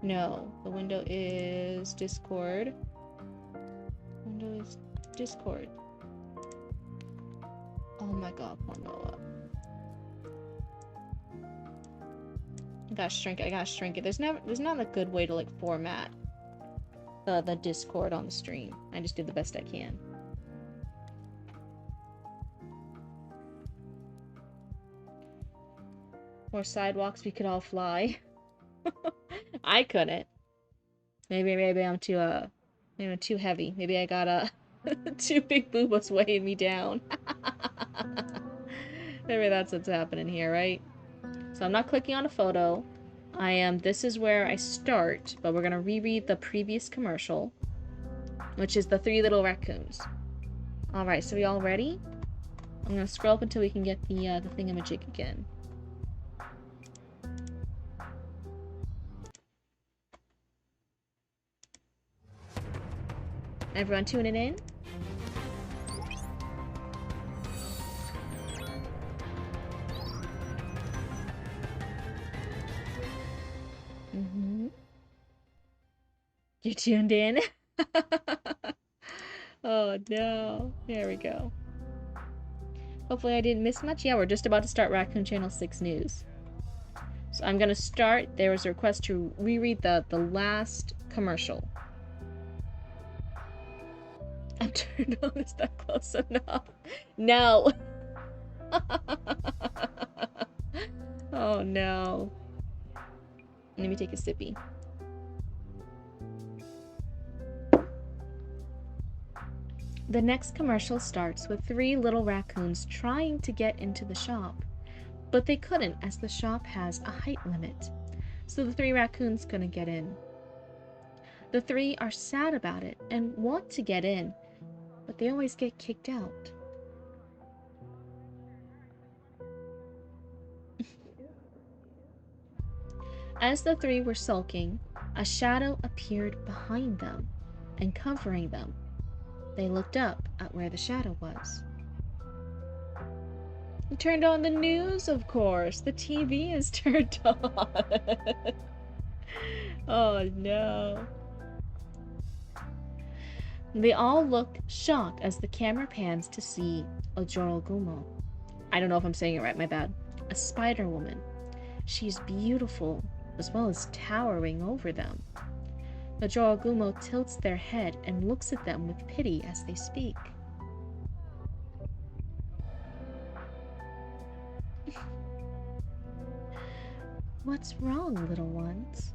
No, the window is Discord. Window is Discord. Oh my god, Pornhub. I gotta shrink it, I gotta shrink it. There's not a good way to like format the Discord on the stream. I just do the best I can. Or sidewalks we could all fly. I couldn't. Maybe I'm too maybe I'm too heavy. Maybe I got two big boobas weighing me down. Maybe that's what's happening here, right? So I'm not clicking on a photo. This is where I start, but we're gonna reread the previous commercial, which is the 3 little raccoons. Alright, so we all ready? I'm gonna scroll up until we can get the thingamajig again. Everyone tuning in? You tuned in? Oh no. There we go. Hopefully I didn't miss much. Yeah, we're just about to start Raccoon Channel 6 News. So I'm gonna start. There was a request to reread the last commercial. I'm turned on. Is that close enough? No. Oh no. Let me take a sippy. The next commercial starts with 3 little raccoons trying to get into the shop, but they couldn't as the shop has a height limit. So the 3 raccoons couldn't get in. The 3 are sad about it and want to get in, but they always get kicked out. As the 3 were sulking, a shadow appeared behind them and covering them. They looked up at where the shadow was. You turned on the news, of course. The TV is turned on. Oh no. They all look shocked as the camera pans to see Ojorogumo. I don't know if I'm saying it right, my bad. A spider woman. She's beautiful, as well as towering over them. Ojorogumo tilts their head and looks at them with pity as they speak. What's wrong, little ones?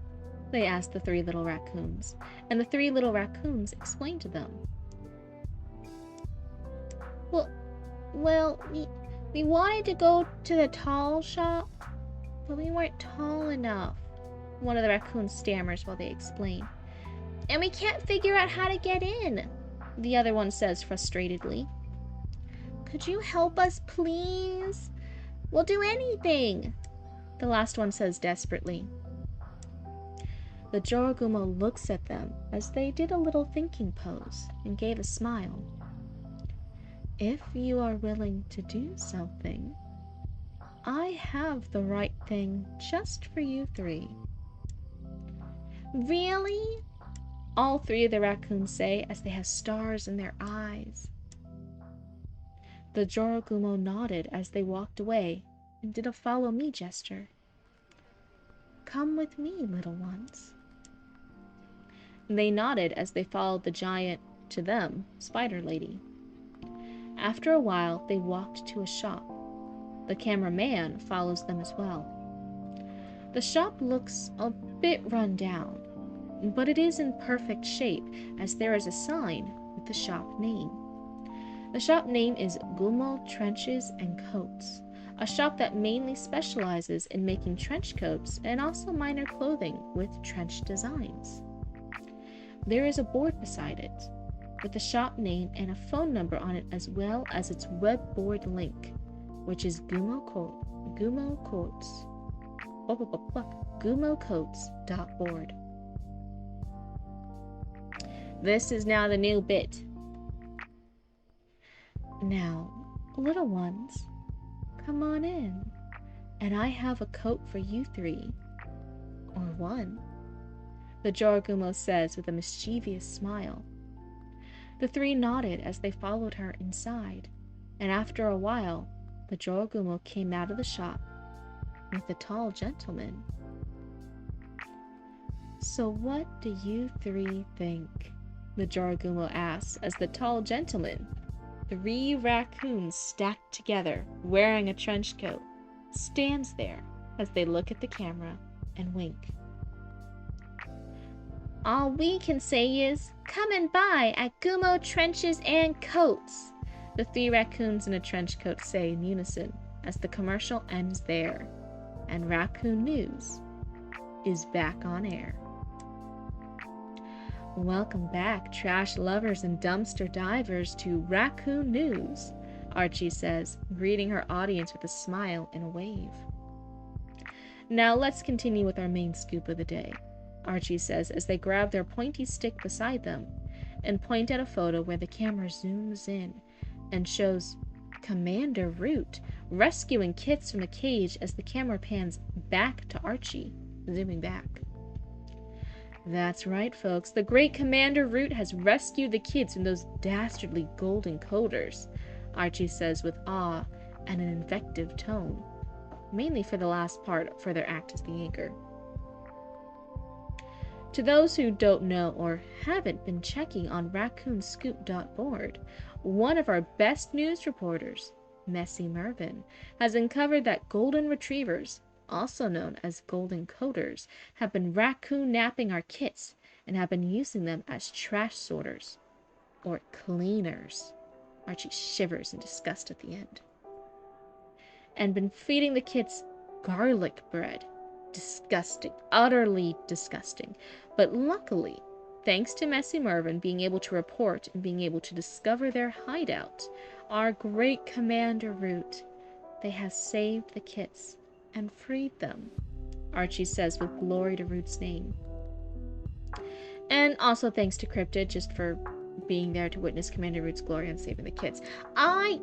They asked the 3 little raccoons, and the 3 little raccoons explained to them. Well, we wanted to go to the tall shop, but we weren't tall enough. One of the raccoons stammers while they explain. And we can't figure out how to get in, the other one says frustratedly. Could you help us, please? We'll do anything, the last one says desperately. The Jorogumo looks at them as they did a little thinking pose and gave a smile. If you are willing to do something, I have the right thing just for you 3. Really? All 3 of the raccoons say as they have stars in their eyes. The Jorogumo nodded as they walked away and did a follow me gesture. Come with me, little ones. They nodded as they followed the giant, to them, spider lady. After a while, they walked to a shop. The cameraman follows them as well. The shop looks a bit run down, but it is in perfect shape as there is a sign with the shop name. The shop name is Gumo Trenches and Coats, a shop that mainly specializes in making trench coats and also minor clothing with trench designs. There is a board beside it, with the shop name and a phone number on it, as well as its web board link, which is gumocoats.board. This is now the new bit. Now, little ones, come on in, and I have a coat for you three. Or one, the Jorogumo says with a mischievous smile. The three nodded as they followed her inside, and after a while, the Jorogumo came out of the shop with a tall gentleman. So what do you three think? The Jorogumo asks as the tall gentleman, 3 raccoons stacked together, wearing a trench coat, stands there as they look at the camera and wink. All we can say is, come and buy at Gumo Trenches and Coats, the 3 raccoons in a trench coat say in unison as the commercial ends there, and Raccoon News is back on air. Welcome back, trash lovers and dumpster divers, to Raccoon News, Archie says, greeting her audience with a smile and a wave. Now let's continue with our main scoop of the day, Archie says as they grab their pointy stick beside them and point at a photo where the camera zooms in and shows Commander Root rescuing kits from a cage as the camera pans back to Archie, zooming back. That's right, folks. The great Commander Root has rescued the kids from those dastardly golden coders, Archie says with awe and an invective tone, mainly for the last part for their act as the anchor. To those who don't know or haven't been checking on raccoonscoop.board, one of our best news reporters, Messy Mervin, has uncovered that golden retrievers, also known as golden coders, have been raccoon napping our kits and have been using them as trash sorters, or cleaners. Archie shivers in disgust at the end. And been feeding the kits garlic bread. Disgusting, utterly disgusting. But luckily, thanks to Messy Mervin being able to report and being able to discover their hideout, our great Commander Root, they have saved the kits and freed them, Archie says with glory to Root's name. And also thanks to Cryptid just for being there to witness Commander Root's glory and saving the kids. I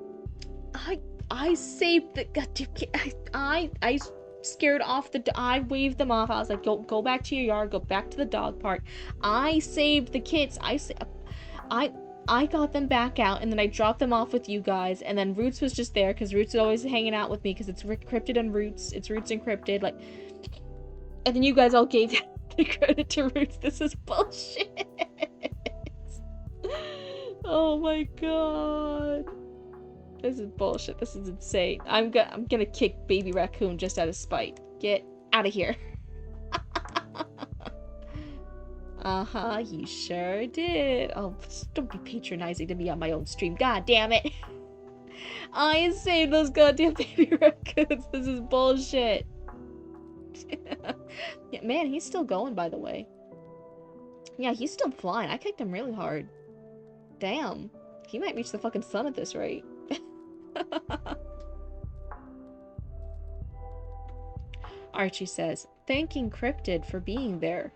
saved the goddamn kid. I scared off I waved them off. I was like, go back to your yard, go back to the dog park. I saved the kids. I got them back out, and then I dropped them off with you guys, and then Roots was just there, because Roots is always hanging out with me, because it's Cryptid and Roots. It's Roots and Cryptid, like, and then you guys all gave the credit to Roots. This is bullshit. Oh my god. This is bullshit. This is insane. I'm gonna kick Baby Raccoon just out of spite. Get out of here. Uh-huh, you sure did. Oh, don't be patronizing to me on my own stream. God damn it. I saved those goddamn baby raccoons. This is bullshit. Yeah, man, he's still going, by the way. Yeah, he's still flying. I kicked him really hard. Damn. He might reach the fucking sun at this rate. Archie says, thanking Cryptid for being there,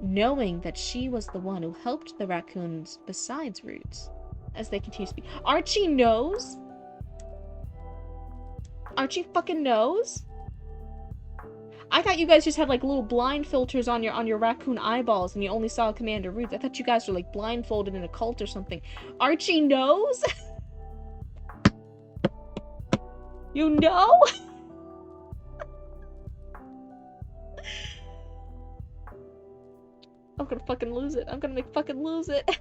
knowing that she was the one who helped the raccoons besides Roots, as they continue to speak. Archie knows? Archie fucking knows? I thought you guys just had like little blind filters on your raccoon eyeballs and you only saw Commander Roots. I thought you guys were like blindfolded in a cult or something. Archie knows? You know? I'm gonna fucking lose it. I'm gonna fucking lose it.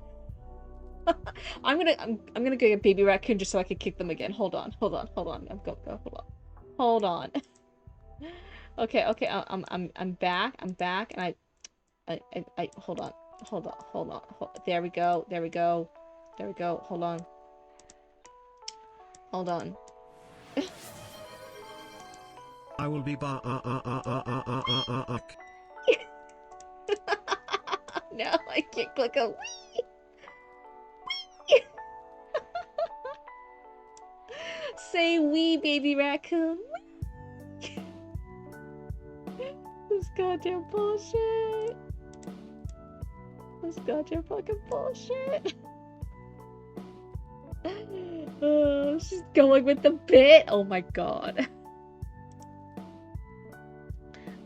I'm gonna go get baby raccoon just so I can kick them again. Hold on. Hold on. Hold on. Okay, I'm back, and hold on. There we go, hold on. I will be back. No, I can't click a Say wee, baby raccoon. This goddamn bullshit. This goddamn fucking bullshit. Oh, she's going with the bit. Oh my god.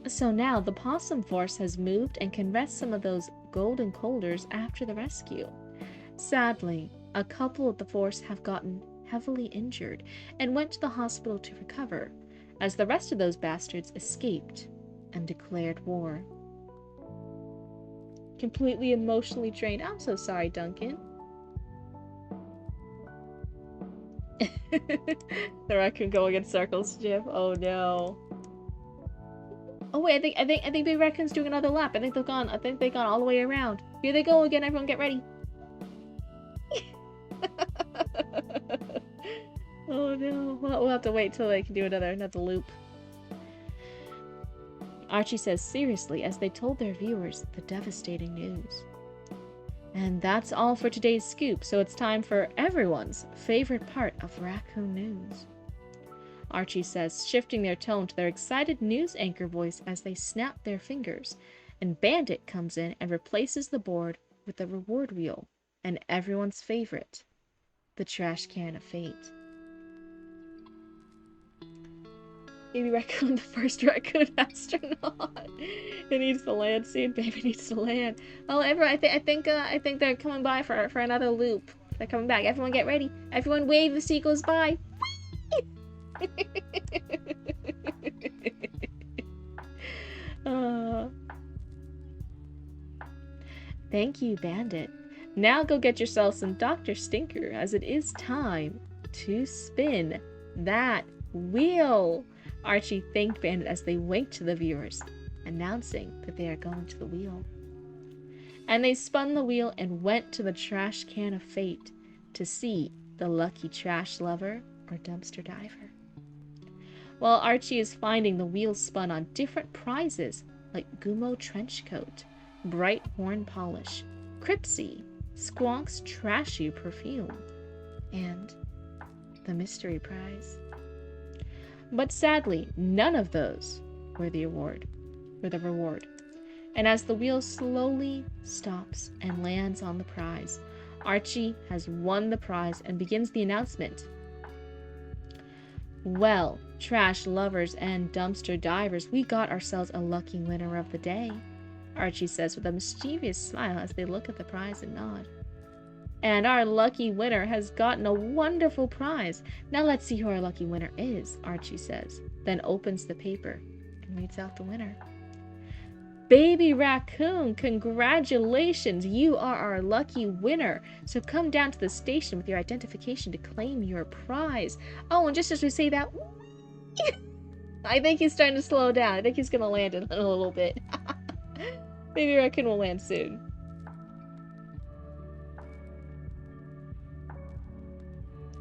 So now the possum force has moved and can rest some of those golden colders after the rescue. Sadly, a couple of the force have gotten heavily injured and went to the hospital to recover, as the rest of those bastards escaped and declared war. Completely emotionally drained. I'm so sorry, Duncan. The raccoon going in circles, Jim. Oh no. Oh wait, I think Big Raccoon's doing another lap. I think they've gone all the way around. Here they go again, everyone get ready. Oh no. We'll have to wait till they can do another loop. Archie says seriously as they told their viewers the devastating news. And that's all for today's scoop, so it's time for everyone's favorite part of Raccoon News. Archie says, shifting their tone to their excited news anchor voice as they snap their fingers, and Bandit comes in and replaces the board with the reward wheel, and everyone's favorite, the trash can of fate. Baby Raccoon, the first raccoon astronaut. It needs to land soon. Baby needs to land. Oh, everyone! I think they're coming by for another loop. They're coming back. Everyone, get ready. Everyone, wave the seagulls by. Thank you, Bandit. Now go get yourself some Dr. Stinker, as it is time to spin that wheel. Archie thanked Bandit as they winked to the viewers, announcing that they are going to the wheel. And they spun the wheel and went to the trash can of fate to see the lucky trash lover or dumpster diver. While Archie is finding the wheel spun on different prizes like Gumo trench coat, bright horn polish, Cripsy, Squonk's trashy perfume, and the mystery prize. But sadly, none of those were the reward. And as the wheel slowly stops and lands on the prize, Archie has won the prize and begins the announcement. Well, trash lovers and dumpster divers, we got ourselves a lucky winner of the day, Archie says with a mischievous smile as they look at the prize and nod. And our lucky winner has gotten a wonderful prize. Now let's see who our lucky winner is, Archie says, then opens the paper and reads out the winner. Baby Raccoon, congratulations! You are our lucky winner. So come down to the station with your identification to claim your prize. Oh, and just as we say that, I think he's starting to slow down. I think he's going to land in a little bit. Baby Raccoon will land soon.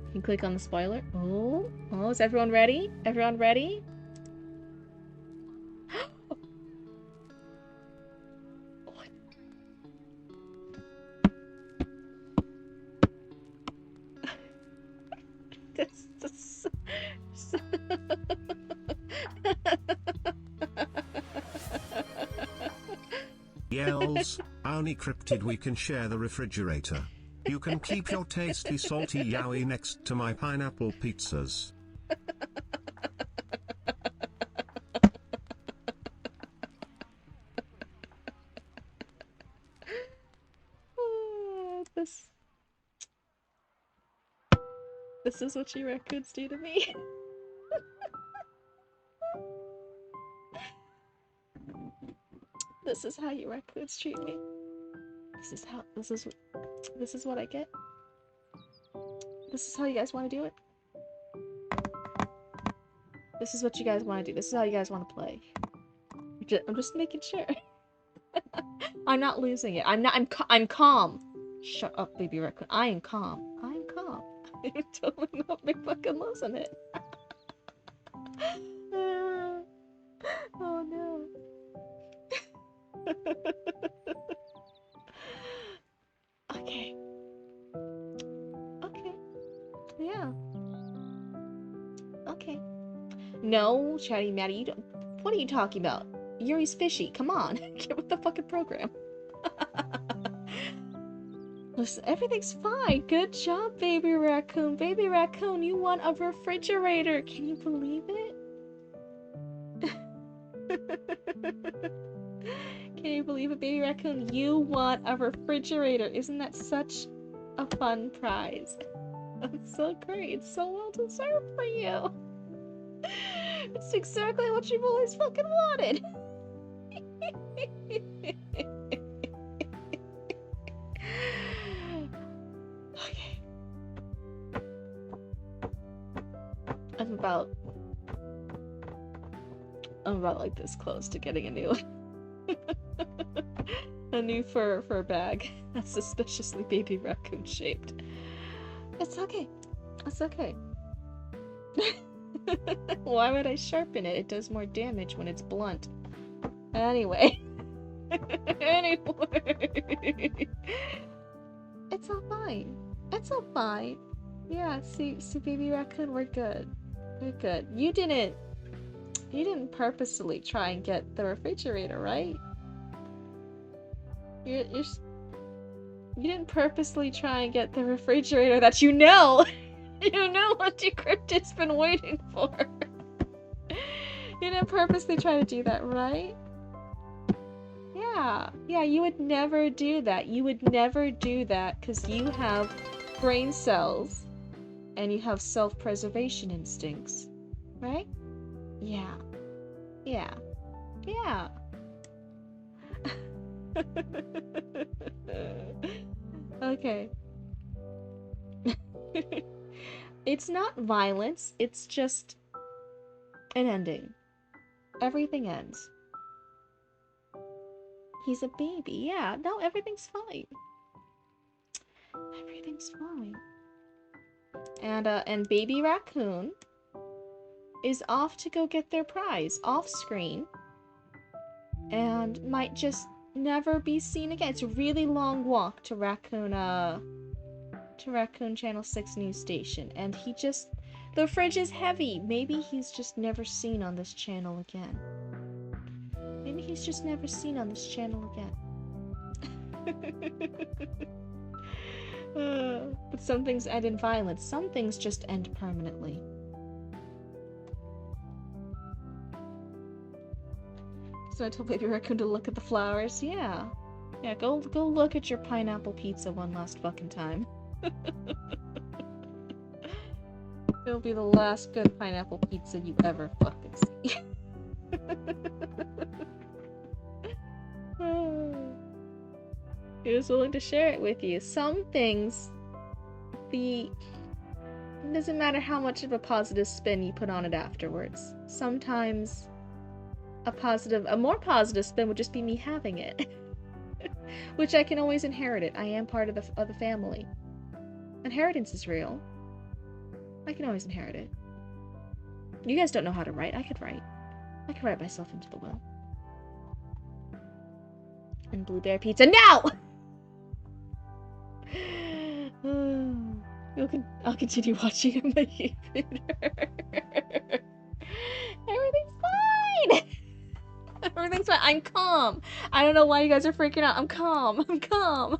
You can click on the spoiler. Oh, is everyone ready? Everyone ready? Yells, only Cryptid we can share the refrigerator. You can keep your tasty salty yowie next to my pineapple pizzas. This is what you raccoons do to me. This is how you raccoons treat me. This is what I get. This is how you guys want to do it. This is what you guys want to do. This is how you guys want to play. I'm just making sure. I'm not losing it. I'm calm. Shut up, baby raccoon. I am calm. I am calm. I'm totally not big fucking losing it. Oh no. Okay. Okay. Yeah. Okay. No, Chatty Matty, you don't. What are you talking about? Yuri's fishy. Come on. Get with the fucking program. Listen, everything's fine. Good job, baby raccoon. Baby raccoon, you won a refrigerator. Can you believe it? Can you believe it, baby raccoon? You won a refrigerator. Isn't that such a fun prize? That's so great. It's so well deserved for you. It's exactly what you've always fucking wanted. Okay. I'm about like this close to getting a new fur bag that's suspiciously baby raccoon shaped. It's okay. It's okay. Why would I sharpen it? It does more damage when it's blunt. Anyway. It's all fine. It's all fine. Yeah, see, baby raccoon, we're good. We're good. You didn't purposely try and get the refrigerator, right? You didn't purposely try and get the refrigerator that you know what Cryptid's been waiting for. You didn't purposely try to do that, right? Yeah, you would never do that. You would never do that because you have brain cells and you have self-preservation instincts, right? Yeah. Okay. It's not violence, it's just an ending. Everything ends. He's a baby, yeah. No, everything's fine. Everything's fine. And baby raccoon is off to go get their prize off screen and might just never be seen again. It's a really long walk to Raccoon Channel 6 news station, and the fridge is heavy. Maybe he's just never seen on this channel again. Maybe he's just never seen on this channel again. But some things end in violence. Some things just end permanently. So I told baby raccoon to look at the flowers. Yeah, go look at your pineapple pizza one last fucking time. It'll be the last good pineapple pizza you ever fucking see. He was willing to share it with you. Some things, it doesn't matter how much of a positive spin you put on it afterwards. Sometimes a more positive spin would just be me having it. Which I can always inherit it. I am part of the family. Inheritance is real. I can always inherit it. You guys don't know how to write. I could write. I could write myself into the will. And blueberry pizza. No! I'll continue watching him making food. Everything's fine! Everything's fine. I'm calm. I don't know why you guys are freaking out. I'm calm. I'm calm.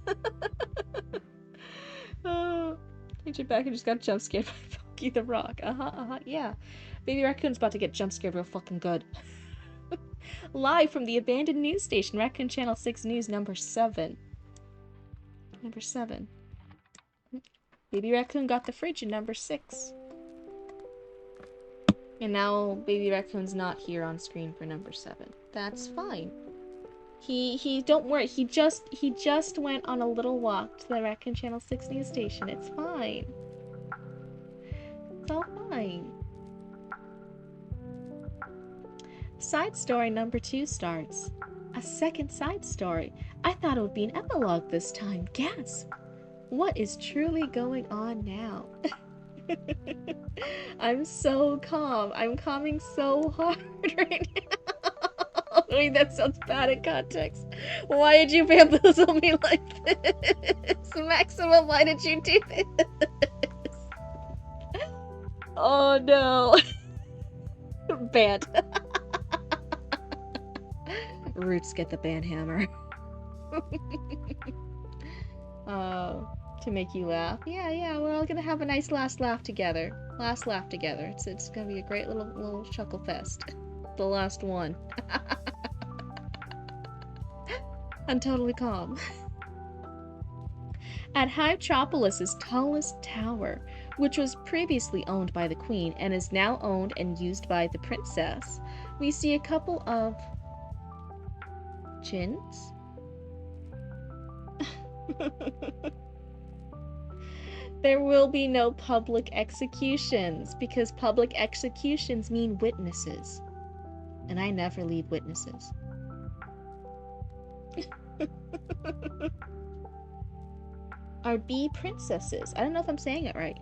Agent Backer just got jump scared by Funky the Rock. Yeah. Baby Raccoon's about to get jump scared real fucking good. Live from the abandoned news station, Raccoon Channel 6 News number 7. Number 7. Baby Raccoon got the fridge in number 6. And now Baby Raccoon's not here on screen for number 7. That's fine. He don't worry. He just went on a little walk to the Raccoon Channel 6 news station. It's fine. It's all fine. Side story number 2 starts. A second side story. I thought it would be an epilogue this time. Guess. What is truly going on now? I'm so calm. I'm calming so hard right now. Wait, that sounds bad in context. Why did you bamboozle me like this? Maximum, why did you do this? Oh no. Banned. Roots get the band hammer. To make you laugh. Yeah, we're all gonna have a nice last laugh together. Last laugh together. It's gonna be a great little chuckle fest. The last one. I'm totally calm. At Hypetropolis's tallest tower, which was previously owned by the Queen and is now owned and used by the Princess, we see a couple of Jins? There will be no public executions because public executions mean witnesses. And I never leave witnesses. Are bee princesses. I don't know if I'm saying it right.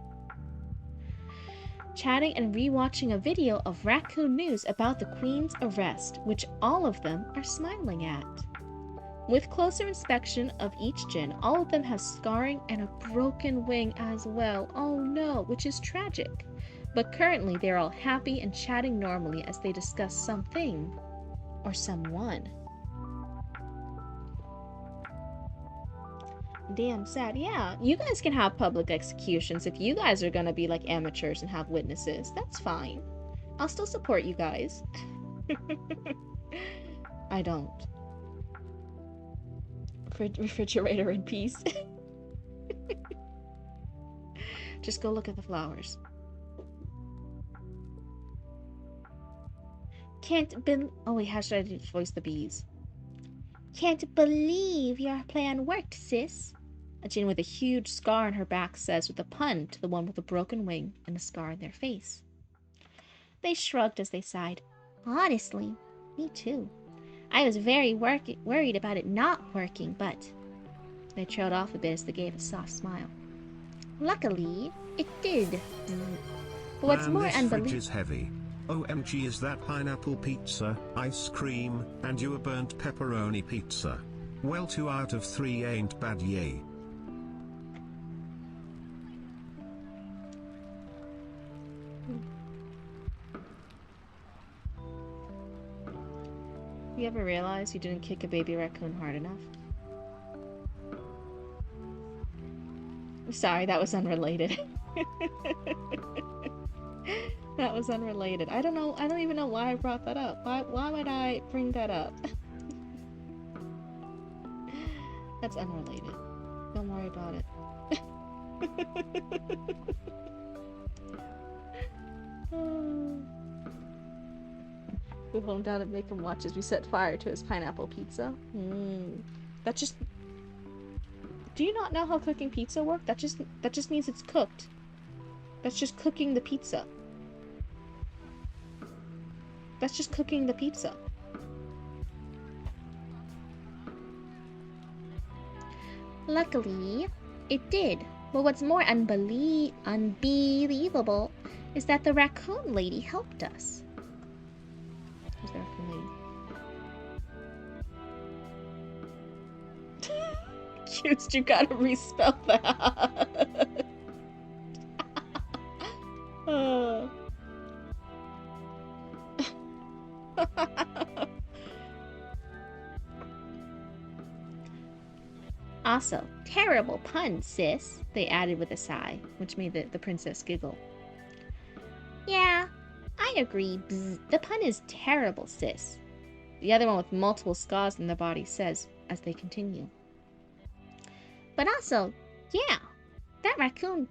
Chatting and rewatching a video of Raccoon News about the Queen's arrest, which all of them are smiling at. With closer inspection of each Jin, all of them have scarring and a broken wing as well. Oh no, which is tragic. But currently they're all happy and chatting normally as they discuss something or someone. Damn sad. Yeah, you guys can have public executions if you guys are gonna be like amateurs and have witnesses. That's fine. I'll still support you guys. I don't. Refrigerator in peace. Just go look at the flowers. Oh wait, how should I voice the bees? Can't believe your plan worked, sis. A Jin with a huge scar on her back says with a pun to the one with a broken wing and a scar on their face. They shrugged as they sighed. Honestly, me too. I was very worried about it not working, but... They trailed off a bit as they gave a soft smile. Luckily, it did. But what's Man, more this unbelievable... fridge is heavy. OMG, is that pineapple pizza, ice cream, and you a burnt pepperoni pizza? Well, 2 out of 3 ain't bad, yay. You ever realize you didn't kick a baby raccoon hard enough? Sorry, that was unrelated. That was unrelated. I don't know. I don't even know why I brought that up. Why would I bring that up? That's unrelated. Don't worry about it. We hold him down and make him watch as we set fire to his pineapple pizza. That just... Do you not know how cooking pizza works? That just means it's cooked. That's just cooking the pizza. That's just cooking the pizza. Luckily, it did. But what's more unbelievable is that the raccoon lady helped us. Who's the raccoon lady? Accused, you gotta respell that. Also, terrible pun, sis, they added with a sigh, which made the princess giggle. Yeah, I agree. Bzz. The pun is terrible, sis. The other one with multiple scars in their body says as they continue. But also, yeah, that raccoon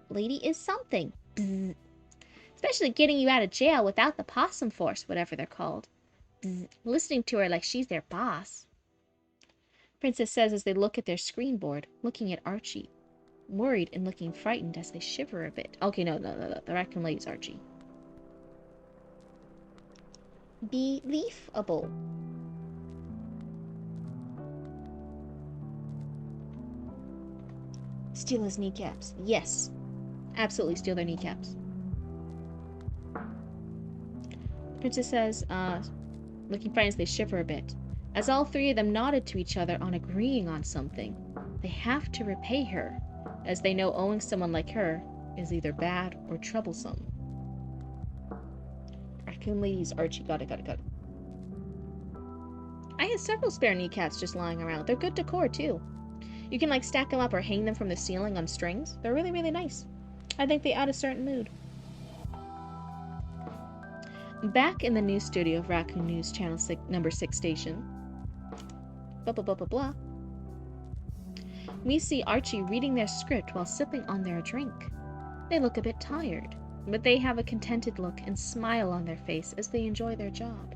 lady is something. Bzz. Especially getting you out of jail without the possum force, whatever they're called. Bzz. Listening to her like she's their boss. Princess says as they look at their screen board, looking at Archie, worried and looking frightened as they shiver a bit. Okay, no. The raccoon lady's Archie. Believable. Steal his kneecaps. Yes. Absolutely steal their kneecaps. Princess says, looking frightened as they shiver a bit. As all three of them nodded to each other on agreeing on something. They have to repay her, as they know owing someone like her is either bad or troublesome. Raccoon ladies, Archie, got it. I had several spare kneecaps just lying around. They're good decor, too. You can, like, stack them up or hang them from the ceiling on strings. They're really, really nice. I think they add a certain mood. Back in the news studio of Raccoon News Channel number 6 station. Blah, blah, blah, blah, blah. We see Archie reading their script while sipping on their drink. They look a bit tired, but they have a contented look and smile on their face as they enjoy their job.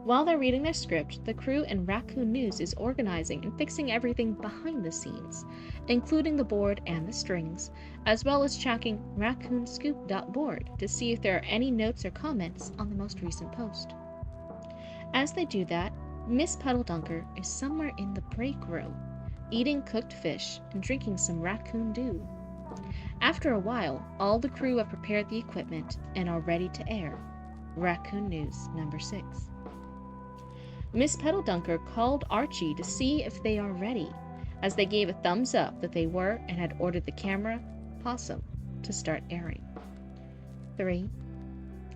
While they're reading their script, the crew in Raccoon News is organizing and fixing everything behind the scenes, including the board and the strings, as well as checking raccoonscoop.board to see if there are any notes or comments on the most recent post. As they do that, Miss Puddledunker is somewhere in the break room, eating cooked fish and drinking some raccoon dew. After a while, all the crew have prepared the equipment and are ready to air Raccoon News number 6. Miss Puddledunker called Archie to see if they are ready, as they gave a thumbs up that they were and had ordered the camera possum to start airing. 3,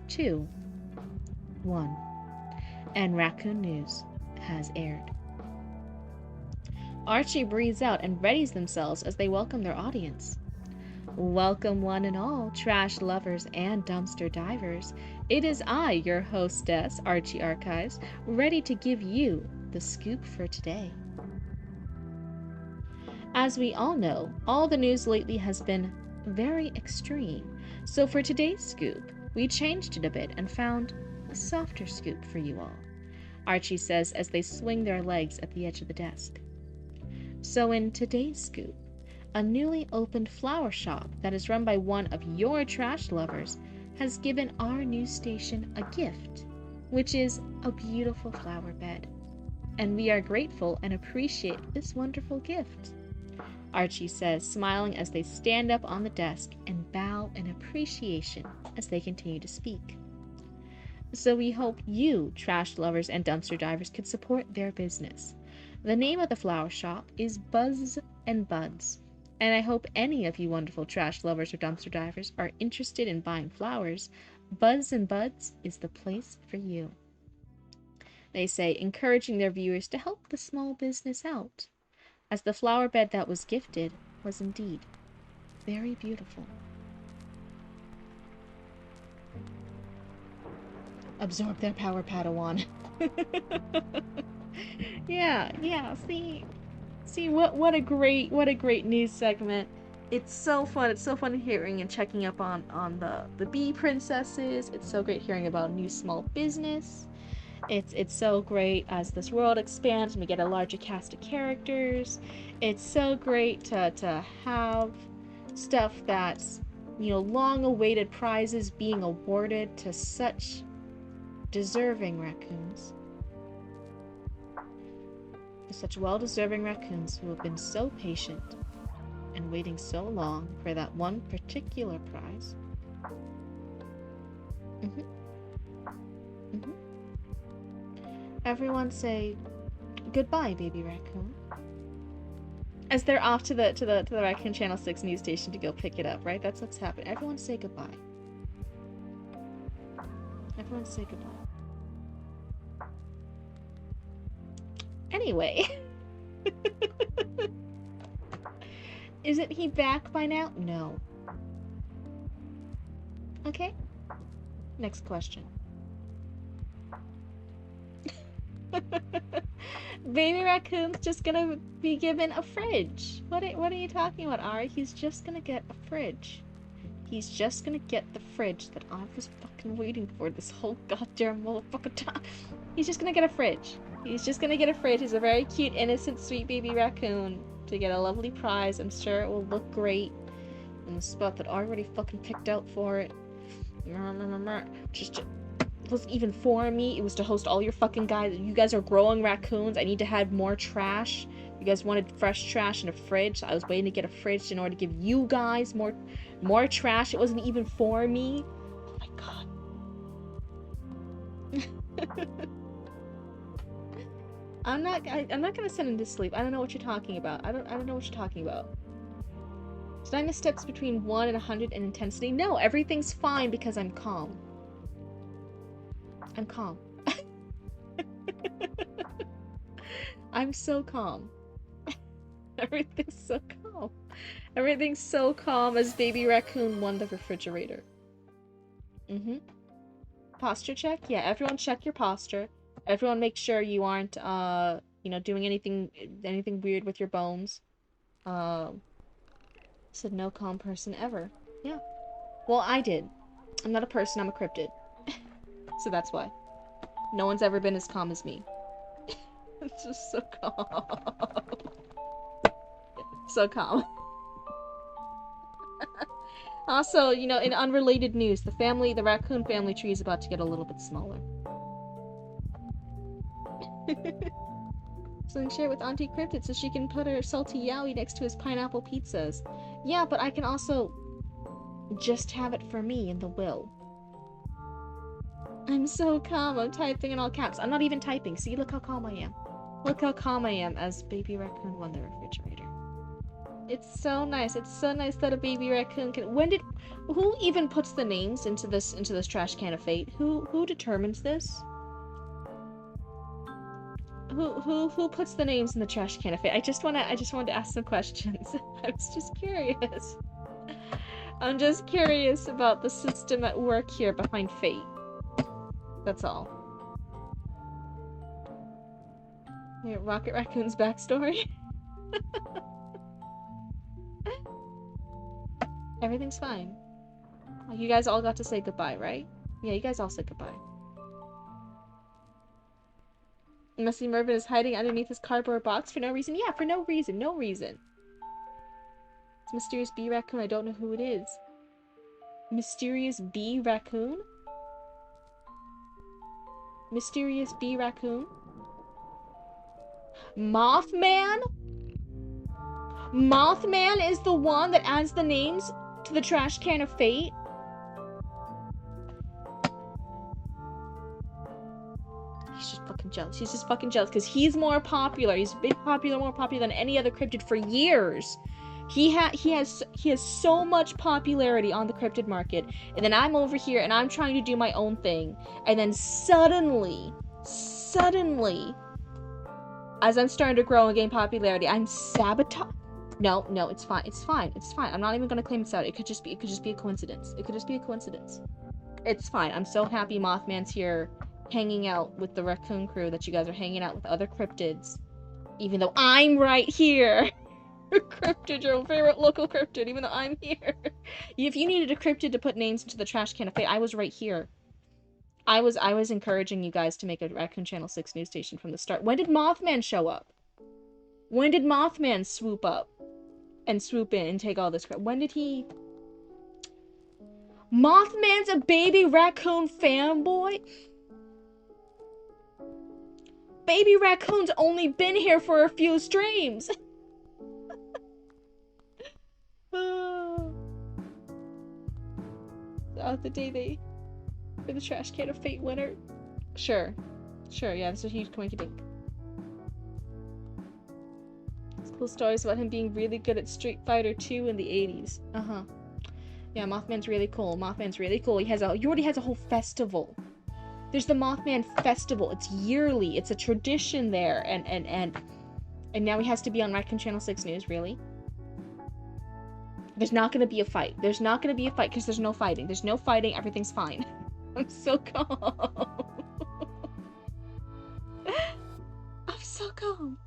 2, 1, and Raccoon News has aired. Archie breathes out and readies themselves as they welcome their audience. Welcome one and all, trash lovers and dumpster divers. It is I, your hostess, Archie Archives, ready to give you the scoop for today. As we all know, all the news lately has been very extreme, so for today's scoop, we changed it a bit and found a softer scoop for you all, Archie says as they swing their legs at the edge of the desk. So in today's scoop, a newly opened flower shop that is run by one of your trash lovers has given our news station a gift, which is a beautiful flower bed. And we are grateful and appreciate this wonderful gift, Archie says, smiling as they stand up on the desk and bow in appreciation as they continue to speak. So we hope you, trash lovers and dumpster divers, can support their business. The name of the flower shop is Buzz and Buds. And I hope any of you wonderful trash lovers or dumpster divers are interested in buying flowers. Buzz and Buds is the place for you. They say, encouraging their viewers to help the small business out, as the flower bed that was gifted was indeed very beautiful. Absorb their power, Padawan. Yeah, See what a great news segment. It's so fun. It's so fun hearing and checking up on the bee princesses. It's so great hearing about new small business. It's so great as this world expands and we get a larger cast of characters. It's so great to have stuff that's, long awaited prizes being awarded to such deserving raccoons. Such well-deserving raccoons who have been so patient and waiting so long for that one particular prize. Everyone say goodbye, baby raccoon. As they're off to the Raccoon Channel 6 news station to go pick it up, right? That's what's happening. Everyone say goodbye. Everyone say goodbye. Anyway. Isn't he back by now? No. Okay. Next question. Baby Raccoon's just gonna be given a fridge. What are you talking about, Ari? He's just gonna get a fridge. He's just gonna get the fridge that I was fucking waiting for this whole goddamn motherfucking time. He's just gonna get a fridge. He's just gonna get a fridge. He's a very cute, innocent, sweet baby raccoon to get a lovely prize. I'm sure it will look great in the spot that I already fucking picked out for it. Just wasn't even for me. It was to host all your fucking guys. You guys are growing raccoons. I need to have more trash. You guys wanted fresh trash in a fridge. So I was waiting to get a fridge in order to give you guys more trash. It wasn't even for me. Oh my god. I'm not gonna send him to sleep. I don't know what you're talking about. I don't know what you're talking about. Did I miss steps between 1 and 100 in intensity? No, everything's fine because I'm calm. I'm calm. I'm so calm. Everything's so calm. Everything's so calm as baby raccoon won the refrigerator. Posture check? Yeah, everyone check your posture. Everyone make sure you aren't, doing anything weird with your bones. Said no calm person ever. Yeah. Well, I did. I'm not a person, I'm a cryptid. So that's why. No one's ever been as calm as me. It's just so calm. So calm. Also, in unrelated news, the raccoon family tree is about to get a little bit smaller. So share it with Auntie Cryptid so she can put her salty yowie next to his pineapple pizzas. Yeah, but I can also just have it for me in the will. I'm so calm. I'm typing in all caps. I'm not even typing. See, look how calm I am. Look how calm I am as baby raccoon won the refrigerator. It's so nice. It's so nice that a baby raccoon can. Who even puts the names into this trash can of fate? Who determines this? Who puts the names in the trash can of fate? I just wanted to ask some questions. I was just curious. I'm just curious about the system at work here behind fate. That's all. Yeah, Rocket Raccoon's backstory. Everything's fine. You guys all got to say goodbye, right? Yeah, you guys all said goodbye. Messy Mervin is hiding underneath his cardboard box for no reason. Yeah, for no reason. No reason. It's Mysterious Bee Raccoon. I don't know who it is. Mysterious Bee Raccoon? Mysterious Bee Raccoon? Mothman? Mothman is the one that adds the names to the trash can of fate? He's just fucking jealous. He's just fucking jealous because he's more popular. He's been more popular than any other cryptid for years. He has so much popularity on the cryptid market, and then I'm over here and I'm trying to do my own thing, and then suddenly, as I'm starting to grow and gain popularity, I'm sabotaged. No, it's fine. It's fine. I'm not even gonna claim it's out. It could just be a coincidence. It's fine. I'm so happy Mothman's here, hanging out with the raccoon crew, that you guys are hanging out with other cryptids, even though I'm right here. Cryptid, your favorite local cryptid, even though I'm here. If you needed a cryptid to put names into the trash can of fate, I was right here. I was encouraging you guys to make a Raccoon Channel 6 news station from the start. When did Mothman show up? When did Mothman swoop up and swoop in and take all this crap? When did he... Mothman's a baby raccoon fanboy? Baby raccoon's only been here for a few streams. The day for the trash can of fate winner. Sure, yeah, that's a huge coinkydink. It's cool stories about him being really good at Street Fighter 2 in the 80s. Yeah, Mothman's really cool. He already has a whole festival. There's the Mothman Festival. It's yearly. It's a tradition there, and now he has to be on Raccoon Channel 6 News, really? There's not gonna be a fight. There's not gonna be a fight because there's no fighting. There's no fighting. Everything's fine. I'm so calm. I'm so calm.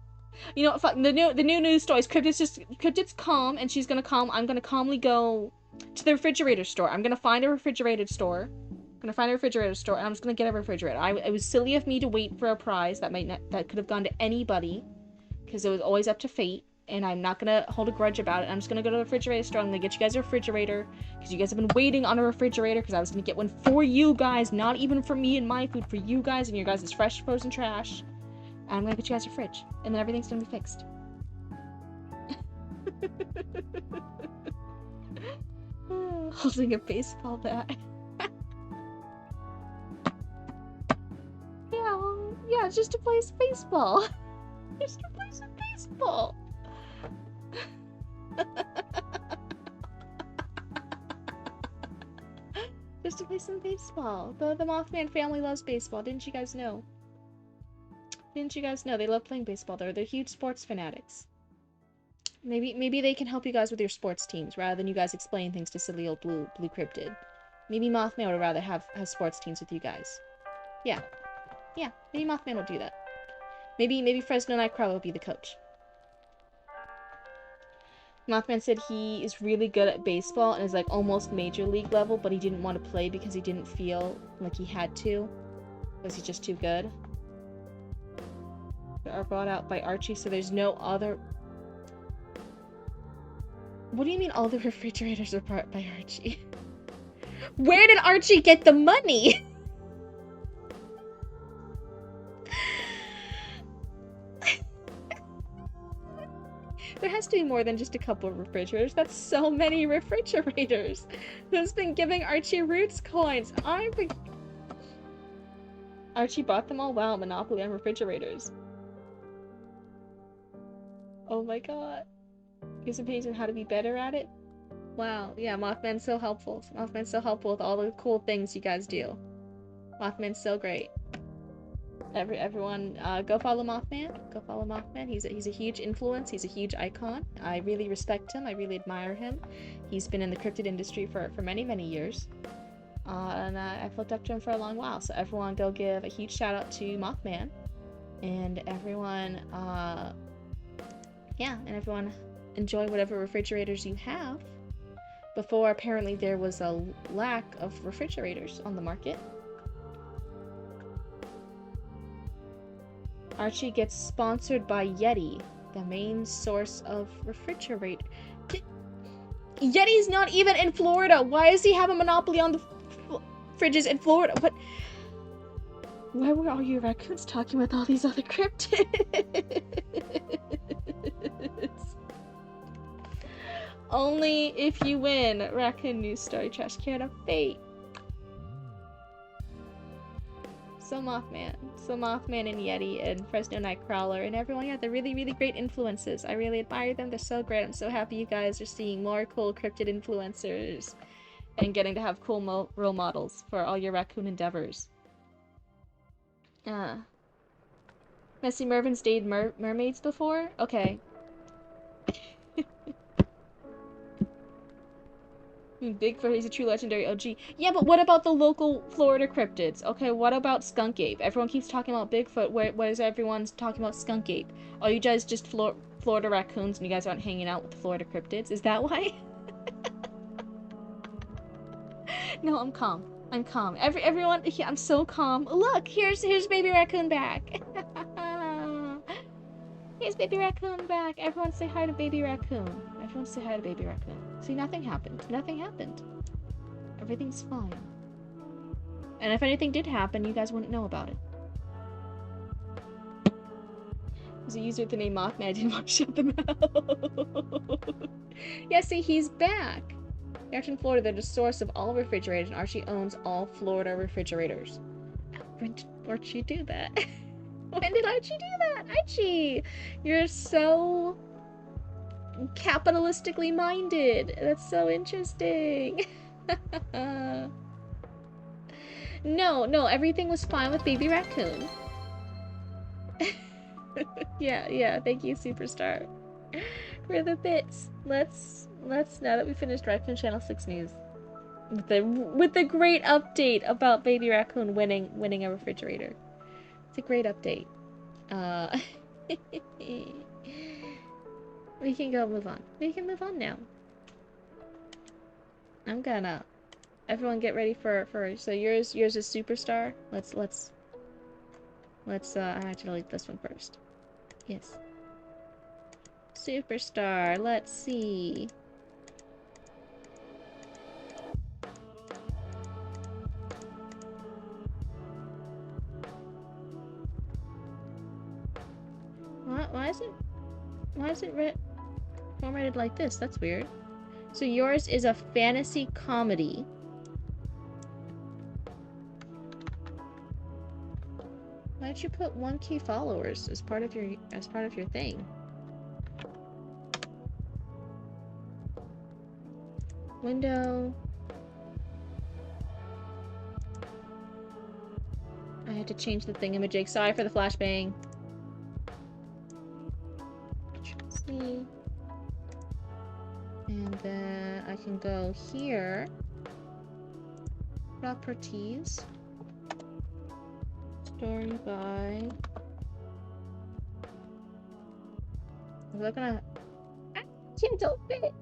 You know, the new news stories. Cryptid's calm, and she's gonna calm. I'm gonna calmly go To the refrigerator store. I'm gonna find a refrigerator store. And I'm just gonna get a refrigerator. It was silly of me to wait for a prize that that could have gone to anybody, because it was always up to fate. And I'm not gonna hold a grudge about it. I'm just gonna go to the refrigerator store. I'm gonna get you guys a refrigerator, because you guys have been waiting on a refrigerator, because I was gonna get one for you guys, not even for me and my food, for you guys and your guys' fresh frozen trash. And I'm gonna get you guys a fridge, and then everything's gonna be fixed. Holding a baseball bat. Yeah, it's just to play baseball. Just to play some baseball. Just to play some baseball. The Mothman family loves baseball. Didn't you guys know? Didn't you guys know they love playing baseball? They're huge sports fanatics. Maybe they can help you guys with your sports teams rather than you guys explain things to silly old blue cryptid. Maybe Mothman would rather have sports teams with you guys. Yeah, maybe Mothman will do that. Maybe Fresno Nightcrawler will be the coach. Mothman said he is really good at baseball and is like almost major league level, but he didn't want to play because he didn't feel like he had to. Was he just too good? They are brought out by Archie, so there's no other... What do you mean all the refrigerators are brought by Archie? Where did Archie get the money? There has to be more than just a couple of refrigerators. That's so many refrigerators. Who's been giving Archie Roots coins? Archie bought them all? Wow, monopoly on refrigerators. Oh my god. Gives opinions on how to be better at it? Wow, yeah, Mothman's so helpful. Mothman's so helpful with all the cool things you guys do. Mothman's so great. Everyone, go follow Mothman. Go follow Mothman. He's a huge influence. He's a huge icon. I really respect him. I really admire him. He's been in the cryptid industry for many, many years. And I've looked up to him for a long while. So everyone go give a huge shout out to Mothman. And everyone, and everyone enjoy whatever refrigerators you have. Before, apparently, there was a lack of refrigerators on the market. Archie gets sponsored by Yeti, the main source of refrigerator. Yeti's not even in Florida. Why does he have a monopoly on the fridges in Florida? What? Why were all you raccoons talking with all these other cryptids? Only if you win. Raccoon News Story Trash Can of Fate. So Mothman and Yeti and Fresno Nightcrawler and everyone, yeah, they're really, really great influences. I really admire them. They're so great. I'm so happy you guys are seeing more cool cryptid influencers and getting to have cool role models for all your raccoon endeavors. Messy Mervin's dated mermaids before? Okay. Bigfoot, he's a true legendary OG. Yeah, but what about the local Florida cryptids? Okay, what about Skunk Ape? Everyone keeps talking about Bigfoot. What is everyone talking about Skunk Ape? Are you guys just Florida raccoons and you guys aren't hanging out with the Florida cryptids? Is that why? No, I'm calm. I'm calm. Everyone, yeah, I'm so calm. Look, here's baby raccoon back. Here's baby raccoon back. Everyone say hi to baby raccoon. Everyone say hi to baby raccoon. See, nothing happened. Nothing happened. Everything's fine. And if anything did happen, you guys wouldn't know about it. There's a user with the name Mothman. I didn't want to shut them out. Yeah, see, he's back. They're in Florida. They're the source of all refrigerators, and Archie owns all Florida refrigerators. When did Archie do that? When did Archie do that? Archie! You're so capitalistically minded. That's so interesting. No, everything was fine with Baby Raccoon. Yeah, thank you, Superstar. For the bits. Let's now that we finished Raccoon Channel 6 news. With the great update about Baby Raccoon winning a refrigerator. It's a great update. We can go move on. We can move on now. I'm gonna. Everyone get ready for so yours is superstar. I have to delete this one first. Yes. Superstar. Let's see. Why is it formatted like this? That's weird. So yours is a fantasy comedy. Why did you put 1K followers as part of your thing? Window. I had to change the thingamajig. Sorry for the flashbang. See. And then I can go here. Properties. Story by. Is that gonna? Can't don't fit.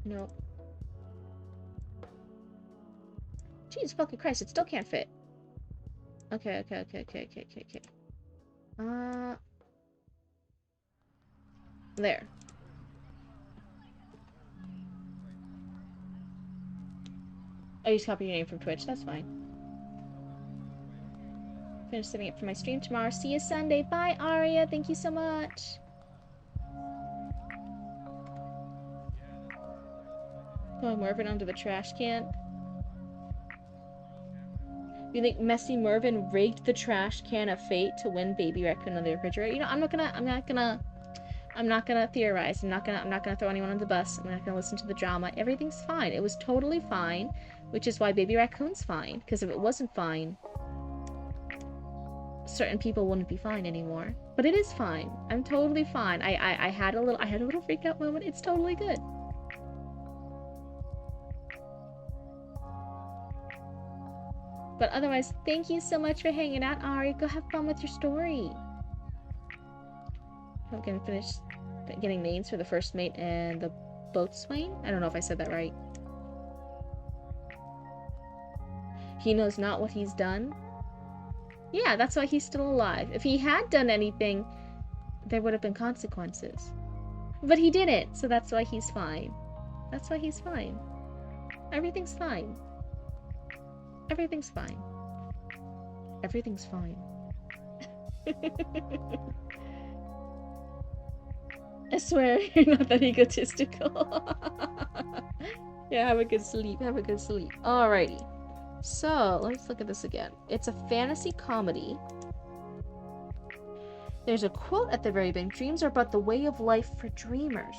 No. Jesus fucking Christ! It still can't fit. Okay. There. I just copy your name from Twitch. That's fine. Finish setting up for my stream tomorrow. See you Sunday. Bye, Aria. Thank you so much. Throwing Mervin onto the trash can. You think Messy Mervin rigged the trash can of fate to win Baby Raccoon on the refrigerator? You know, I'm not gonna theorize. I'm not gonna throw anyone on the bus. I'm not gonna listen to the drama. Everything's fine. It was totally fine, which is why Baby Raccoon's fine. Because if it wasn't fine, certain people wouldn't be fine anymore. But it is fine. I'm totally fine. I had a little freak out moment. It's totally good. But otherwise, thank you so much for hanging out, Ari. Go have fun with your story. I'm gonna finish getting names for the first mate and the boatswain. I don't know if I said that right. He knows not what he's done. Yeah, that's why he's still alive. If he had done anything, there would have been consequences. But he didn't, so that's why he's fine. That's why he's fine. Everything's fine. Everything's fine. Everything's fine. I swear, you're not that egotistical. Yeah, have a good sleep. Have a good sleep. Alrighty. So, let's look at this again. It's a fantasy comedy. There's a quote at the very beginning. Dreams are but the way of life for dreamers.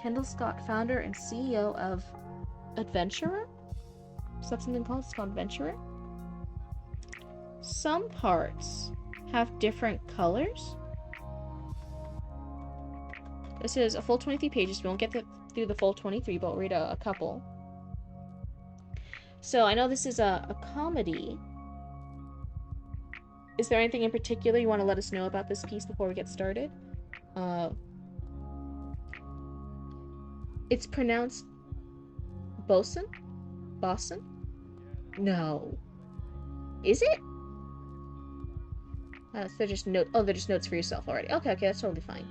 Kendall Scott, founder and CEO of Adventurer? Is that something called? It's called Adventurer? Some parts have different colors. This is a full 23 pages. We won't get through the full 23, but we'll read a couple. So I know this is a comedy. Is there anything in particular you want to let us know about this piece before we get started? It's pronounced bosun? Bosun? No. Is it? So they're just they're just notes for yourself already. Okay, that's totally fine.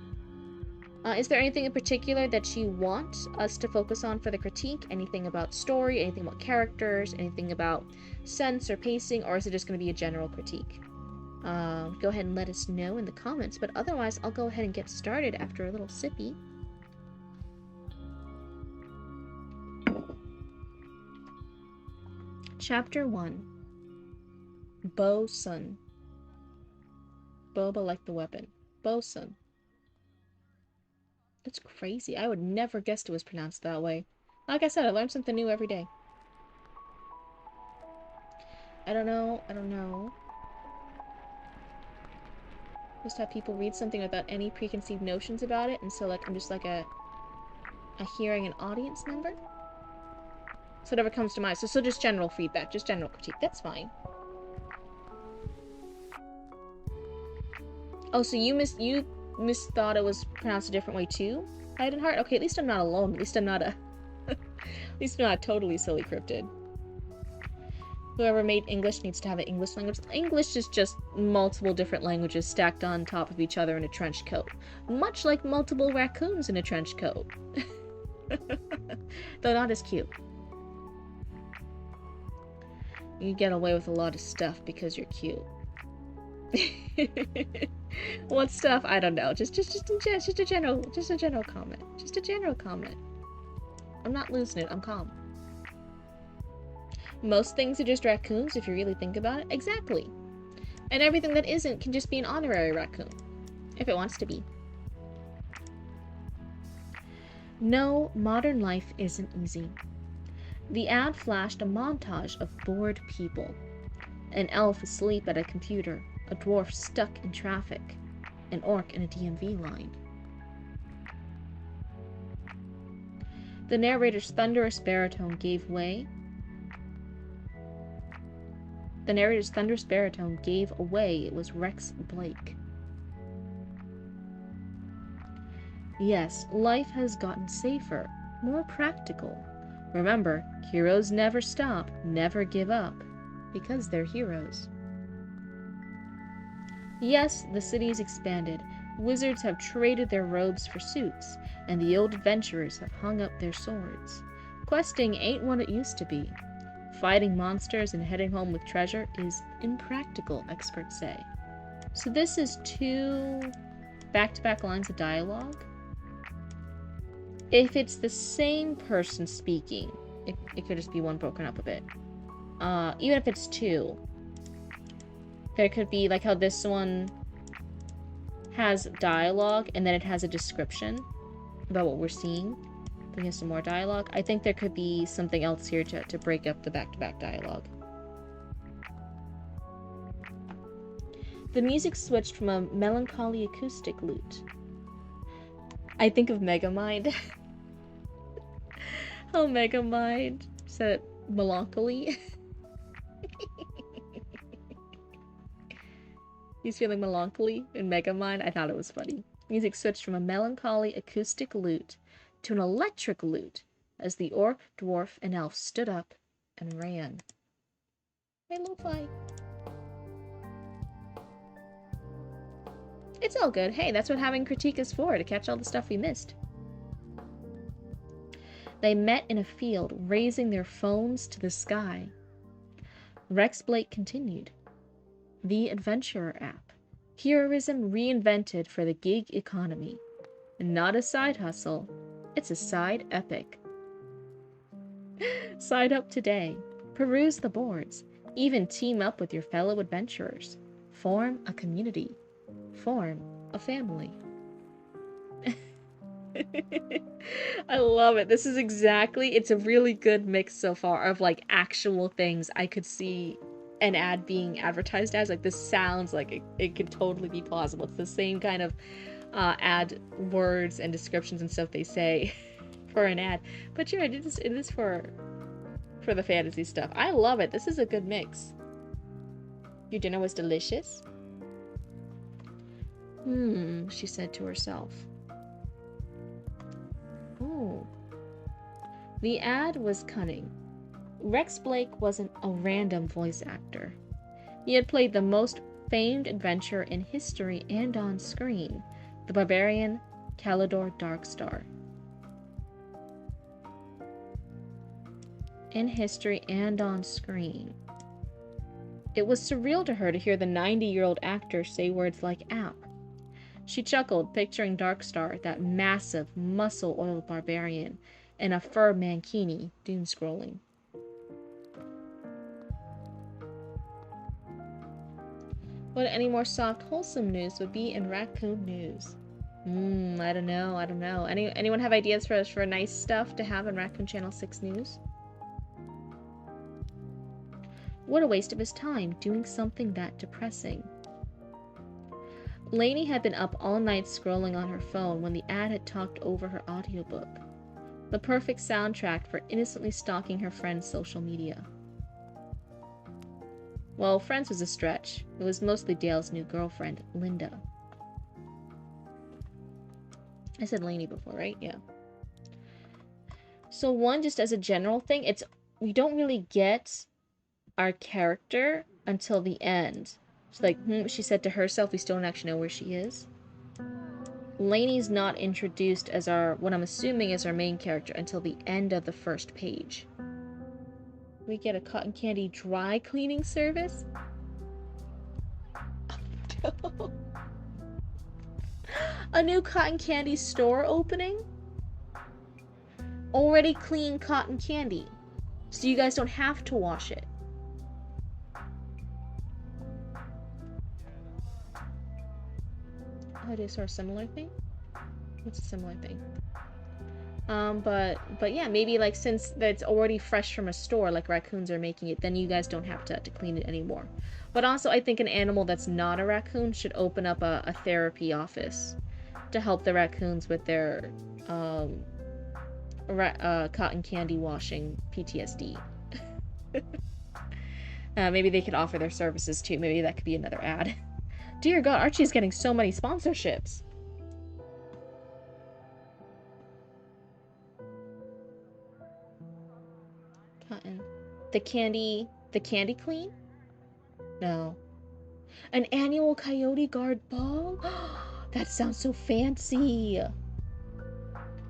Is there anything in particular that you want us to focus on for the critique? Anything about story, anything about characters, anything about sense or pacing, or is it just going to be a general critique? Go ahead and let us know in the comments, but otherwise I'll go ahead and get started after a little sippy. Chapter 1. Bosun. Boba like the weapon. Bosun. That's crazy. I would never guessed it was pronounced that way. Like I said, I learn something new every day. I don't know. Just have people read something without any preconceived notions about it, and so like I'm just like a hearing an audience member. So whatever comes to mind. So just general feedback, just general critique. That's fine. Oh, so you thought it was pronounced a different way too? Hide and heart. Okay, at least I'm not alone. At least I'm not a... at least I'm not a totally silly cryptid. Whoever made English needs to have an English language. English is just multiple different languages stacked on top of each other in a trench coat. Much like multiple raccoons in a trench coat. Though not as cute. You get away with a lot of stuff because you're cute. What stuff? I don't know. Just a general comment. Just a general comment. I'm not losing it. I'm calm. Most things are just raccoons if you really think about it. Exactly. And everything that isn't can just be an honorary raccoon. If it wants to be. No, modern life isn't easy. The ad flashed a montage of bored people. An elf asleep at a computer, a dwarf stuck in traffic, an orc in a DMV line. The narrator's thunderous baritone gave way. The narrator's thunderous baritone gave away it was Rex Blake. Yes, life has gotten safer, more practical. Remember, heroes never stop, never give up, because they're heroes. Yes, the city's expanded. Wizards have traded their robes for suits, and the old adventurers have hung up their swords. Questing ain't what it used to be. Fighting monsters and heading home with treasure is impractical, experts say. So this is 2 back-to-back lines of dialogue. If it's the same person speaking, it could just be one broken up a bit. Even if it's 2, there could be like how this one has dialogue and then it has a description about what we're seeing. Then we have some more dialogue. I think there could be something else here to break up the back-to-back dialogue. The music switched from a melancholy acoustic lute. I think of Megamind. How Megamind said melancholy. He's feeling melancholy in Megamind. I thought it was funny. Music switched from a melancholy acoustic lute to an electric lute as the orc, dwarf, and elf stood up and ran. Hey, lo-fi. It's all good. Hey, that's what having critique is for, to catch all the stuff we missed. They met in a field, raising their phones to the sky. Rex Blake continued. The Adventurer app. Heroism reinvented for the gig economy. Not a side hustle, it's a side epic. Sign up today. Peruse the boards. Even team up with your fellow adventurers. Form a community. Form a family. I love it. This is exactly, it's a really good mix so far of like actual things I could see an ad being advertised as. Like this sounds like it could totally be plausible. It's the same kind of ad words and descriptions and stuff they say for an ad. But sure, it is for the fantasy stuff. I love it. This is a good mix. Your dinner was delicious? She said to herself. Oh. The ad was cunning. Rex Blake wasn't a random voice actor. He had played the most famed adventurer in history and on screen, the barbarian Calidor Darkstar. In history and on screen. It was surreal to her to hear the 90-year-old actor say words like app. She chuckled, picturing Darkstar, that massive, muscle-oiled barbarian, in a fur mankini, doom-scrolling. What any more soft, wholesome news would be in raccoon news? I don't know. Anyone have ideas for nice stuff to have in Raccoon Channel 6 news? What a waste of his time, doing something that depressing. Lainey had been up all night scrolling on her phone when the ad had talked over her audiobook. The perfect soundtrack for innocently stalking her friend's social media. Well, friends was a stretch. It was mostly Dale's new girlfriend, Linda. I said Lainey before, right? Yeah. So one, just as a general thing, we don't really get our character until the end. She's like, she said to herself, we still don't actually know where she is. Lainey's not introduced as what I'm assuming is our main character until the end of the first page. We get a cotton candy dry cleaning service. A new cotton candy store opening. Already clean cotton candy, so you guys don't have to wash it. Oh, it is sort of similar thing. What's a similar thing? But yeah, maybe like since that's already fresh from a store, like raccoons are making it, then you guys don't have to clean it anymore. But also, I think an animal that's not a raccoon should open up a therapy office to help the raccoons with their cotton candy washing PTSD. Maybe they could offer their services too. Maybe that could be another ad. Dear God, Archie's getting so many sponsorships. Cotton. The candy clean? No. An annual Coyote Guard ball? That sounds so fancy.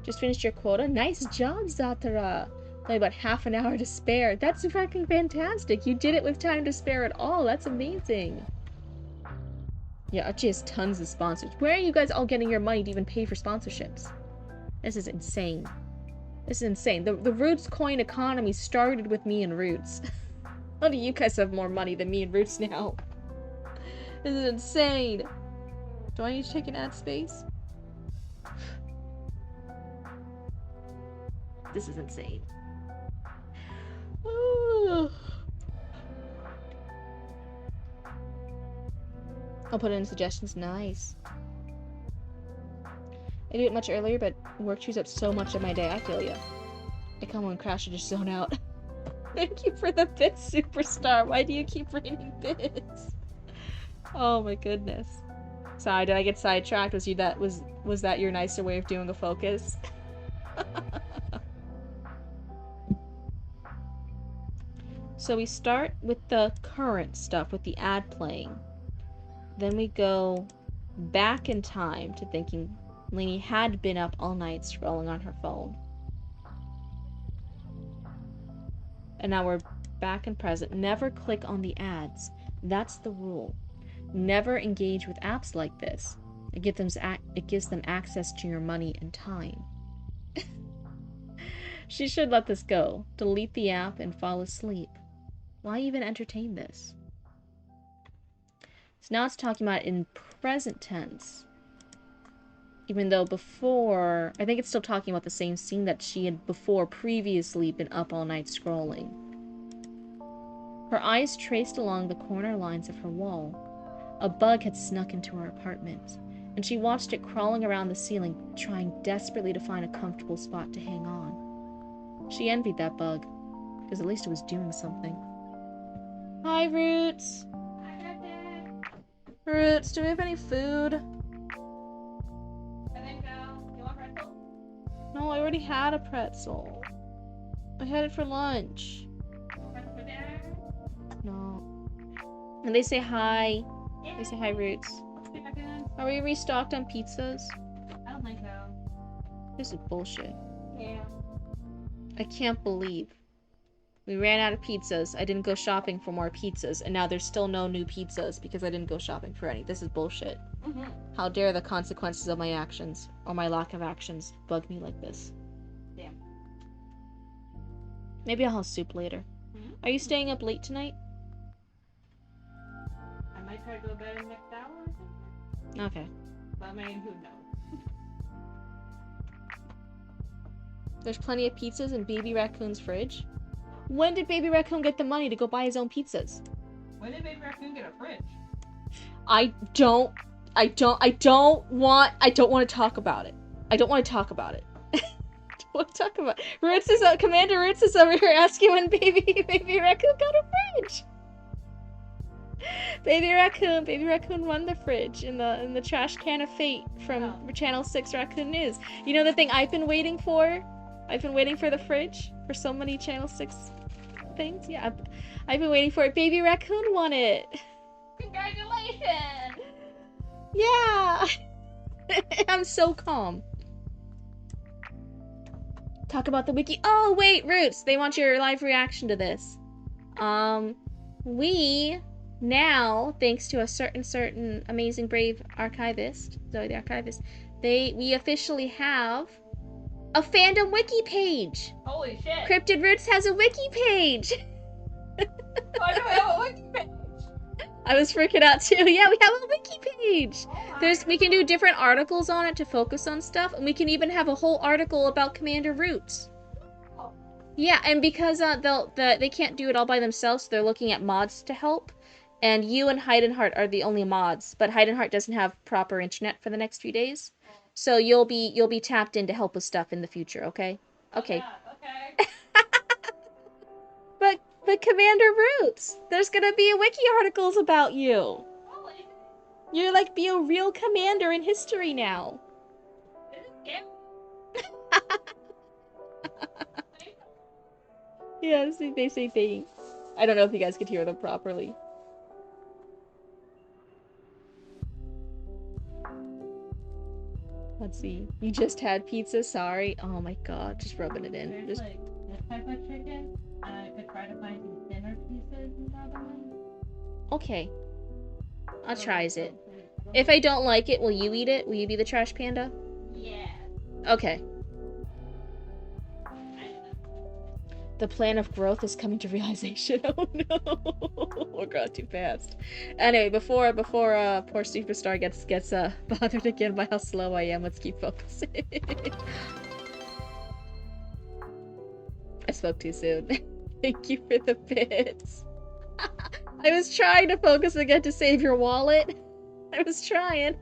Just finished your quota? Nice job, Zatara. Only about half an hour to spare. That's fucking fantastic. You did it with time to spare at all. That's amazing. Yeah, Archie has tons of sponsors. Where are you guys all getting your money to even pay for sponsorships? This is insane. This is insane. The Roots coin economy started with me and Roots. How do you guys have more money than me and Roots now? This is insane. Do I need to take an ad space? This is insane. I'll put it in suggestions. Nice. I do it much earlier, but work chews up so much of my day. I feel ya. I come on Crash and just zone out. Thank you for the bits, Superstar. Why do you keep raining bits? Oh my goodness. Sorry, did I get sidetracked? Was that your nicer way of doing a focus? So we start with the current stuff, with the ad playing. Then we go back in time to thinking Lainey had been up all night scrolling on her phone. And now we're back in present. Never click on the ads. That's the rule. Never engage with apps like this. It gives them access to your money and time. She should let this go. Delete the app and fall asleep. Why even entertain this? So now it's talking about in present tense. Even though before, I think it's still talking about the same scene that she had before previously been up all night scrolling. Her eyes traced along the corner lines of her wall. A bug had snuck into her apartment, and she watched it crawling around the ceiling, trying desperately to find a comfortable spot to hang on. She envied that bug, because at least it was doing something. Hi, Roots! Roots, do we have any food? I think, you want pretzel? No, I already had a pretzel. I had it for lunch. Pretzel for dinner? No. And they say hi. Yeah. They say hi, Roots. Let's see if I can. Are we restocked on pizzas? I don't think so. This is bullshit. Yeah. I can't believe. We ran out of pizzas. I didn't go shopping for more pizzas, and now there's still no new pizzas because I didn't go shopping for any. This is bullshit. Mm-hmm. How dare the consequences of my actions, or my lack of actions, bug me like this. Damn. Maybe I'll have soup later. Mm-hmm. Are you staying up late tonight? I might try to go to bed in the next hour or something. Okay. But I mean, who knows? There's plenty of pizzas in Baby Raccoon's fridge. When did Baby Raccoon get the money to go buy his own pizzas? When did Baby Raccoon get a fridge? I don't want to talk about it. I don't want to talk about it. What talk about? Commander Roots is over here asking when Baby Raccoon got a fridge. Baby raccoon won the fridge in the trash can of fate from Channel 6 Raccoon News. You know the thing I've been waiting for? I've been waiting for the fridge for so many Channel 6 things. Yeah, I've been waiting for it. Baby raccoon won it. Congratulations! Yeah. I'm so calm. Talk about the wiki. Oh wait, Roots, they want your live reaction to this. We now, thanks to a certain amazing brave archivist, Zoe the archivist, we officially have a fandom wiki page. Holy shit! Cryptid Roots has a wiki page. Why do we have a wiki page? I was freaking out too. Yeah, we have a wiki page. Oh We can do different articles on it to focus on stuff, and we can even have a whole article about Commander Roots. Oh. Yeah, and because they can't do it all by themselves, so they're looking at mods to help. And you and Heidenheart are the only mods, but Heidenheart doesn't have proper internet for the next few days, so you'll be tapped in to help with stuff in the future. Okay. Okay. Yeah, okay. But Commander Roots, there's gonna be wiki articles about you. Holy. You're like be a real commander in history now. This is scary. Yeah, they say things. I don't know if you guys could hear them properly. Let's see. You just had pizza, sorry. Oh my god, just rubbing it in. There's Just... like this type of chicken, and I could try to find some thinner pieces in the other one. Okay. I'll try it. If I don't like it, will you eat it? Will you be the trash panda? Yeah. Okay. The plan of growth is coming to realization. Oh no! We're growing too fast. Anyway, before poor superstar gets bothered again by how slow I am, let's keep focusing. I spoke too soon. Thank you for the bits. I was trying to focus again to save your wallet. I was trying.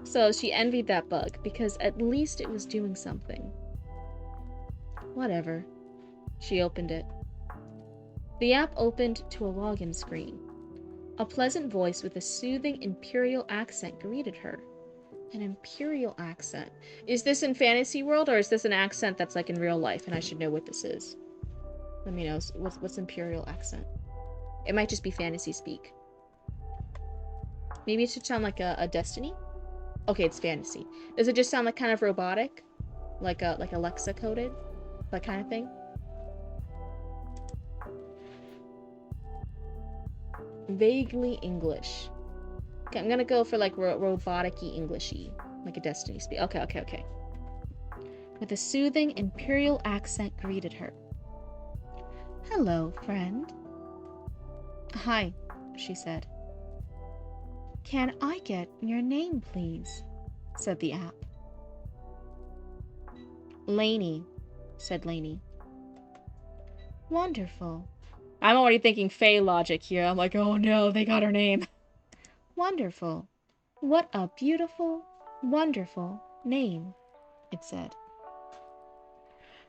So she envied that bug because at least it was doing something. Whatever. She opened it. The app opened to a login screen. A pleasant voice with a soothing imperial accent greeted her. An imperial accent. Is this in fantasy world or is this an accent that's like in real life and I should know what this is? Let me know. What's imperial accent? It might just be fantasy speak. Maybe it should sound like a Destiny? Okay, it's fantasy. Does it just sound like kind of robotic? Like Alexa coded? That kind of thing? Vaguely English. Okay, I'm gonna go for like robotic-y Englishy. Like a Destiny speak. Okay. With a soothing imperial accent greeted her. Hello, friend. Hi, she said. Can I get your name, please? Said the app. Lainey, said Lainey. Wonderful. I'm already thinking Fae logic here. I'm like, oh no, they got her name. Wonderful. What a beautiful, wonderful name, it said.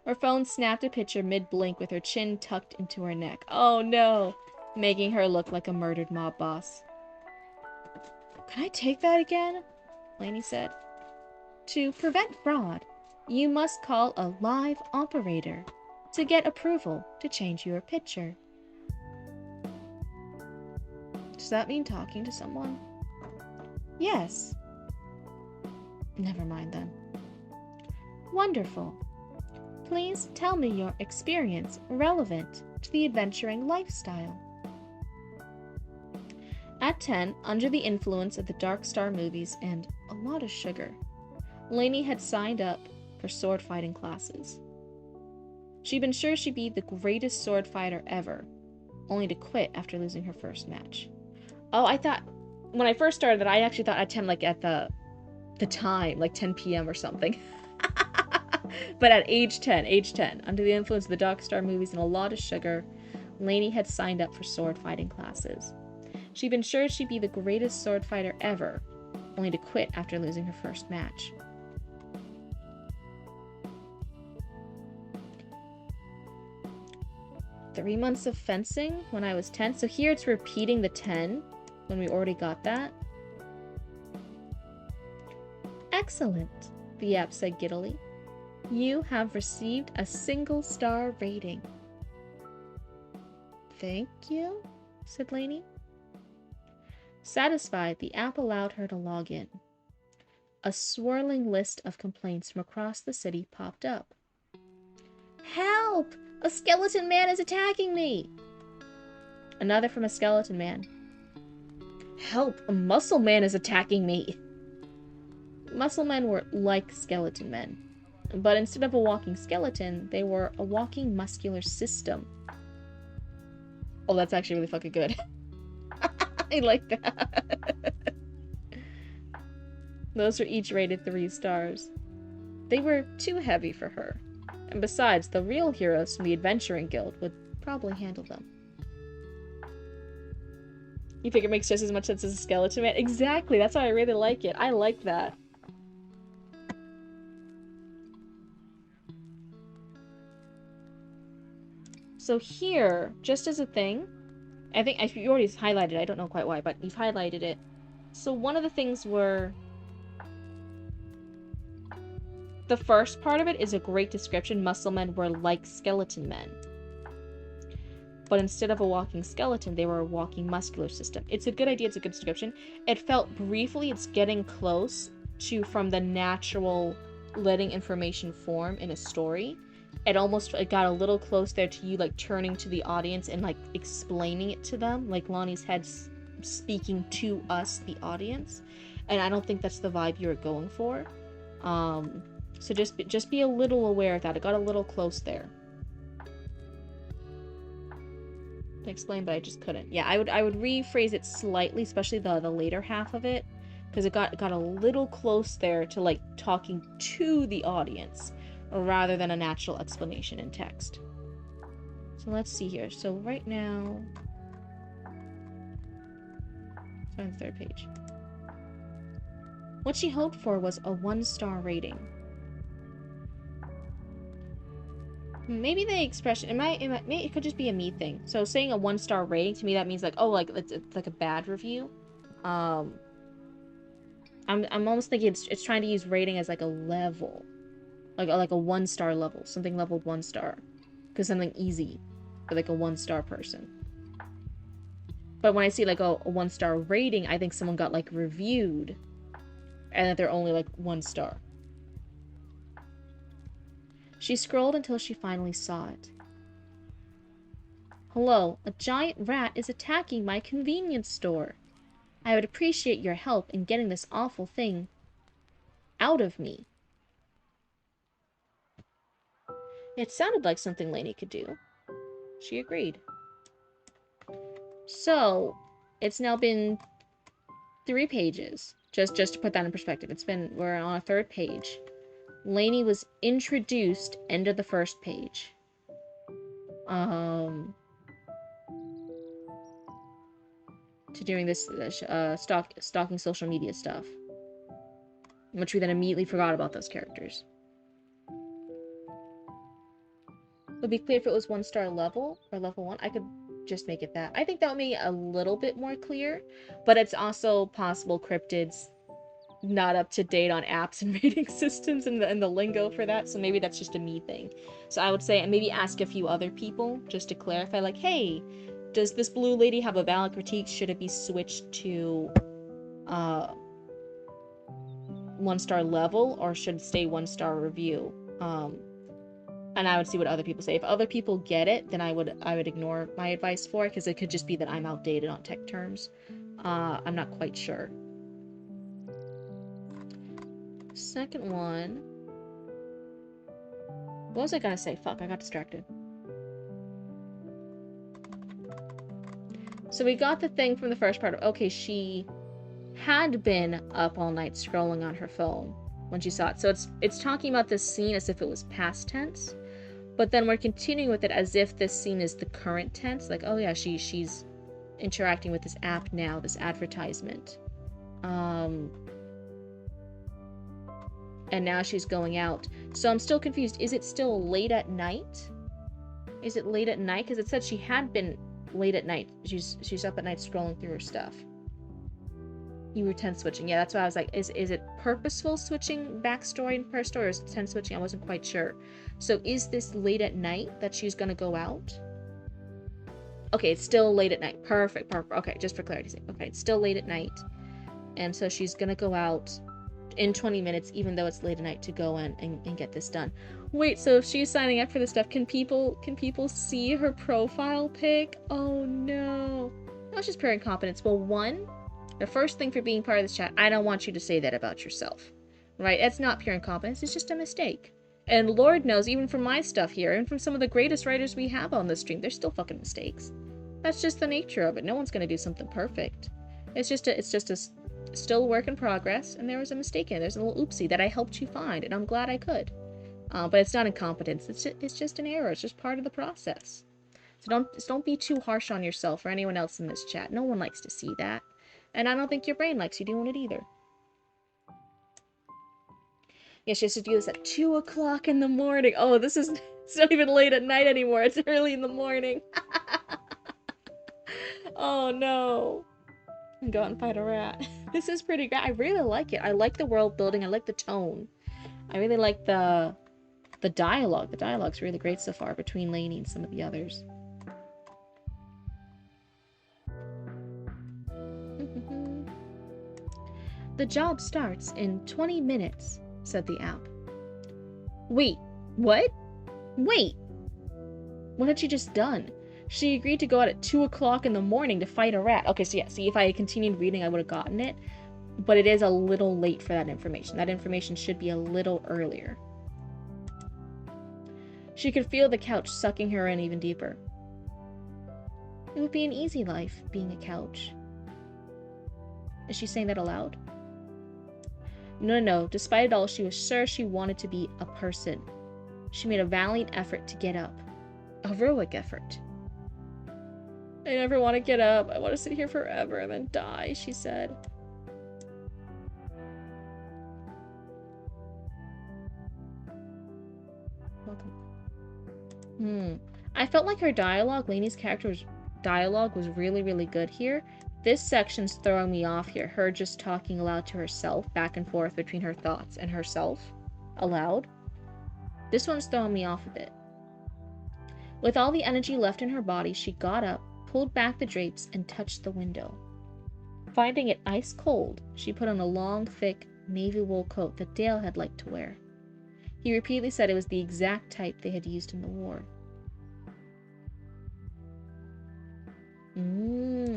Her phone snapped a picture mid-blink with her chin tucked into her neck. Oh no, making her look like a murdered mob boss. Can I take that again? Lainey said. To prevent fraud, you must call a live operator to get approval to change your picture. Does that mean talking to someone? Yes. Never mind then. Wonderful. Please tell me your experience relevant to the adventuring lifestyle. At 10, under the influence of the Dark Star movies and a lot of sugar, Lainey had signed up for sword fighting classes. She'd been sure she'd be the greatest sword fighter ever, only to quit after losing her first match. Oh, I thought, when I first started, I actually thought at 10, like at the time, like 10 p.m. or something. But at age 10, under the influence of the Dark Star movies and a lot of sugar, Lainey had signed up for sword fighting classes. She'd been sure she'd be the greatest sword fighter ever, only to quit after losing her first match. 3 months of fencing when I was 10. So here it's repeating the 10 when we already got that. Excellent, the app said giddily. You have received a single-star rating. Thank you, said Lainey. Satisfied, the app allowed her to log in. A swirling list of complaints from across the city popped up. Help! A skeleton man is attacking me! Another from a skeleton man. Help! A muscle man is attacking me! Muscle men were like skeleton men, but instead of a walking skeleton, they were a walking muscular system. Oh, that's actually really fucking good. I like that. Those were each rated 3 stars. They were too heavy for her. And besides, the real heroes from the Adventuring Guild would probably handle them. You think it makes just as much sense as a skeleton man? Exactly, that's why I really like it. I like that. So here, just as a thing, I think you already highlighted it, I don't know quite why, but you've highlighted it. So one of the things were... The first part of it is a great description. Muscle men were like skeleton men. But instead of a walking skeleton, they were a walking muscular system. It's a good idea, it's a good description. It felt briefly, it's getting close to from the natural letting information form in a story. It got a little close there to you, like, turning to the audience and, like, explaining it to them. Like, Lonnie's head's speaking to us, the audience. And I don't think that's the vibe you were going for. So just be a little aware of that. It got a little close there. To explain, but I just couldn't. Yeah, I would rephrase it slightly, especially the later half of it, because it got a little close there to, like, talking to the audience rather than a natural explanation in text. So let's see here. So right now, it's on the 3rd page. What she hoped for was a 1-star rating. Maybe the expression, it could just be a me thing. So saying a 1-star rating, to me that means like, oh, like it's like a bad review. I'm almost thinking it's trying to use rating as like a level. Like a 1-star level, something leveled 1 star. Because something easy for like a 1-star person. But when I see like a 1-star rating, I think someone got like reviewed and that they're only like 1 star. She scrolled until she finally saw it. Hello, a giant rat is attacking my convenience store. I would appreciate your help in getting this awful thing out of me. It sounded like something Lainey could do. She agreed. So, it's now been 3 pages. Just to put that in perspective. We're on a 3rd page. Lainey was introduced end of the 1st page. To doing this stalking social media stuff. Which we then immediately forgot about those characters. It would be clear if it was 1-star level or level 1. I could just make it that. I think that would make it a little bit more clear, but it's also possible Cryptid's not up to date on apps and rating systems and the lingo for that, so maybe that's just a me thing. So I would say, and maybe ask a few other people just to clarify, like, hey, does this blue lady have a valid critique? Should it be switched to 1-star level, or should it stay 1-star review? And I would see what other people say. If other people get it, then I would ignore my advice for it, because it could just be that I'm outdated on tech terms. I'm not quite sure. Second one. What was I gonna say? Fuck, I got distracted. So we got the thing from the first part of, okay, she had been up all night scrolling on her phone when she saw it. So it's talking about this scene as if it was past tense, but then we're continuing with it as if this scene is the current tense. Like, oh yeah, she's interacting with this app now, this advertisement. And now she's going out. So I'm still confused. Is it still late at night? Is it late at night? Because it said she had been late at night. She's up at night scrolling through her stuff. You were 10 switching. Yeah, that's why I was like, is it purposeful switching backstory and her story, or is it 10 switching? I wasn't quite sure. So is this late at night that she's gonna go out? Okay, it's still late at night. Perfect. Okay, just for clarity's sake. Okay, it's still late at night. And so she's gonna go out in 20 minutes, even though it's late at night, to go in and get this done. Wait, so if she's signing up for this stuff, can people see her profile pic? Oh no. No, it's just pure incompetence. Well, one, the first thing for being part of this chat, I don't want you to say that about yourself. Right? It's not pure incompetence, it's just a mistake. And Lord knows, even from my stuff here, and from some of the greatest writers we have on this stream, there's still fucking mistakes. That's just the nature of it. No one's gonna do something perfect. It's just a still work in progress, and there was a mistake in it. There's a little oopsie that I helped you find, and I'm glad I could. But it's not incompetence. It's just an error. It's just part of the process. So don't be too harsh on yourself or anyone else in this chat. No one likes to see that. And I don't think your brain likes you doing it either. Yeah, she has to do this at 2 o'clock in the morning. Oh, it's not even late at night anymore. It's early in the morning. Oh, no. Go out and fight a rat. This is pretty great. I really like it. I like the world building. I like the tone. I really like the dialogue. The dialogue's really great so far between Lainey and some of the others. The job starts in 20 minutes, said the app. Wait, what? Wait! What had she just done? She agreed to go out at 2 o'clock in the morning to fight a rat. Okay, so yeah, see, if I had continued reading, I would have gotten it. But it is a little late for that information. That information should be a little earlier. She could feel the couch sucking her in even deeper. It would be an easy life, being a couch. Is she saying that aloud? No. Despite it all, she was sure she wanted to be a person. She made a valiant effort to get up. A heroic effort. I never want to get up. I want to sit here forever and then die, she said. Welcome. I felt like her dialogue, Lainey's character's dialogue, was really, really good here. This section's throwing me off here. Her just talking aloud to herself, back and forth between her thoughts and herself, aloud. This one's throwing me off a bit. With all the energy left in her body, she got up, pulled back the drapes, and touched the window. Finding it ice cold, she put on a long, thick, navy wool coat that Dale had liked to wear. He repeatedly said it was the exact type they had used in the war.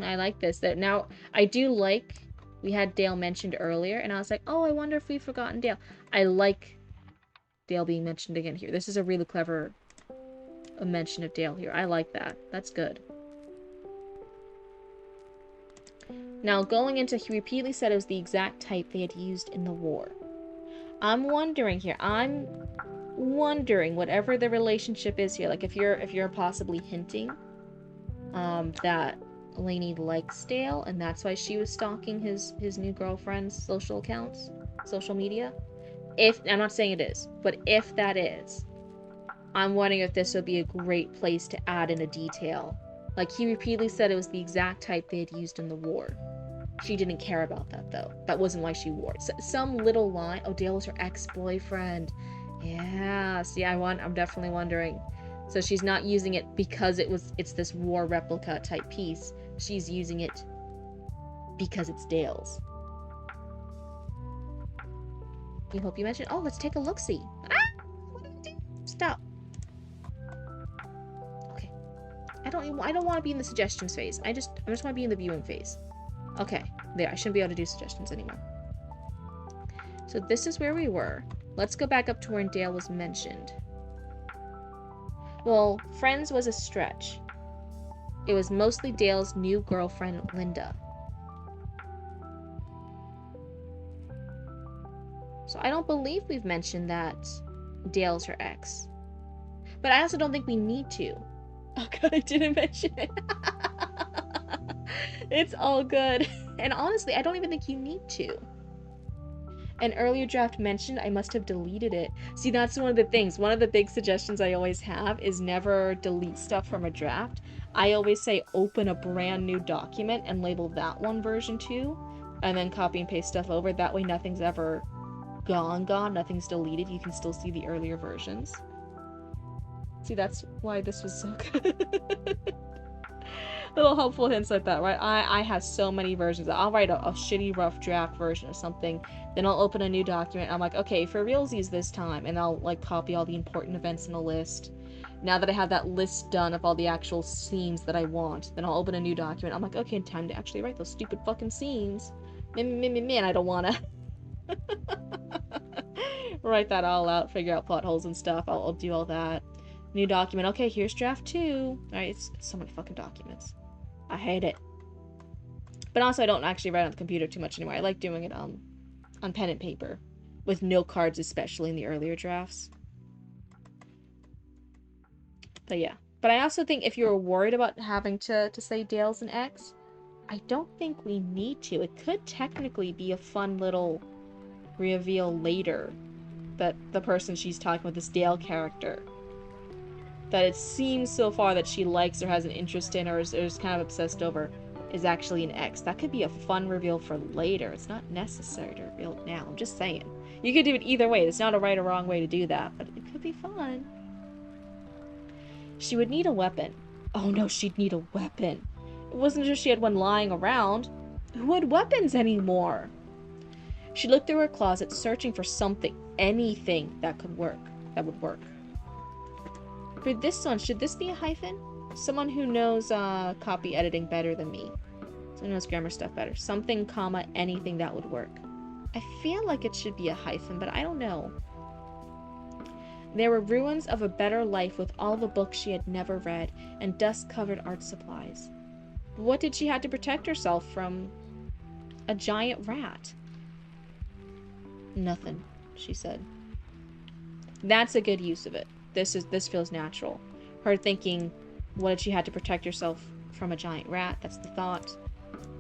I like this. Now, I do like, we had Dale mentioned earlier, and I was like, oh, I wonder if we've forgotten Dale. I like Dale being mentioned again here. This is a really clever mention of Dale here. I like that. That's good. Now, going into, he repeatedly said it was the exact type they had used in the war. I'm wondering whatever the relationship is here, like if you're possibly hinting that Lainey likes Dale, and that's why she was stalking his new girlfriend's social accounts, social media. If, I'm not saying it is, but if that is, I'm wondering if this would be a great place to add in a detail. Like, he repeatedly said it was the exact type they had used in the war. She didn't care about that, though. That wasn't why she wore it. So, some little line. Oh, Dale was her ex-boyfriend. Yeah, see, I'm definitely wondering. So she's not using it because it's this war replica type piece. She's using it because it's Dale's. You hope you mentioned. Oh, let's take a look-see. Ah! What do I do? Stop. Okay. I don't want to be in the suggestions phase. I just want to be in the viewing phase. Okay. There. I shouldn't be able to do suggestions anymore. So this is where we were. Let's go back up to where Dale was mentioned. Well, friends was a stretch. It was mostly Dale's new girlfriend, Linda. So I don't believe we've mentioned that Dale's her ex. But I also don't think we need to. Oh god, I didn't mention it. It's all good. And honestly, I don't even think you need to. An earlier draft mentioned I must have deleted it. See, that's one of the things. One of the big suggestions I always have is never delete stuff from a draft. I always say open a brand new document and label that one version 2, and then copy and paste stuff over. That way nothing's ever gone, nothing's deleted. You can still see the earlier versions. See, that's why this was so good. Little helpful hints like that, right? I have so many versions. I'll write a shitty rough draft version of something, then I'll open a new document. I'm like, okay, for realsies this time, and I'll like copy all the important events in a list. Now that I have that list done of all the actual scenes that I want, then I'll open a new document. I'm like, okay, time to actually write those stupid fucking scenes. Man, I don't wanna write that all out, figure out plot holes and stuff. I'll do all that. New document. Okay, here's draft 2. Alright, it's so many fucking documents. I hate it. But also, I don't actually write on the computer too much anymore. I like doing it on pen and paper. With note cards, especially in the earlier drafts. But yeah. But I also think if you're worried about having to say Dale's an X, I don't think we need to. It could technically be a fun little reveal later that the person she's talking with, this Dale character, that it seems so far that she likes or has an interest in or is kind of obsessed over, is actually an X. That could be a fun reveal for later. It's not necessary to reveal it now. I'm just saying. You could do it either way. There's not a right or wrong way to do that, but it could be fun. She would need a weapon. Oh no, she'd need a weapon. It wasn't just she had one lying around. Who had weapons anymore? She looked through her closet, searching for something, anything that would work. For this one, should this be a hyphen? Someone who knows copy editing better than me. Someone who knows grammar stuff better. Something, comma, anything that would work. I feel like it should be a hyphen, but I don't know. There were ruins of a better life with all the books she had never read and dust-covered art supplies. But what did she have to protect herself from? A giant rat. Nothing, she said. That's a good use of it. This feels natural. Her thinking, what if she had to protect herself from a giant rat? That's the thought.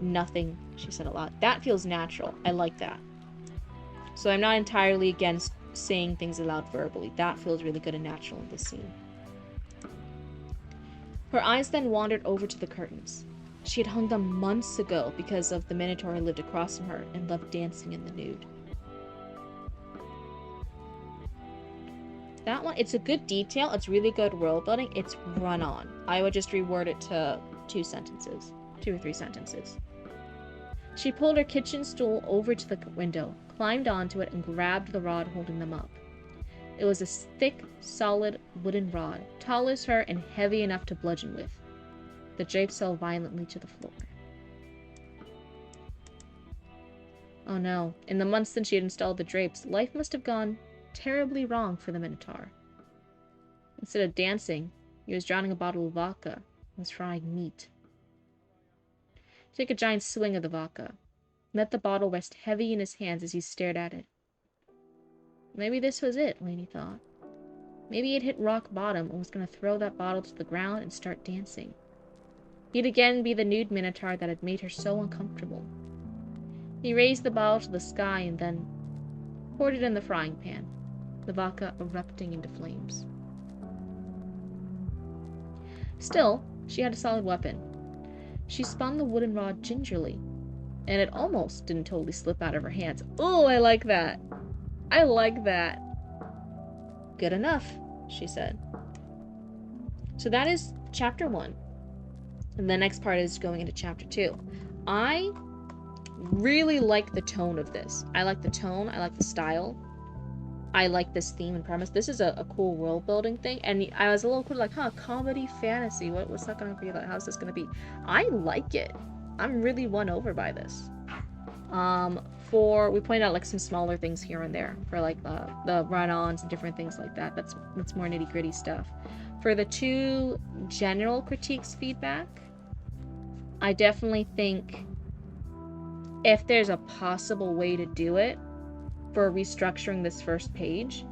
Nothing, she said a lot. That feels natural. I like that. So I'm not entirely against saying things aloud verbally. That feels really good and natural in this scene. Her eyes then wandered over to the curtains. She had hung them months ago because of the Minotaur who lived across from her and loved dancing in the nude. That one, it's a good detail. It's really good world building. It's run on. I would just reword it to 2 or 3 sentences. She pulled her kitchen stool over to the window, climbed onto it, and grabbed the rod holding them up. It was a thick, solid wooden rod, tall as her and heavy enough to bludgeon with. The drapes fell violently to the floor. Oh no, in the months since she had installed the drapes, life must have gone terribly wrong for the Minotaur. Instead of dancing, he was drowning a bottle of vodka and was frying meat. He took a giant swing of the vodka, and let the bottle rest heavy in his hands as he stared at it. Maybe this was it, Lainey thought. Maybe he'd hit rock bottom and was going to throw that bottle to the ground and start dancing. He'd again be the nude Minotaur that had made her so uncomfortable. He raised the bottle to the sky and then poured it in the frying pan, the vodka erupting into flames. Still, she had a solid weapon. She spun the wooden rod gingerly, and it almost didn't totally slip out of her hands. Oh, I like that. I like that. Good enough, she said. So that is chapter 1. And the next part is going into chapter 2. I really like the tone of this. I like the tone. I like the style. I like this theme and premise. This is a cool world building thing. And I was a little cool, like, comedy, fantasy. What's that going to be like? How's this going to be? I like it. I'm really won over by this. We pointed out like some smaller things here and there for like the run-ons and different things like that. That's more nitty-gritty stuff. For the 2 general critiques feedback, I definitely think if there's a possible way to do it for restructuring this first page,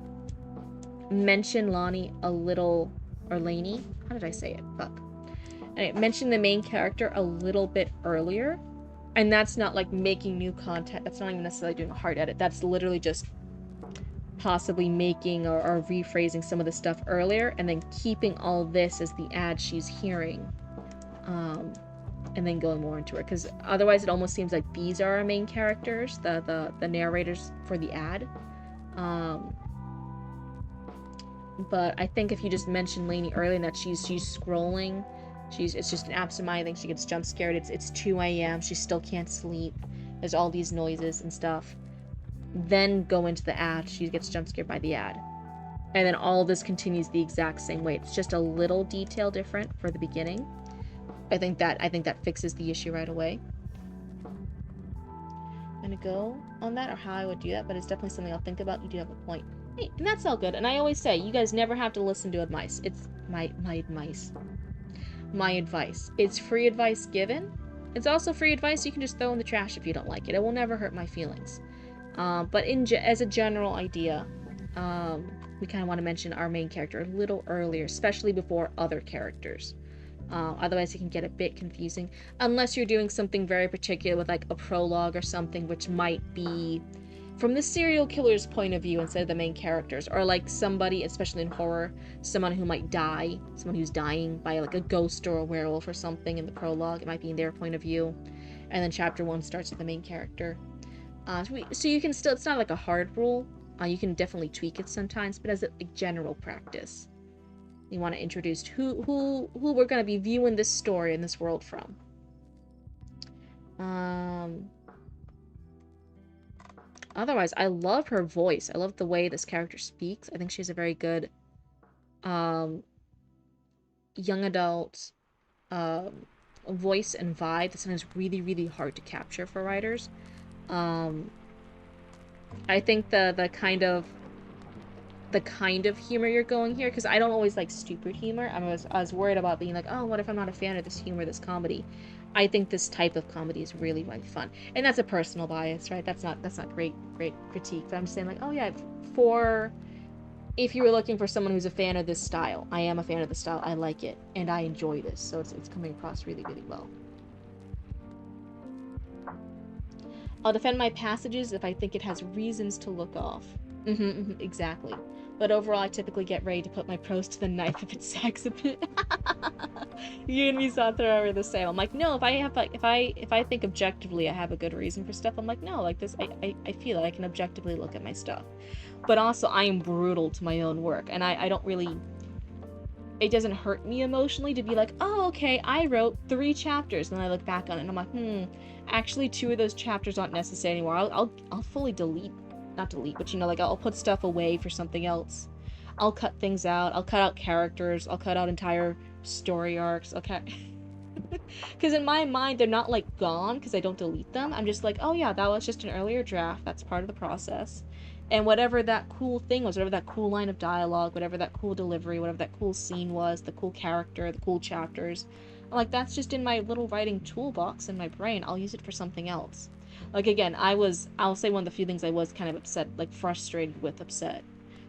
mention Lonnie a little, or Lainey, how did I say it? Fuck. Mention the main character a little bit earlier And that's not like making new content. That's not even necessarily doing a hard edit. That's literally just possibly making or rephrasing some of the stuff earlier and then keeping all this as the ad she's hearing. And then going more into it, because otherwise it almost seems like these are our main characters, the narrators for the ad. But I think if you just mentioned Lainey earlier and that she's scrolling, it's just an absent-minded thing. She gets jump scared. It's 2 a.m. She still can't sleep. There's all these noises and stuff. Then go into the ad. She gets jump scared by the ad, and then all this continues the exact same way. It's just a little detail different for the beginning. I think that fixes the issue right away. I'm gonna go on that, or how I would do that, but it's definitely something I'll think about. You do have a point. Hey, and that's all good. And I always say, you guys never have to listen to advice. It's my advice. My advice. It's free advice given. It's also free advice you can just throw in the trash if you don't like it. It will never hurt my feelings. But as a general idea, we kind of want to mention our main character a little earlier, especially before other characters. Otherwise it can get a bit confusing, unless you're doing something very particular with like a prologue or something, which might be from the serial killer's point of view instead of the main characters, or like somebody, especially in horror, someone who might die, someone who's dying by like a ghost or a werewolf or something in the prologue. It might be in their point of view, and then chapter 1 starts with the main character. So you can still, it's not like a hard rule. You can definitely tweak it sometimes, but as a general practice, you want to introduce who we're going to be viewing this story in this world from. Otherwise, I love her voice. I love the way this character speaks. I think she has a very good young adult voice and vibe that's sometimes really, really hard to capture for writers. I think the kind of humor you're going here, because I don't always like stupid humor. I was worried about being like, oh, what if I'm not a fan of this humor, this comedy? I think this type of comedy is really, really fun, and that's a personal bias, right? That's not great critique. But I'm just saying, like, oh yeah, if you were looking for someone who's a fan of this style, I am a fan of the style. I like it, and I enjoy this, so it's coming across really, really well. I'll defend my passages if I think it has reasons to look off. Exactly. But overall, I typically get ready to put my prose to the knife if it sags a bit. You and me saw through the same. I'm like, no, if I think objectively I have a good reason for stuff, I'm like, no, like this, I feel that I can objectively look at my stuff. But also, I am brutal to my own work, and I don't really... It doesn't hurt me emotionally to be like, oh, okay, I wrote 3 chapters, and then I look back on it, and I'm like, actually 2 of those chapters aren't necessary anymore. I'll fully delete... Not delete, but like, I'll put stuff away for something else. I'll cut things out. I'll cut out characters. I'll cut out entire story arcs. Okay. Because in my mind, they're not, like, gone because I don't delete them. I'm just like, oh yeah, that was just an earlier draft. That's part of the process. And whatever that cool thing was, whatever that cool line of dialogue, whatever that cool delivery, whatever that cool scene was, the cool character, the cool chapters, I'm like, that's just in my little writing toolbox in my brain. I'll use it for something else. Like, again, I'll say one of the few things I was kind of upset, like, frustrated with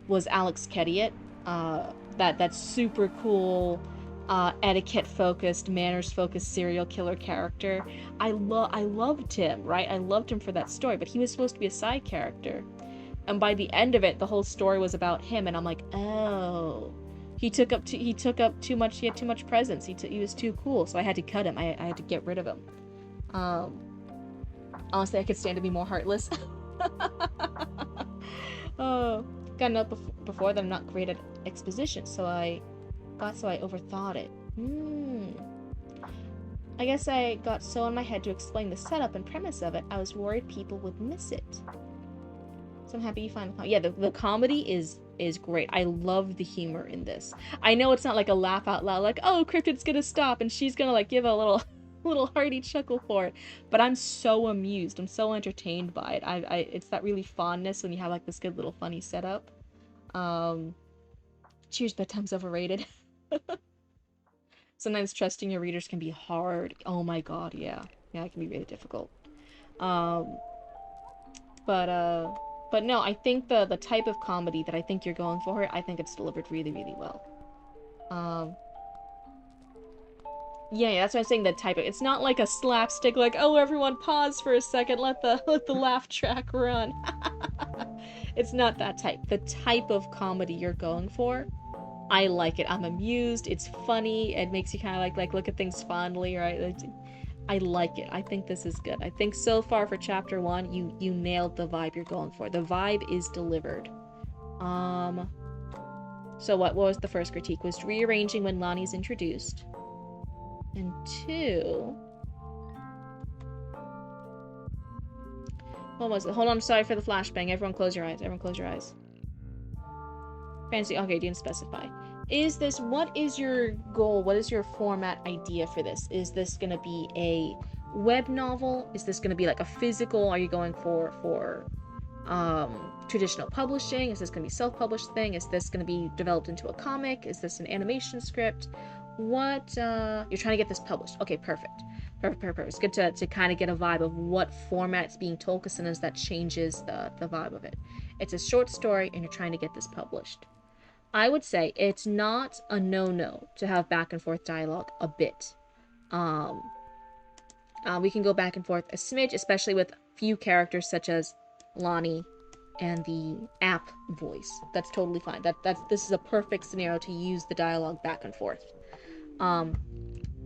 was Alex Kettiot. That super cool, etiquette-focused, manners-focused serial killer character. I loved him, right? I loved him for that story, but he was supposed to be a side character. And by the end of it, the whole story was about him, and I'm like, oh. He took up too much, he had too much presence. He was too cool, so I had to cut him. I had to get rid of him. Honestly, I could stand to be more heartless. Oh, got a note before that I'm not great at exposition, so I overthought it. I guess I got so in my head to explain the setup and premise of it, I was worried people would miss it. So I'm happy you find the comedy is great. I love the humor in this. I know it's not like a laugh out loud, like, oh, Cryptid's gonna stop and she's gonna like give a little hearty chuckle for it, but I'm so amused. I'm so entertained by it. It's that really fondness when you have like this good little funny setup. Cheers, bedtime's overrated. Sometimes trusting your readers can be hard. Oh my god, yeah, it can be really difficult. But no, I think the type of comedy that I think you're going for, I think it's delivered really, really well. Yeah, that's why I'm saying the type of. It's not like a slapstick, like, oh, everyone pause for a second, let the laugh track run. It's not that type. The type of comedy you're going for, I like it. I'm amused. It's funny. It makes you kind of like look at things fondly, right? I like it. I think this is good. I think so far for chapter 1, you nailed the vibe you're going for. The vibe is delivered. So what was the first critique? Was rearranging when Lonnie's introduced. And 2... What was it? Hold on, sorry for the flashbang. Everyone close your eyes. Everyone close your eyes. Fancy. Okay, didn't specify. What is your goal? What is your format idea for this? Is this gonna be a web novel? Is this gonna be like a physical? Are you going for traditional publishing? Is this gonna be self-published thing? Is this gonna be developed into a comic? Is this an animation script? What, you're trying to get this published. Okay, perfect. Perfect. It's good to kind of get a vibe of what format it's being told, because sometimes that changes the vibe of it. It's a short story and you're trying to get this published. I would say it's not a no-no to have back and forth dialogue a bit. We can go back and forth a smidge, especially with few characters such as Lonnie and the app voice. That's totally fine. This is a perfect scenario to use the dialogue back and forth.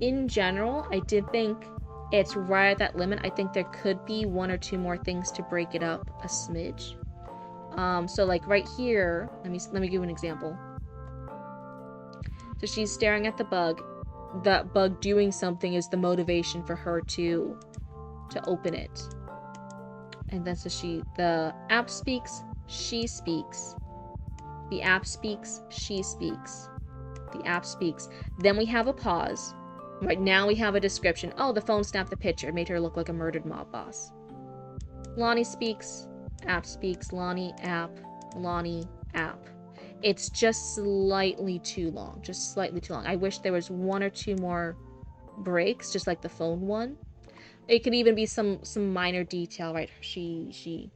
In general, I did think it's right at that limit. I think there could be 1 or 2 more things to break it up a smidge. So like right here, let me give you an example. So she's staring at the bug. That bug doing something is the motivation for her to open it. And then so the app speaks, she speaks. The app speaks, she speaks. The app speaks. Then we have a pause. Right now we have a description. Oh, the phone snapped the picture. It made her look like a murdered mob boss. Lonnie speaks. App speaks. Lonnie, app. Lonnie, app. It's just slightly too long. Just slightly too long. I wish there was 1 or 2 more breaks, just like the phone one. It could even be some minor detail, right? She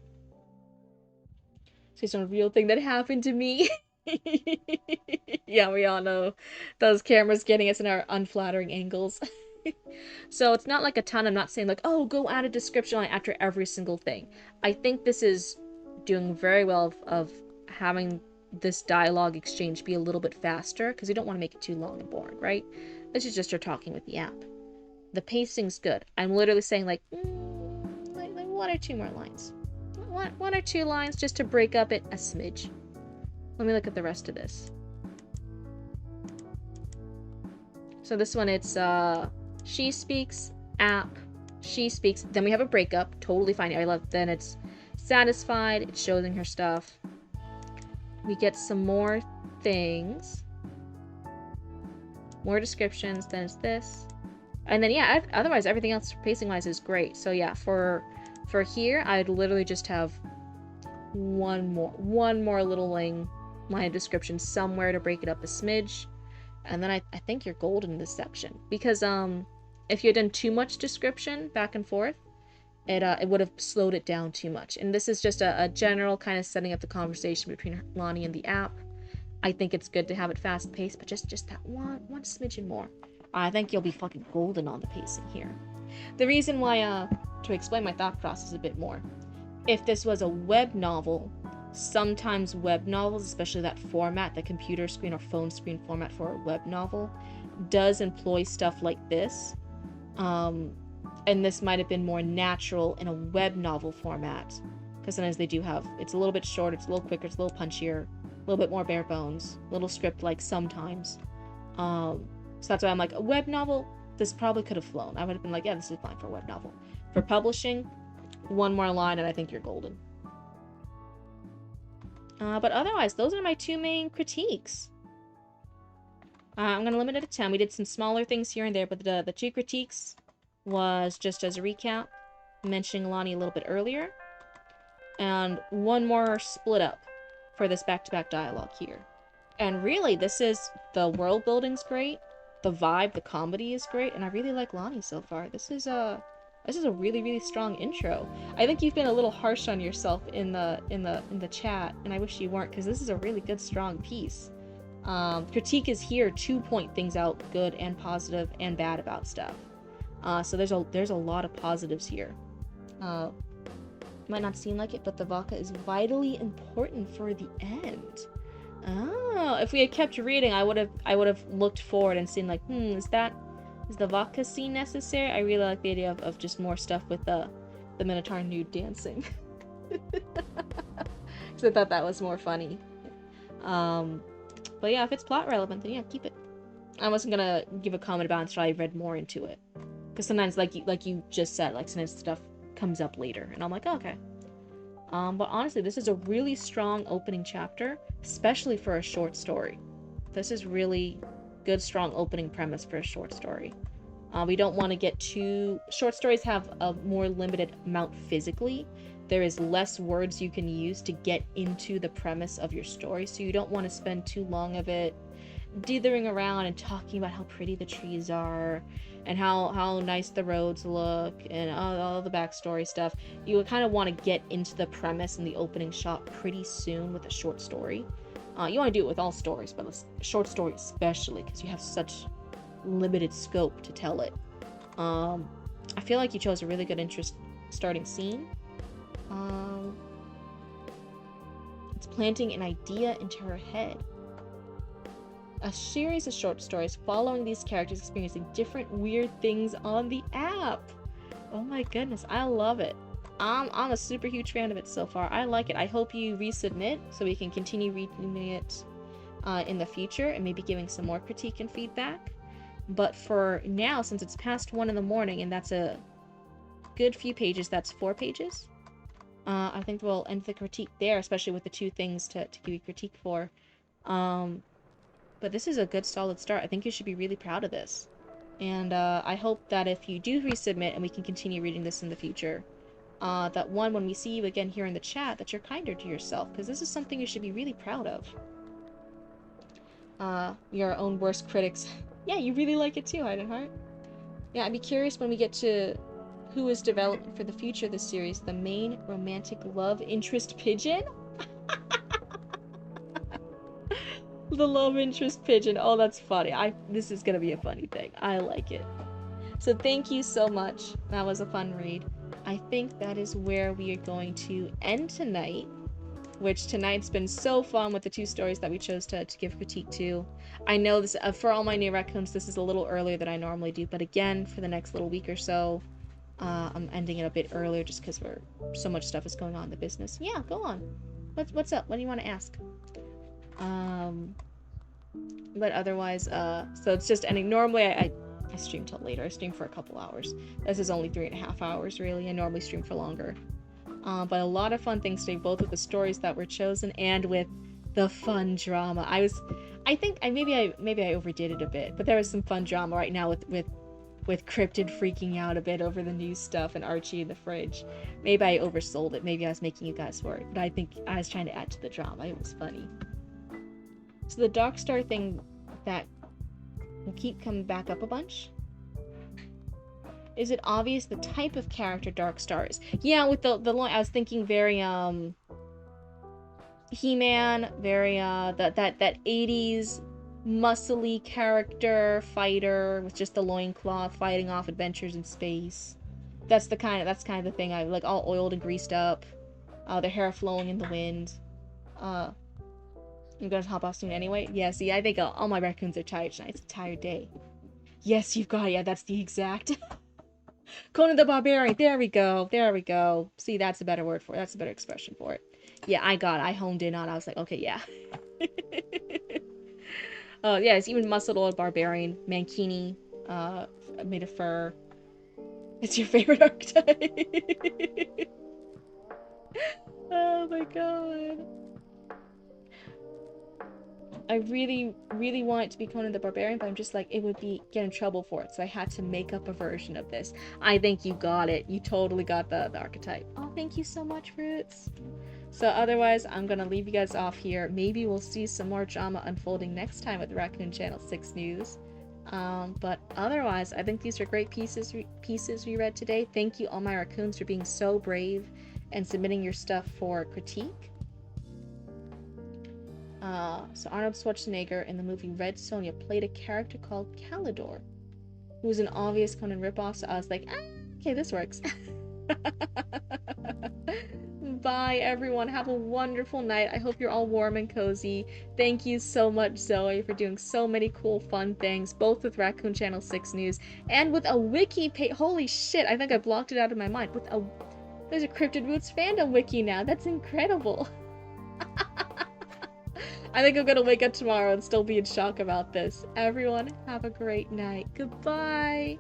say some real thing that happened to me. Yeah, we all know those cameras getting us in our unflattering angles. So it's not like a ton. I'm not saying like, oh, go add a description line after every single thing. I think this is doing very well of having this dialogue exchange be a little bit faster, because you don't want to make it too long and boring, right? This is just her talking with the app. The pacing's good. I'm literally saying like 1 or 2 more lines. 1 or 2 lines just to break up it a smidge. Let me look at the rest of this. So this one, it's she speaks, app, she speaks. Then we have a breakup. Totally fine. I love. Then it's satisfied. It's showing her stuff. We get some more things. More descriptions. Then it's this. And then yeah, otherwise everything else pacing wise is great. So yeah, for here, I'd literally just have one more little line of description somewhere to break it up a smidge. And then I think you're golden in this section. Because if you had done too much description back and forth, it would have slowed it down too much. And this is just a general kind of setting up the conversation between Lonnie and the app. I think it's good to have it fast paced, but just that one smidgen more. I think you'll be fucking golden on the pacing here. The reason why, to explain my thought process a bit more, if this was a web novel, sometimes web novels, especially that format, the computer screen or phone screen format for a web novel, does employ stuff like this. And this might have been more natural in a web novel format, because sometimes they do have, it's a little bit shorter, it's a little quicker, it's a little punchier, a little bit more bare bones, a little script-like sometimes. So that's why I'm like, a web novel, this probably could have flown. I would have been like, yeah, this is fine for a web novel. For publishing, 1 more line and I think you're golden. But otherwise, those are my 2 main critiques. I'm going to limit it to 10. We did some smaller things here and there, but the 2 critiques was just as a recap, mentioning Lonnie a little bit earlier, and 1 more split up for this back-to-back dialogue here. And really, the world building's great, the vibe, the comedy is great, and I really like Lonnie so far. This is a really, really strong intro. I think you've been a little harsh on yourself in the chat, and I wish you weren't, because this is a really good, strong piece. Critique is here to point things out, good and positive and bad about stuff. So there's a lot of positives here. Might not seem like it, but the vodka is vitally important for the end. Oh, if we had kept reading, I would have looked forward and seen like, is the vodka scene necessary? I really like the idea of just more stuff with the Minotaur nude dancing. Because I thought that was more funny. But yeah, if it's plot relevant, then yeah, keep it. I wasn't gonna give a comment about it until I read more into it. Because sometimes, like you just said, like sometimes stuff comes up later, and I'm like, oh, okay. But honestly, this is a really strong opening chapter, especially for a short story. This is really good, strong opening premise for a short story. We don't want to get too... Short stories have a more limited amount physically. There is less words you can use to get into the premise of your story, so you don't want to spend too long of it dithering around and talking about how pretty the trees are and how nice the roads look and all the backstory stuff. You kind of want to get into the premise and the opening shot pretty soon with a short story. You want to do it with all stories, but a short story especially, because you have such limited scope to tell it. I feel like you chose a really good starting scene. It's planting an idea into her head. A series of short stories following these characters experiencing different weird things on the app. Oh my goodness, I love it. I'm a super huge fan of it so far. I like it. I hope you resubmit so we can continue reading it in the future and maybe giving some more critique and feedback. But for now, since it's past 1 in the morning and that's a good few pages, that's 4 pages, I think we'll end the critique there, especially with the 2 things to give you critique for. But this is a good, solid start. I think you should be really proud of this. And I hope that if you do resubmit and we can continue reading this in the future, that when we see you again here in the chat, that you're kinder to yourself, because this is something you should be really proud of. Your own worst critics. Yeah, you really like it too, Heidenheart. Yeah, I'd be curious when we get to who is developing for the future of this series. The main romantic love interest pigeon? The love interest pigeon. Oh, that's funny. This is gonna be a funny thing. I like it. So thank you so much. That was a fun read. I think that is where we are going to end tonight. Which tonight's been so fun with the 2 stories that we chose to give critique to. I know this for all my new raccoons, this is a little earlier than I normally do, but again, for the next little week or so, I'm ending it a bit earlier just because so much stuff is going on in the business. Yeah, go on. What's up? What do you want to ask? But otherwise, so it's just ending. Normally, I stream till later. I stream for a couple hours. This is only 3.5 hours, really. I normally stream for longer. But a lot of fun things today, both with the stories that were chosen and with the fun drama. I think maybe I overdid it a bit, but there was some fun drama right now with Cryptid freaking out a bit over the new stuff and Archie in the fridge. Maybe I oversold it. Maybe I was making you guys worried, but I think I was trying to add to the drama. It was funny. So the Dark Star thing that will keep coming back up a bunch. Is it obvious the type of character Dark Star is? Yeah, with the line, I was thinking very He-Man, very that 80s muscly character fighter with just the loincloth fighting off adventures in space. That's kind of the thing I like, all oiled and greased up, their hair flowing in the wind. I'm gonna hop off soon anyway. Yeah, see, I think all my raccoons are tired tonight. It's a tired day. Yes, you've got it. Yeah, that's the exact. Conan the Barbarian. There we go. There we go. See, that's a better word for it. That's a better expression for it. Yeah, I got it. I honed in on it. I was like, okay, yeah. Yeah, it's even muscled old barbarian. Mankini. Made of fur. It's your favorite archetype. Oh my god. I really, really want it to be Conan the Barbarian, but I'm just like, it would get in trouble for it, so I had to make up a version of this. I think you got it. You totally got the archetype. Oh, thank you so much, Fruits. So otherwise, I'm gonna leave you guys off here. Maybe we'll see some more drama unfolding next time with Raccoon Channel 6 News. But otherwise, I think these are great pieces we read today. Thank you, all my raccoons, for being so brave and submitting your stuff for critique. So Arnold Schwarzenegger in the movie Red Sonja played a character called Calidor, who was an obvious Conan ripoff, so I was like, okay, this works. Bye, everyone. Have a wonderful night. I hope you're all warm and cozy. Thank you so much, Zoe, for doing so many cool, fun things, both with Raccoon Channel 6 News and with a wiki page. Holy shit, I think I blocked it out of my mind. There's a Cryptid Roots fandom wiki now. That's incredible. I think I'm gonna wake up tomorrow and still be in shock about this. Everyone, have a great night. Goodbye.